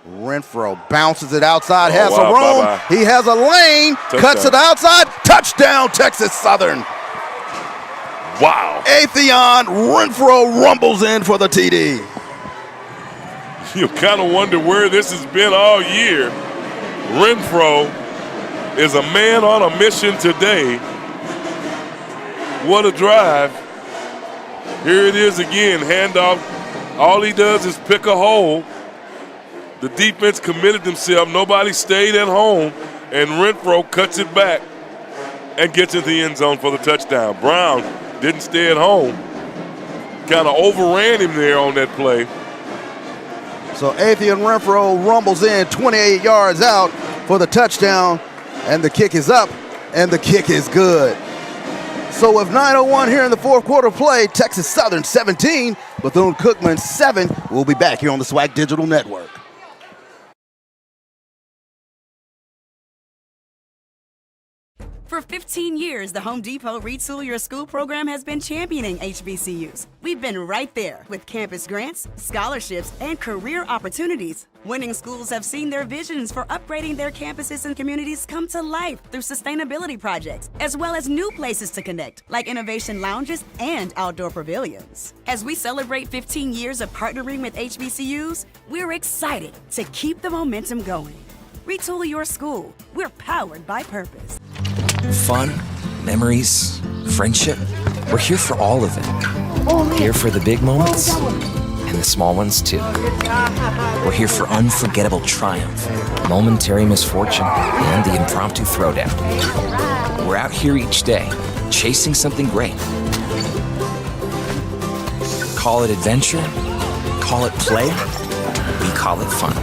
Renfro bounces it outside, has some room. Bye-bye. He has a lane, cuts it outside. Touchdown, Texas Southern. Wow. Atheon Renfro rumbles in for the TD. You kind of wonder where this has been all year. Renfro is a man on a mission today. What a drive. Here it is again, handoff. All he does is pick a hole. The defense committed themselves. Nobody stayed at home, and Renfro cuts it back and gets into the end zone for the touchdown. Brown didn't stay at home. Kind of overran him there on that play. So Atheon Renfro rumbles in 28 yards out for the touchdown, and the kick is up, and the kick is good. So with 9:01 here in the fourth quarter play, Texas Southern 17, Bethune-Cookman 7. We'll be back here on the SWAC Digital Network. For 15 years, the Home Depot Retool Your School program has been championing HBCUs. We've been right there with campus grants, scholarships, and career opportunities. Winning schools have seen their visions for upgrading their campuses and communities come to life through sustainability projects, as well as new places to connect, like innovation lounges and outdoor pavilions. As we celebrate 15 years of partnering with HBCUs, we're excited to keep the momentum going. Retool your school. We're powered by purpose. Fun, memories, friendship. We're here for all of it. Here for the big moments and the small ones too. We're here for unforgettable triumph, momentary misfortune, and the impromptu throwdown. We're out here each day, chasing something great. Call it adventure, call it play, we call it fun.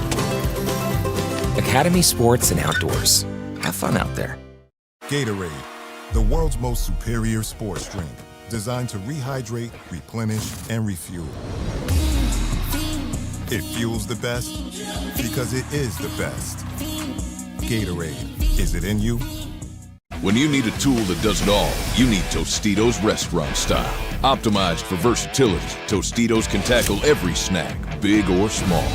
Academy Sports and Outdoors. Have fun out there. Gatorade, the world's most superior sports drink, designed to rehydrate, replenish, and refuel. It fuels the best because it is the best. Gatorade, is it in you? When you need a tool that does it all, you need Tostitos restaurant style. Optimized for versatility, Tostitos can tackle every snack, big or small.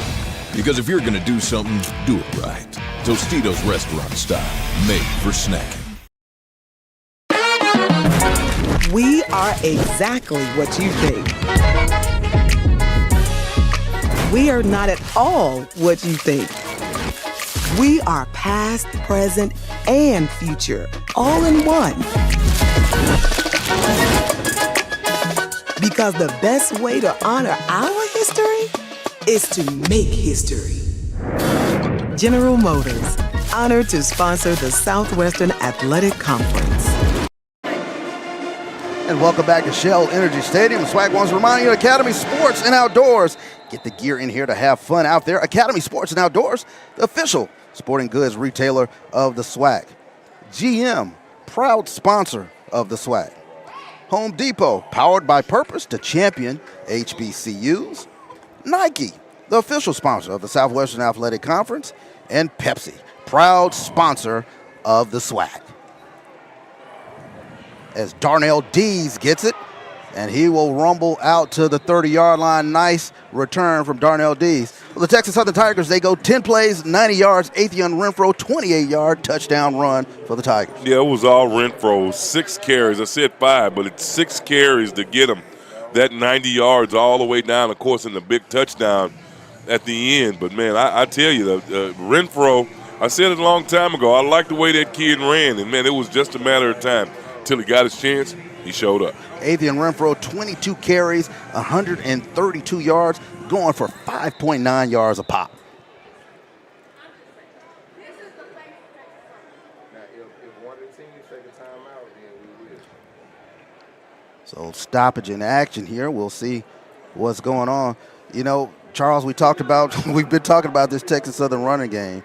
Because if you're gonna do something, do it right. Tostitos restaurant style, made for snacking. We are exactly what you think. We are not at all what you think. We are past, present, and future, all in one. Because the best way to honor our history is to make history. General Motors, honored to sponsor the Southwestern Athletic Conference. And welcome back to Shell Energy Stadium. SWAC wants to remind you of Academy Sports and Outdoors. Get the gear in here to have fun out there. Academy Sports and Outdoors, the official sporting goods retailer of the SWAC. GM, proud sponsor of the SWAC. Home Depot, powered by purpose to champion HBCUs. Nike, the official sponsor of the Southwestern Athletic Conference. And Pepsi, proud sponsor of the SWAC. As Darnell Dees gets it, and he will rumble out to the 30-yard line. Nice return from Darnell Dees. Well, the Texas Southern Tigers, they go 10 plays, 90 yards, Atheon Renfro, 28-yard touchdown run for the Tigers. Yeah, it was all Renfro, 6 carries. I said 5, but it's 6 carries to get him that 90 yards all the way down, of course, in the big touchdown at the end. But, man, I tell you, Renfro, I said it a long time ago, I like the way that kid ran. And, man, it was just a matter of time until he got his chance. He showed up. Atheon Renfro, 22 carries, 132 yards, going for 5.9 yards a pop. So stoppage in action here. We'll see what's going on. You know, Charles, we've been talking about this Texas Southern running game.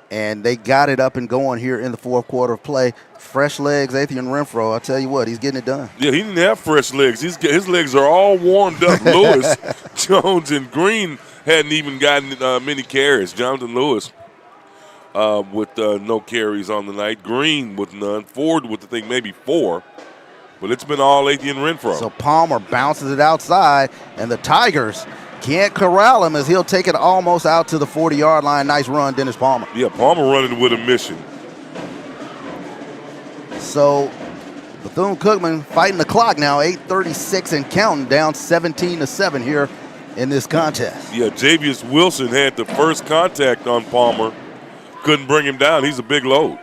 And they got it up and going here in the fourth quarter of play. Fresh legs, Atheon Renfro. I'll tell you what, he's getting it done. Yeah, he didn't have fresh legs. His legs are all warmed up. Lewis, Jones, and Green hadn't even gotten many carries. Jonathan Lewis with no carries on the night. Green with none. Ford with, I think, maybe 4. But it's been all Atheon Renfro. So Palmer bounces it outside, and the Tigers can't corral him as he'll take it almost out to the 40-yard line. Nice run, Dennis Palmer. Yeah, Palmer running with a mission. So Bethune-Cookman fighting the clock now, 8:36 and counting, down 17-7 here in this contest. Yeah, Javius Wilson had the first contact on Palmer. Couldn't bring him down. He's a big load.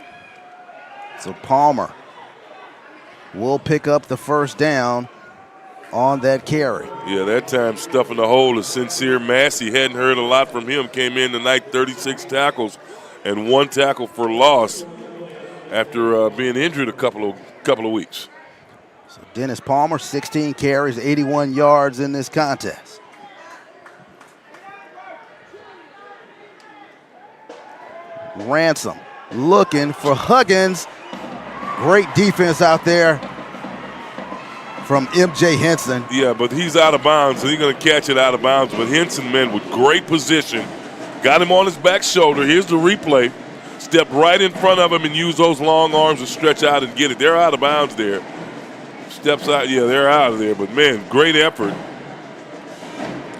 So Palmer will pick up the first down on that carry. Yeah, that time stuffing the hole is Sincere Massey. Hadn't heard a lot from him. Came in tonight, 36 tackles and 1 tackle for loss after being injured a couple of weeks. So Dennis Palmer, 16 carries, 81 yards in this contest. Ransom looking for Huggins. Great defense out there from M.J. Henson. Yeah, but he's out of bounds, so he's going to catch it out of bounds. But Henson, man, with great position, got him on his back shoulder. Here's the replay. Stepped right in front of him and used those long arms to stretch out and get it. They're out of bounds there. Steps out, yeah, they're out of there. But, man, great effort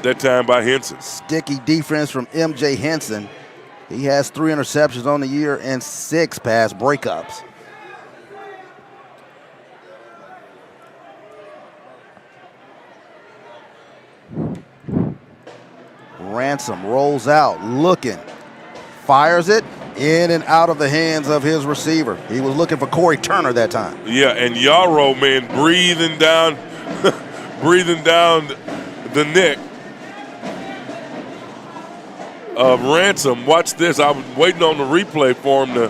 that time by Henson. Sticky defense from M.J. Henson. He has 3 interceptions on the year and 6 pass breakups. Ransom rolls out, looking, fires it in and out of the hands of his receiver. He was looking for Corey Turner that time. Yeah, and Yarrow, man, breathing down the neck of Ransom. Watch this. I was waiting on the replay for him to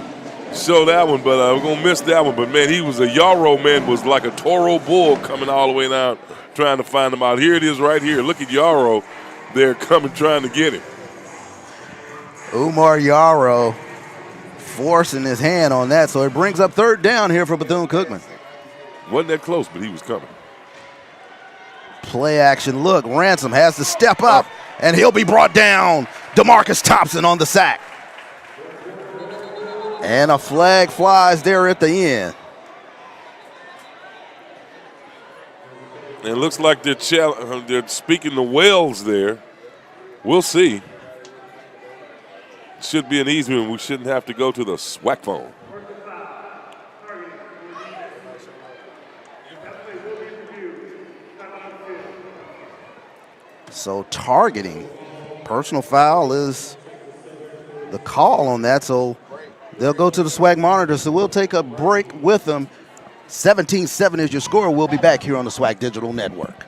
show that one, but we're going to miss that one. But, man, Yarrow, man, was like a Toro bull coming all the way down trying to find him out. Here it is right here. Look at Yarrow. They're coming trying to get him. Umar Yarrow forcing his hand on that, so it brings up 3rd down here for Bethune-Cookman. Wasn't that close, but he was coming. Play action look. Ransom has to step up, and he'll be brought down. DeMarcus Thompson on the sack. And a flag flies there at the end. And it looks like they're speaking to Wells there. We'll see. Should be an easy one. We shouldn't have to go to the SWAC phone. So targeting, personal foul is the call on that. So they'll go to the SWAC monitor. So we'll take a break with them. 17-7 is your score. We'll be back here on the SWAC Digital Network.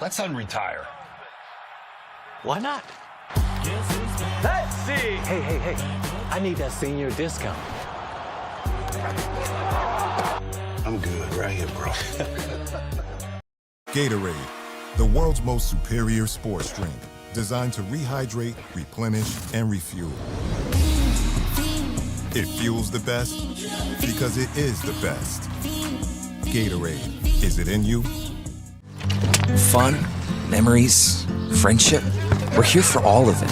Let's unretire. Why not? Let's see. Hey, I need that senior discount. I'm good right here, bro. Gatorade, the world's most superior sports drink, designed to rehydrate, replenish, and refuel. It fuels the best because it is the best. Gatorade, is it in you? Fun, memories, friendship. We're here for all of it.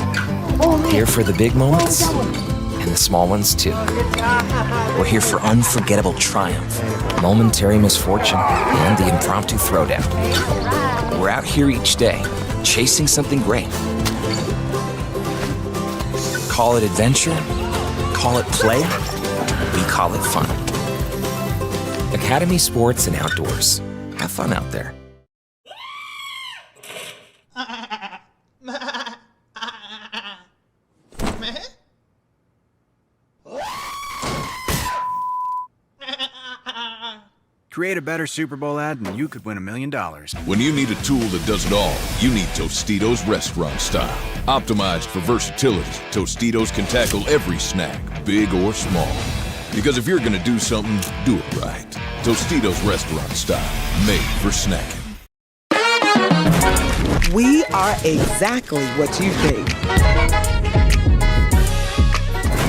Here for the big moments and and the small ones too. We're here for unforgettable triumph, momentary misfortune, and the impromptu throwdown. We're out here each day, chasing something great. Call it adventure, call it play, we call it fun. Academy Sports and Outdoors. Have fun out there. Create a better Super Bowl ad and you could win $1 million. When you need a tool that does it all, you need Tostitos restaurant style. Optimized for versatility, Tostitos can tackle every snack, big or small. Because if you're gonna do something, do it right. Tostitos restaurant style, made for snacking. We are exactly what you think.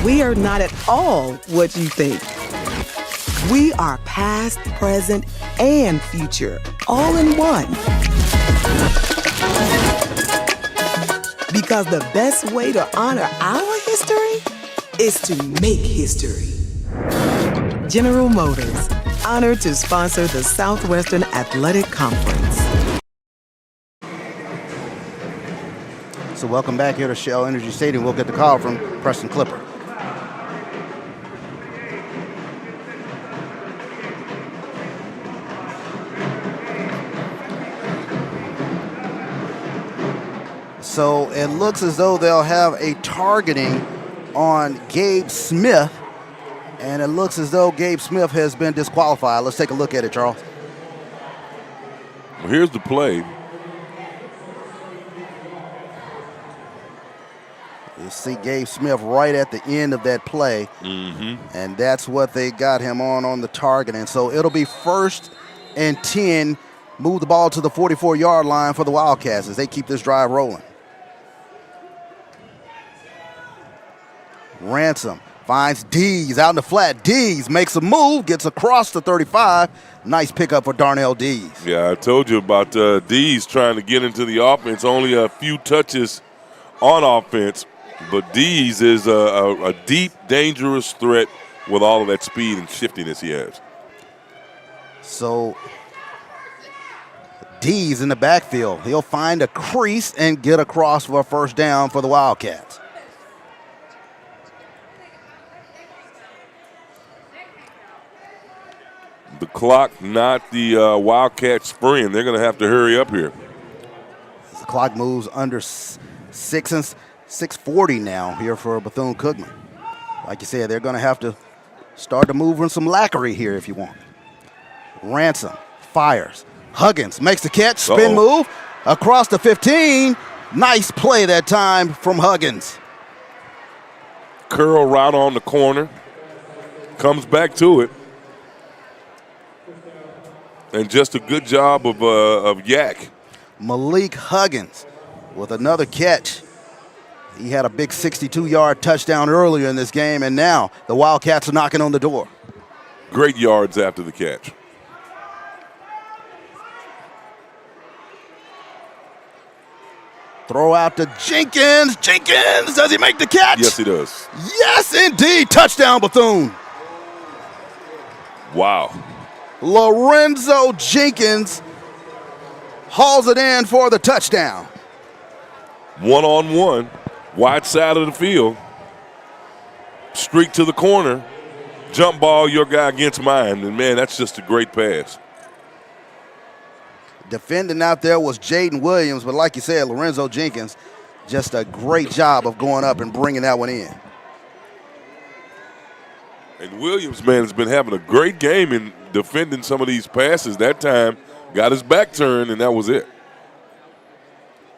We are not at all what you think. We are past, present, and future, all in one. Because the best way to honor our history is to make history. General Motors, honored to sponsor the Southwestern Athletic Conference. So welcome back here to Shell Energy Stadium. We'll get the call from Preston Clipper. So it looks as though they'll have a targeting on Gabe Smith, and it looks as though Gabe Smith has been disqualified. Let's take a look at it, Charles. Well, here's the play. You see Gabe Smith right at the end of that play, and that's what they got him on the target. And so it'll be 1st and 10, move the ball to the 44-yard line for the Wildcats as they keep this drive rolling. Ransom finds Dees out in the flat. Dees makes a move, gets across the 35. Nice pickup for Darnell Dees. Yeah, I told you about Dees trying to get into the offense. Only a few touches on offense, but Dees is a deep, dangerous threat with all of that speed and shiftiness he has. So Dees in the backfield. He'll find a crease and get across for a first down for the Wildcats. The clock, not the Wildcats' friend. They're going to have to hurry up here. The clock moves under 6:40 now here for Bethune-Cookman. Like you said, they're going to have to start to move in some lacquery here if you want. Ransom fires. Huggins makes the catch, spin move across the 15. Nice play that time from Huggins. Curl route on the corner. Comes back to it. And just a good job of Yak. Malik Huggins with another catch. He had a big 62-yard touchdown earlier in this game, and now the Wildcats are knocking on the door. Great yards after the catch. Throw out to Jenkins. Jenkins, does he make the catch? Yes, he does. Yes, indeed. Touchdown, Bethune. Wow. Lorenzo Jenkins hauls it in for the touchdown. One-on-one, wide side of the field. Streak to the corner. Jump ball, your guy against mine. And, man, that's just a great pass. Defending out there was Jaden Williams, but like you said, Lorenzo Jenkins, just a great job of going up and bringing that one in. And Williams, man, has been having a great game in defending some of these passes. That time, got his back turned, and that was it.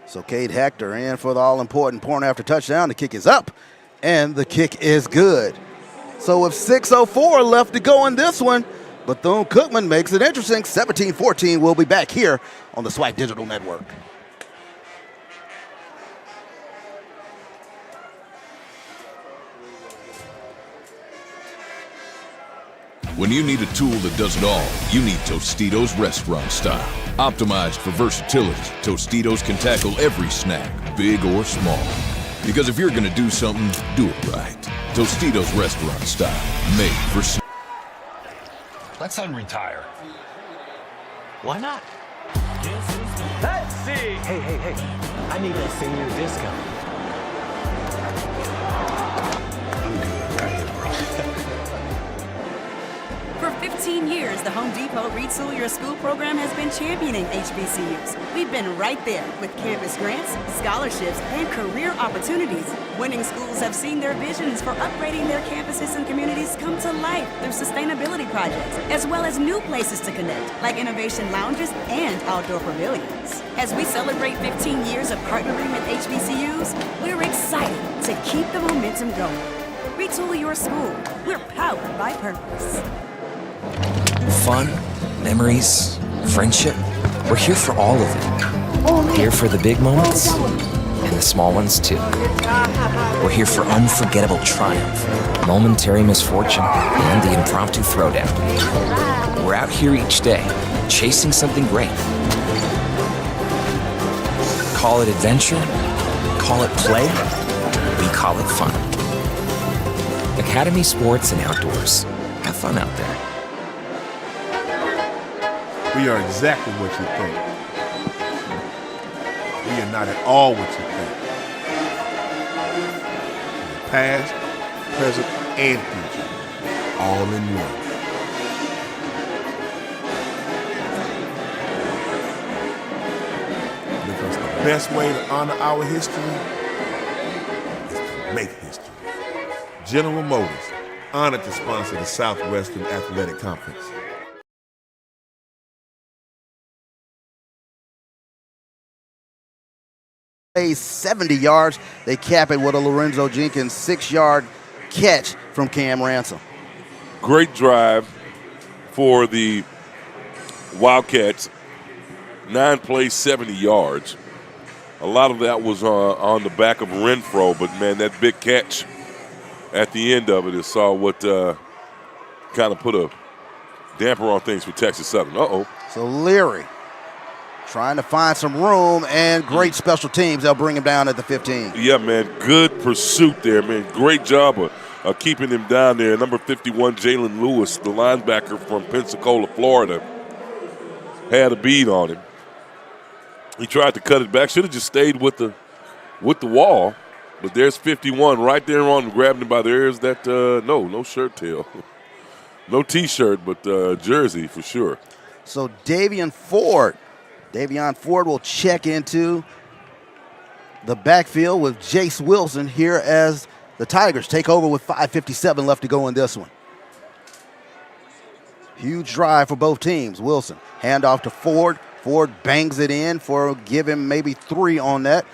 So Cade Hector in for the all-important point after touchdown. The kick is up, and the kick is good. So with 6:04 left to go in this one, Bethune-Cookman makes it interesting. 17-14, we'll be back here on the SWAC Digital Network. When you need a tool that does it all, you need Tostitos restaurant style. Optimized for versatility, Tostitos can tackle every snack, big or small. Because if you're gonna do something, do it right. Tostitos restaurant style, made for Let's unretire. Why not? Let's see. Hey, I need that senior discount. I'm good right here, bro. For 15 years, the Home Depot Retool Your School program has been championing HBCUs. We've been right there with campus grants, scholarships, and career opportunities. Winning schools have seen their visions for upgrading their campuses and communities come to life through sustainability projects, as well as new places to connect, like innovation lounges and outdoor pavilions. As we celebrate 15 years of partnering with HBCUs, we're excited to keep the momentum going. Retool your school. We're powered by purpose. Fun, memories, friendship. We're here for all of it. Here for the big moments and the small ones too. We're here for unforgettable triumph, momentary misfortune, and the impromptu throwdown. We're out here each day, chasing something great. Call it adventure, call it play, we call it fun. Academy Sports and Outdoors. Have fun out there. We are exactly what you think. We are not at all what you think. Past, present, and future. All in one. Because the best way to honor our history is to make history. General Motors, honored to sponsor the Southwestern Athletic Conference. Plays 70 yards. They cap it with a Lorenzo Jenkins 6-yard catch from Cam Ransom. Great drive for the Wildcats. 9 plays, 70 yards. A lot of that was on the back of Renfro, but, man, that big catch at the end of it is what kind of put a damper on things for Texas Southern. So Leary trying to find some room, and great special teams. They'll bring him down at the 15. Yeah, man, good pursuit there, man. Great job of keeping him down there. Number 51, Jalen Lewis, the linebacker from Pensacola, Florida, had a bead on him. He tried to cut it back. Should have just stayed with the wall. But there's 51 right there on him, grabbing him by the ears. That no shirt tail. No T-shirt, but jersey for sure. So Davion Ford will check into the backfield with Jace Wilson here as the Tigers take over with 5:57 left to go in this one. Huge drive for both teams. Wilson, handoff to Ford. Ford bangs it in give him maybe 3 on that.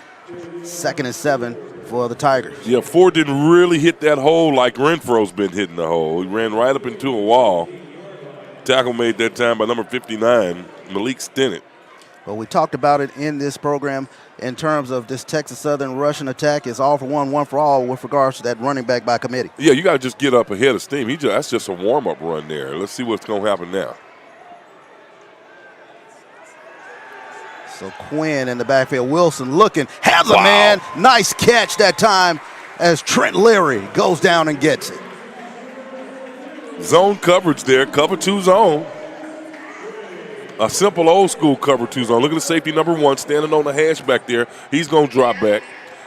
2nd and 7 for the Tigers. Yeah, Ford didn't really hit that hole like Renfro's been hitting the hole. He ran right up into a wall. Tackle made that time by number 59, Malik Stinnett. Well, we talked about it in this program in terms of this Texas Southern rushing attack is all for one for all with regards to that running back by committee. Yeah, you got to just get up ahead of steam. That's just a warm-up run there. Let's see what's going to happen now. So Quinn in the backfield. Wilson looking, has a man. Nice catch that time as Trent Leary goes down and gets it. Zone coverage there, cover 2 zone. A simple old school cover 2 zone. Look at the safety number 1 standing on the hash back there. He's going to drop back.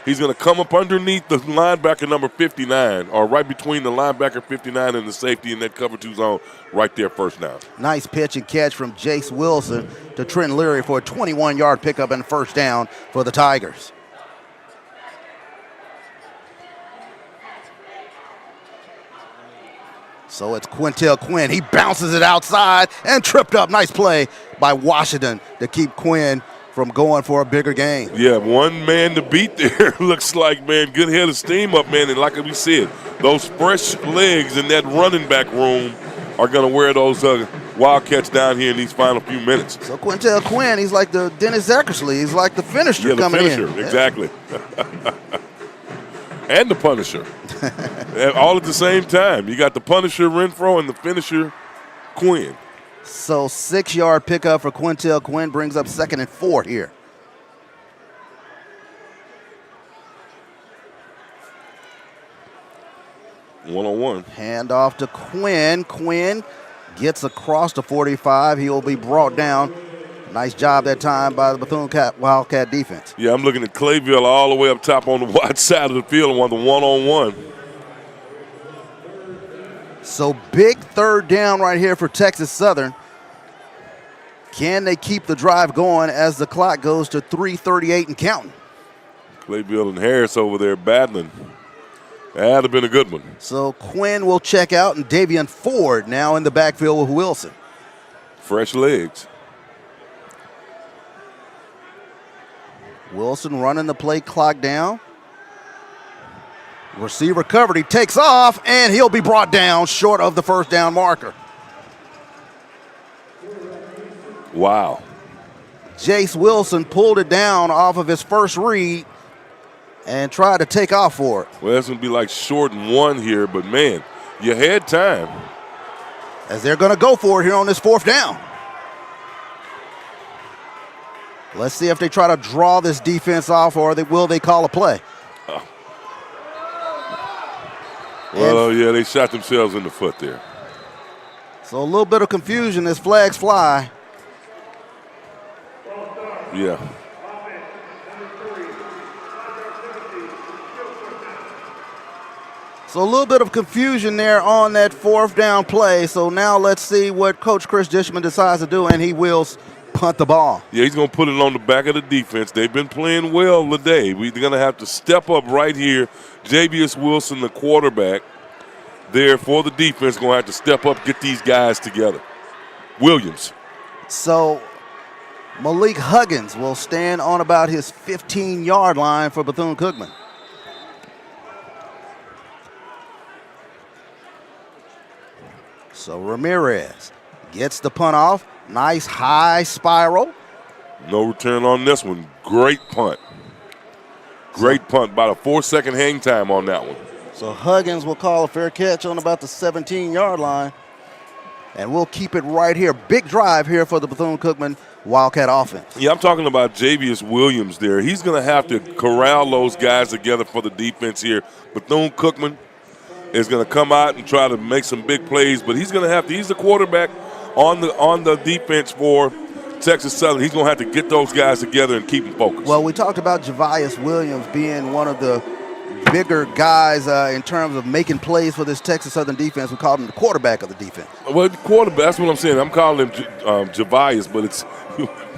He's going to come up underneath the linebacker number 59, or right between the linebacker 59 and the safety in that cover 2 zone right there, first down. Nice pitch and catch from Jace Wilson to Trent Leary for a 21-yard pickup and first down for the Tigers. So it's Quintel Quinn. He bounces it outside and tripped up. Nice play by Washington to keep Quinn from going for a bigger gain. Yeah, one man to beat there. Looks like, man, good head of steam up, man. And like we said, those fresh legs in that running back room are going to wear those Wildcats down here in these final few minutes. So Quintel Quinn, he's like the Dennis Eckersley. He's like the finisher coming in. Yeah, the finisher, exactly. And the Punisher. All at the same time. You got the Punisher, Renfro, and the finisher, Quinn. So 6-yard pickup for Quintel Quinn brings up 2nd and 4 here. One-on-one. Hand off to Quinn. Quinn gets across the 45. He will be brought down. Nice job that time by the Bethune-Cookman Wildcat defense. Yeah, I'm looking at Clayville all the way up top on the wide side of the field and want the one-on-one. So big third down right here for Texas Southern. Can they keep the drive going as the clock goes to 3:38 and counting? Clayville and Harris over there battling. That'd have been a good one. So Quinn will check out, and Davian Ford now in the backfield with Wilson. Fresh legs. Wilson running the play clock down. Receiver covered. He takes off, and he'll be brought down short of the first down marker. Wow. Jace Wilson pulled it down off of his first read and tried to take off for it. Well, that's going to be like short and one here, but, man, you had time. As they're going to go for it here on this fourth down. Let's see if they try to draw this defense off or will they call a play. Well, yeah, they shot themselves in the foot there. So a little bit of confusion as flags fly. Yeah. So a little bit of confusion there on that fourth down play. So now let's see what Coach Chris Dishman decides to do, and he will punt the ball. Yeah, he's going to put it on the back of the defense. They've been playing well today. We're going to have to step up right here. Javius Wilson, the quarterback, there for the defense, going to have to step up, get these guys together. Williams. So Malik Huggins will stand on about his 15-yard line for Bethune-Cookman. So Ramirez gets the punt off. Nice high spiral. No return on this one. Great punt. Great punt. About a 4-second hang time on that one. So Huggins will call a fair catch on about the 17-yard line. And we'll keep it right here. Big drive here for the Bethune-Cookman Wildcat offense. Yeah, I'm talking about Javius Williams there. He's going to have to corral those guys together for the defense here. Bethune-Cookman is going to come out and try to make some big plays, but he's going to have to. He's the quarterback on the defense for Texas Southern. He's going to have to get those guys together and keep them focused. Well, we talked about Javius Williams being one of the bigger guys in terms of making plays for this Texas Southern defense. We called him the quarterback of the defense. Well, the quarterback, that's what I'm saying. I'm calling him Javius, but it's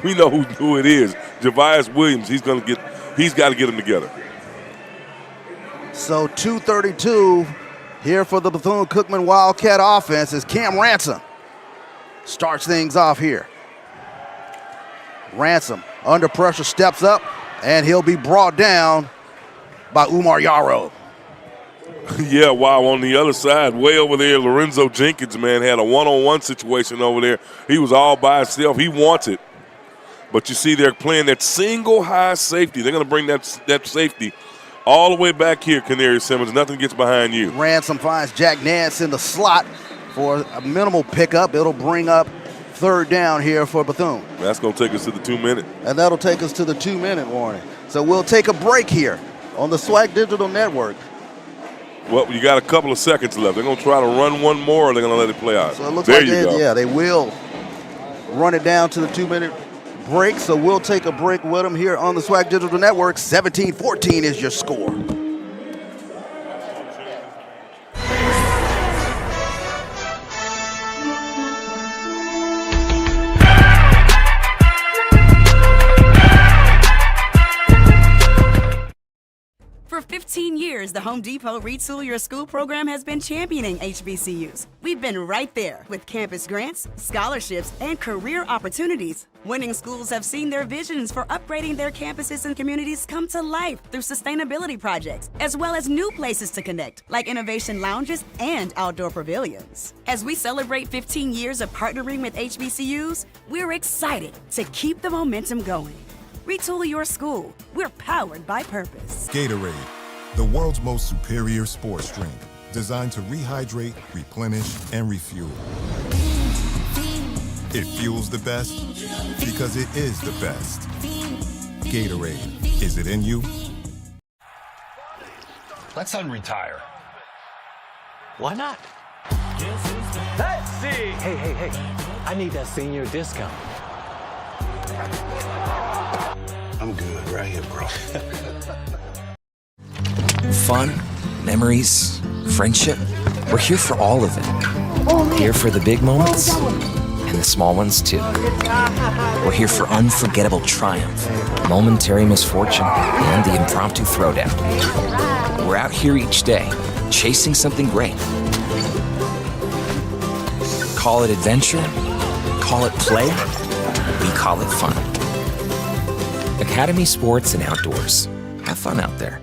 we know who it is. Javius Williams, he's got to get them together. So 2:32 here for the Bethune-Cookman Wildcat offense as Cam Ransom starts things off here. Ransom under pressure steps up, and he'll be brought down by Umar Yarrow. Yeah, wow, on the other side, way over there, Lorenzo Jenkins, man, had a one-on-one situation over there. He was all by himself. He wants it. But you see they're playing that single high safety. They're going to bring that safety all the way back here, Canary Simmons. Nothing gets behind you. Ransom finds Jack Nance in the slot for a minimal pickup. It'll bring up third down here for Bethune. That's going to take us to the 2-minute. And that'll take us to the 2-minute warning. So we'll take a break here on the SWAC Digital Network. Well, you got a couple of seconds left. They're going to try to run one more, or they're going to let it play out. So it looks there like you go. They will run it down to the 2-minute break. So we'll take a break with them here on the SWAC Digital Network. 17-14 is your score. For 15 years, the Home Depot Retool Your School program has been championing HBCUs. We've been right there with campus grants, scholarships, and career opportunities. Winning schools have seen their visions for upgrading their campuses and communities come to life through sustainability projects, as well as new places to connect, like innovation lounges and outdoor pavilions. As we celebrate 15 years of partnering with HBCUs, we're excited to keep the momentum going. Retool your school. We're powered by purpose. Gatorade, the world's most superior sports drink, designed to rehydrate, replenish, and refuel. It fuels the best because it is the best. Gatorade, is it in you? Let's unretire. Why not? Let's see. Hey. I need that senior discount. I'm good right here, bro. Fun, memories, friendship. We're here for all of it. Here for the big moments and the small ones too. We're here for unforgettable triumph, momentary misfortune, and the impromptu throwdown. We're out here each day, chasing something great. Call it adventure, call it play, we call it fun. Academy Sports and Outdoors. Have fun out there.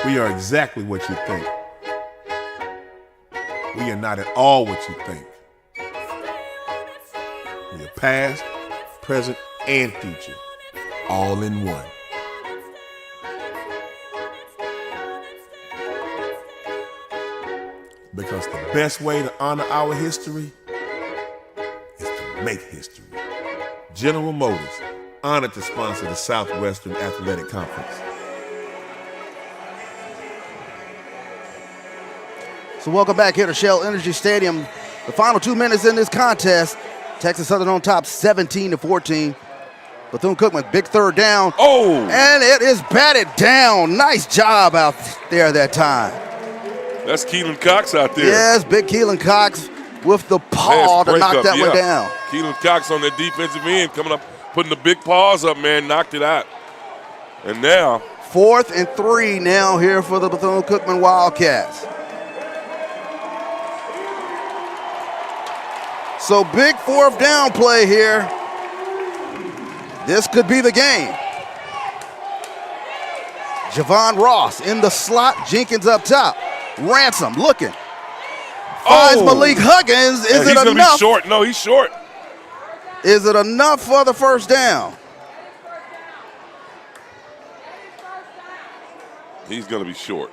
We are exactly what you think. We are not at all what you think. We are past, present, and future, all in one. Because the best way to honor our history is to make history. General Motors, honored to sponsor the Southwestern Athletic Conference. So welcome back here to Shell Energy Stadium. The final 2 minutes in this contest. Texas Southern on top 17-14. Bethune-Cookman, big third down. Oh! And it is batted down. Nice job out there that time. That's Keelan Cox out there. Yes, big Keelan Cox with the paw to knock that one down. Keelan Cox on that defensive end coming up, putting the big paws up, man, knocked it out. And now 4th and 3 now here for the Bethune-Cookman Wildcats. So big 4th down play here. This could be the game. Javon Ross in the slot, Jenkins up top. Ransom looking. Finds Malik Huggins. Is it enough? He's going to be short. No, he's short. Is it enough for the first down? He's going to be short.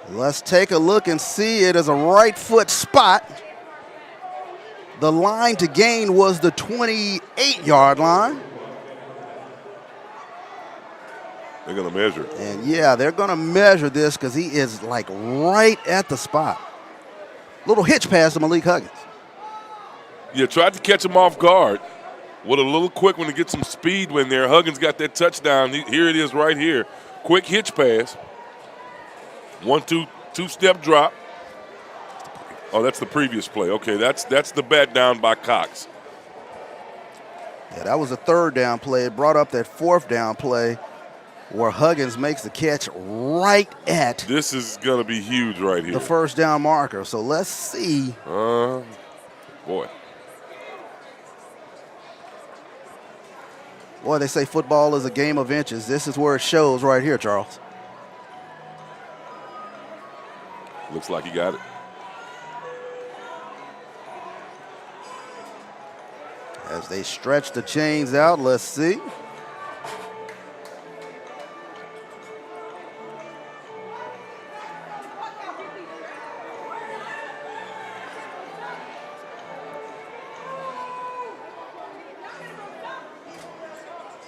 Let's take a look and see. It is a right foot spot. The line to gain was the 28-yard line. They're going to measure. And yeah, they're going to measure this because he is like right at the spot. Little hitch pass to Malik Huggins. Yeah, tried to catch him off guard with a little quick one to get some speed when there. Huggins got that touchdown. Here it is right here. Quick hitch pass. 1-2 two-step drop. Oh, that's the previous play. Okay, that's the bat down by Cox. Yeah, that was a 3rd down play. It brought up that 4th down play where Huggins makes the catch right at. This is going to be huge right here. The 1st down marker. So let's see. Boy. Boy, they say football is a game of inches. This is where it shows right here, Charles. Looks like he got it. As they stretch the chains out, let's see.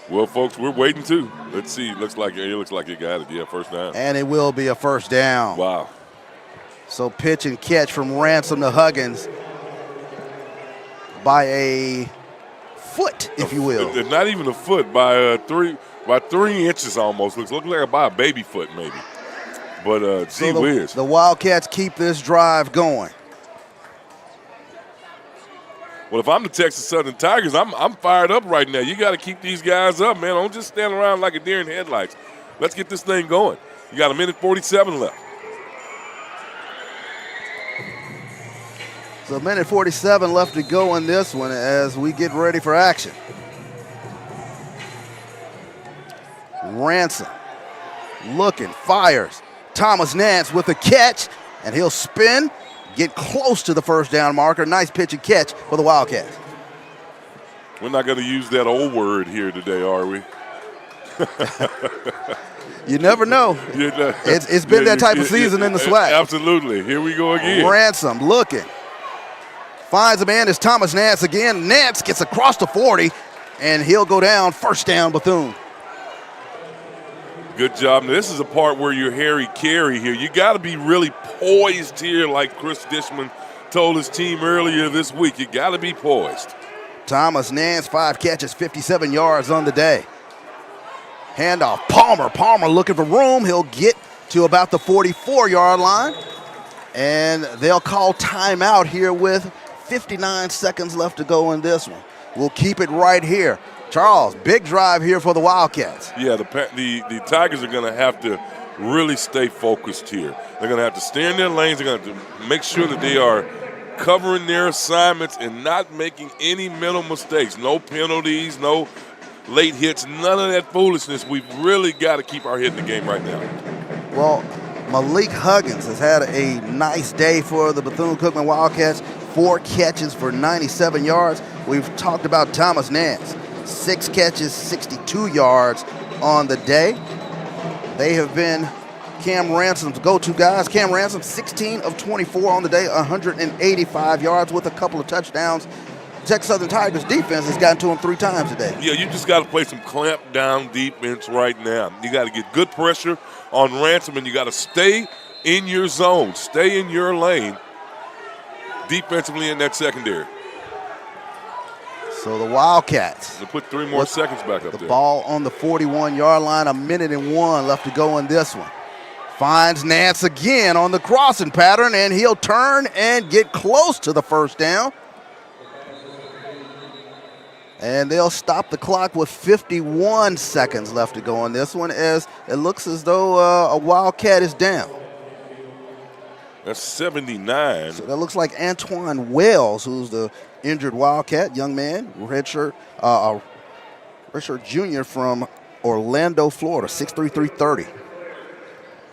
Well, folks, we're waiting too. Let's see. It looks like he got it. Yeah, first down. And it will be a first down. Wow. So pitch and catch from Ransom to Huggins by a foot, if you will. Not even a foot, by 3 inches almost. Looks like by a baby foot maybe. But gee whiz. The Wildcats keep this drive going. Well, if I'm the Texas Southern Tigers, I'm fired up right now. You got to keep these guys up, man. Don't just stand around like a deer in headlights. Let's get this thing going. You got 1:47 left. So 1:47 left to go in this one as we get ready for action. Ransom looking, fires. Thomas Nance with a catch, and he'll spin, get close to the first down marker. Nice pitch and catch for the Wildcats. We're not going to use that old word here today, are we? You never know. It's been that type of season in the SWAC. Absolutely. Here we go again. Ransom looking. Finds a man. It's Thomas Nance again. Nance gets across the 40, and he'll go down. First down, Bethune. Good job. Now, this is a part where you're Harry Carey here. You got to be really poised here, like Chris Dishman told his team earlier this week. You got to be poised. Thomas Nance, 5 catches, 57 yards on the day. Handoff, Palmer. Palmer looking for room. He'll get to about the 44-yard line. And they'll call timeout here with 59 seconds left to go in this one. We'll keep it right here. Charles, big drive here for the Wildcats. Yeah, the Tigers are going to have to really stay focused here. They're going to have to stay in their lanes. They're going to have to make sure that they are covering their assignments and not making any mental mistakes. No penalties, no late hits, none of that foolishness. We've really got to keep our head in the game right now. Well, Malik Huggins has had a nice day for the Bethune-Cookman Wildcats. 4 catches for 97 yards. We've talked about Thomas Nance. 6 catches, 62 yards on the day. They have been Cam Ransom's go-to guys. Cam Ransom, 16 of 24 on the day, 185 yards with a couple of touchdowns. Texas Southern Tigers defense has gotten to him 3 times today. Yeah, you just got to play some clamp down defense right now. You got to get good pressure on Ransom, and you got to stay in your zone, stay in your lane defensively in that secondary. So the Wildcats. They put 3 more seconds back up the there. The ball on the 41-yard line, 1:01 left to go in this one. Finds Nance again on the crossing pattern, and he'll turn and get close to the first down. And they'll stop the clock with 51 seconds left to go in this one, as it looks as though a Wildcat is down. That's 79. So that looks like Antoine Wells, who's the injured Wildcat, young man, redshirt junior from Orlando, Florida, 6'3", 330.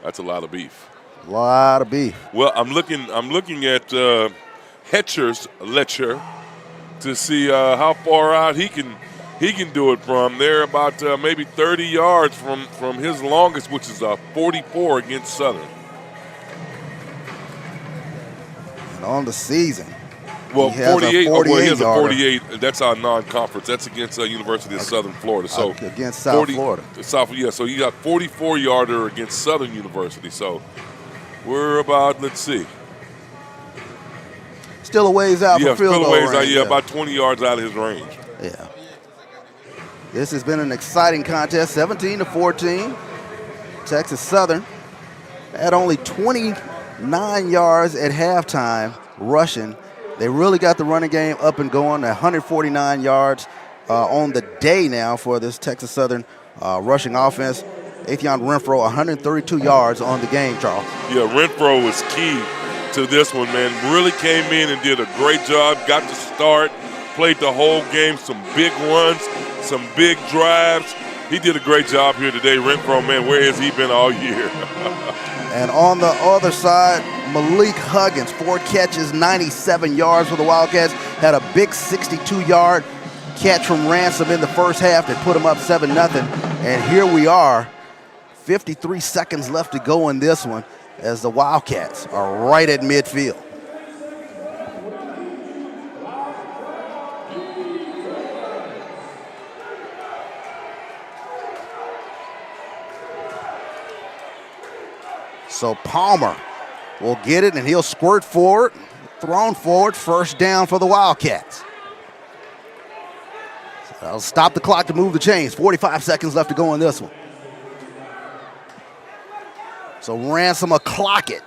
That's a lot of beef. A lot of beef. Well, I'm looking at Letcher to see how far out he can do it from. They're about maybe 30 yards from his longest, which is a 44 against Southern. And on the season, well, 48. Well, he has a 48. That's our non-conference. That's against University of Southern Florida. So against South Florida. So you got 44-yarder against Southern University. So we're about, let's see. Still a ways out for field goal range. Yeah, about 20 yards out of his range. Yeah. This has been an exciting contest, 17-14. Texas Southern had only 29 yards at halftime rushing. They really got the running game up and going, 149 yards on the day now for this Texas Southern rushing offense. Atheon Renfro, 132 yards on the game, Charles. Yeah, Renfro was key to this one, man. Really came in and did a great job, got to start, played the whole game, some big runs, some big drives. He did a great job here today. Renfro, man, where has he been all year? And on the other side, Malik Huggins, 4 catches, 97 yards for the Wildcats. Had a big 62-yard catch from Ransom in the first half that put him up 7-0. And here we are, 53 seconds left to go in this one as the Wildcats are right at midfield. So Palmer will get it, and he'll squirt forward, thrown forward, first down for the Wildcats. So that'll stop the clock to move the chains. 45 seconds left to go in this one. So Ransom will clock it.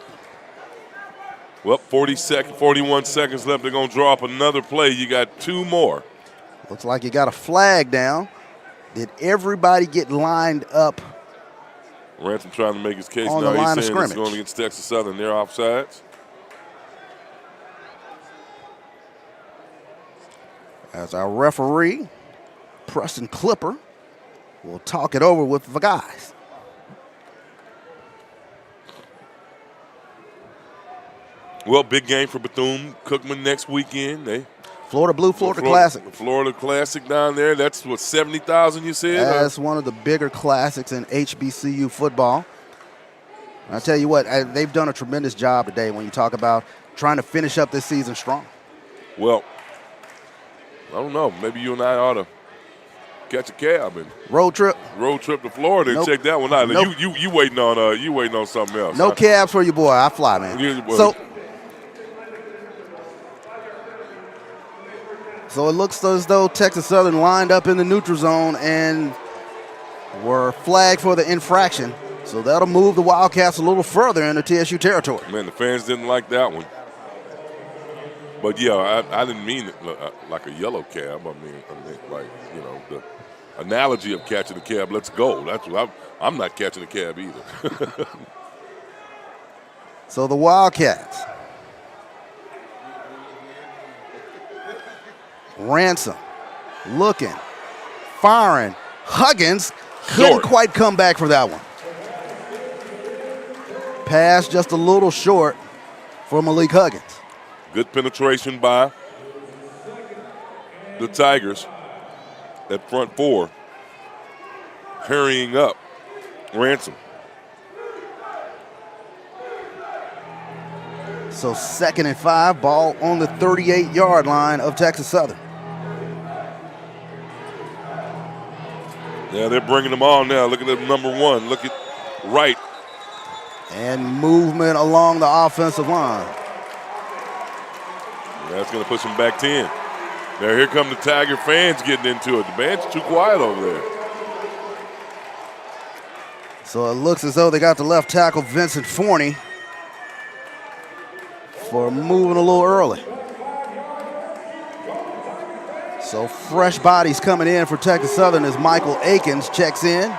Well, 41 seconds left. They're going to draw up another play. You got 2 more. Looks like you got a flag down. Did everybody get lined up? Ransom trying to make his case on now. The line He's of saying scrimmage. It's going against Texas Southern. They're offsides. As our referee, Preston Clipper, will talk it over with the guys. Well, big game for Bethune-Cookman next weekend. Florida Classic. Florida Classic down there. That's what, 70,000 you said? That's one of the bigger classics in HBCU football. And I tell you what, they've done a tremendous job today when you talk about trying to finish up this season strong. Well, I don't know. Maybe you and I ought to catch a cab and road trip to Florida and check that one out. Nope. You waiting on something else. No huh? cabs for your boy. I fly, man. So it looks as though Texas Southern lined up in the neutral zone and were flagged for the infraction. So that'll move the Wildcats a little further into TSU territory. Man, the fans didn't like that one. But yeah, I didn't mean it like a yellow cab. I mean like, you know, the analogy of catching a cab. Let's go. That's what I'm not catching a cab either. So the Wildcats. Ransom looking, firing. Huggins couldn't quite come back for that one. Pass just a little short for Malik Huggins. Good penetration by the Tigers at front four. Hurrying up. Ransom. So 2nd and 5, ball on the 38-yard line of Texas Southern. Yeah, they're bringing them on now. Look at the number 1. Look at right. And movement along the offensive line. That's going to push them back 10. Now here come the Tiger fans getting into it. The band's too quiet over there. So it looks as though they got the left tackle, Vincent Forney, for moving a little early. So fresh bodies coming in for Texas Southern as Michael Akins checks in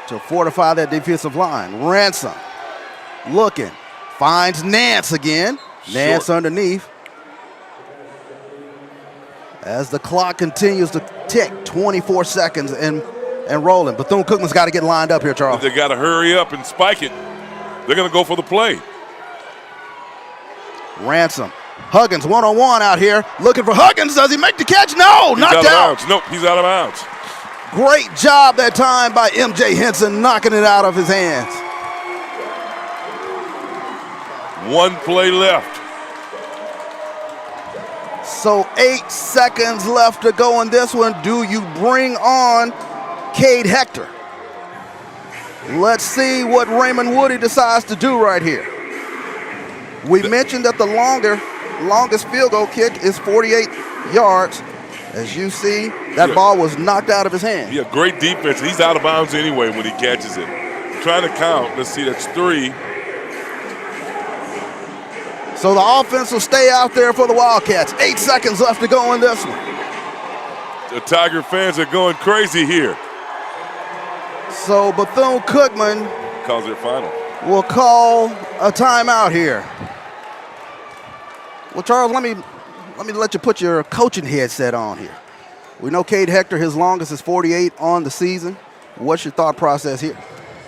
to fortify that defensive line. Ransom looking, finds Nance again. Nance underneath. As the clock continues to tick, 24 seconds and rolling. Bethune-Cookman's got to get lined up here, Charles. They got to hurry up and spike it. They're going to go for the play. Ransom. Huggins one-on-one out here. Looking for Huggins. Does he make the catch? No, knocked out. Nope, he's out of bounds. Great job that time by M.J. Henson knocking it out of his hands. 1 play left. So 8 seconds left to go in this one. Do you bring on Cade Hector? Let's see what Raymond Woody decides to do right here. We mentioned that the longest field goal kick is 48 yards. As you see, that ball was knocked out of his hand. Yeah, great defense. He's out of bounds anyway when he catches it. Trying to count. Let's see, that's 3. So the offense will stay out there for the Wildcats. 8 seconds left to go in this one. The Tiger fans are going crazy here. So Bethune-Cookman calls their final. Will call a timeout here. Well, Charles, let me let you put your coaching headset on here. We know Cade Hector, his longest is 48 on the season. What's your thought process here?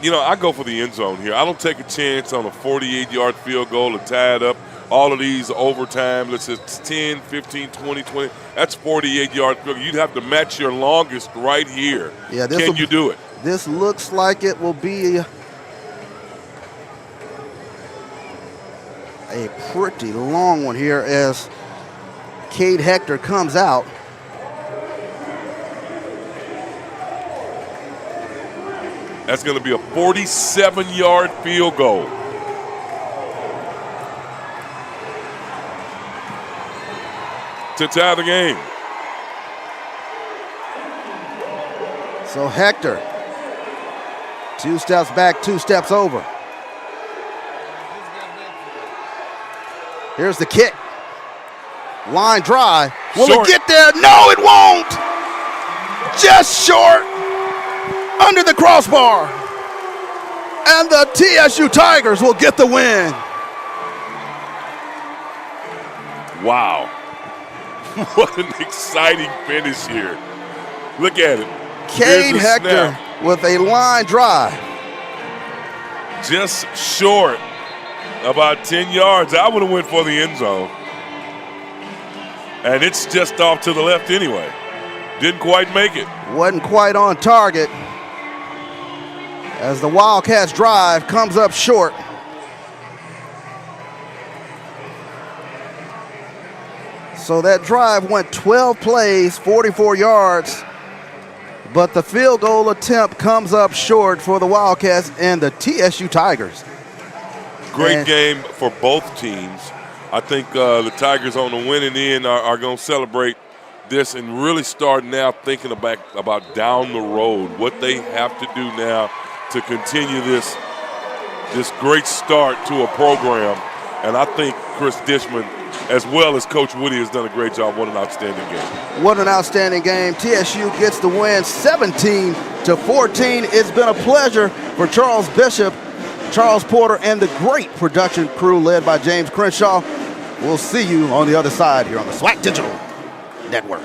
You know, I go for the end zone here. I don't take a chance on a 48-yard field goal to tie it up. All of these overtime, let's say 10, 15, 20, 20. That's 48-yard field goal. You'd have to match your longest right here. Yeah, Can you do it? This looks like it will be a pretty long one here as Cade Hector comes out. That's going to be a 47-yard field goal. To tie the game. So Hector, 2 steps back, 2 steps over. Here's the kick. Line drive. Will it get there? No, it won't. Just short. Under the crossbar. And the TSU Tigers will get the win. Wow. What an exciting finish here. Look at it. Cade Hector with a line drive. Just short. About 10 yards. I would have went for the end zone. And it's just off to the left anyway. Didn't quite make it. Wasn't quite on target. As the Wildcats drive comes up short. So that drive went 12 plays, 44 yards, but the field goal attempt comes up short for the Wildcats and the TSU Tigers. Great game for both teams. I think the Tigers on the winning end are going to celebrate this and really start now thinking about down the road, what they have to do now to continue this great start to a program. And I think Chris Dishman, as well as Coach Woody, has done a great job. What an outstanding game. What an outstanding game. TSU gets the win 17-14. It's been a pleasure for Charles Bishop, Charles Porter, and the great production crew led by James Crenshaw. We'll see you on the other side here on the SWAC Digital Network.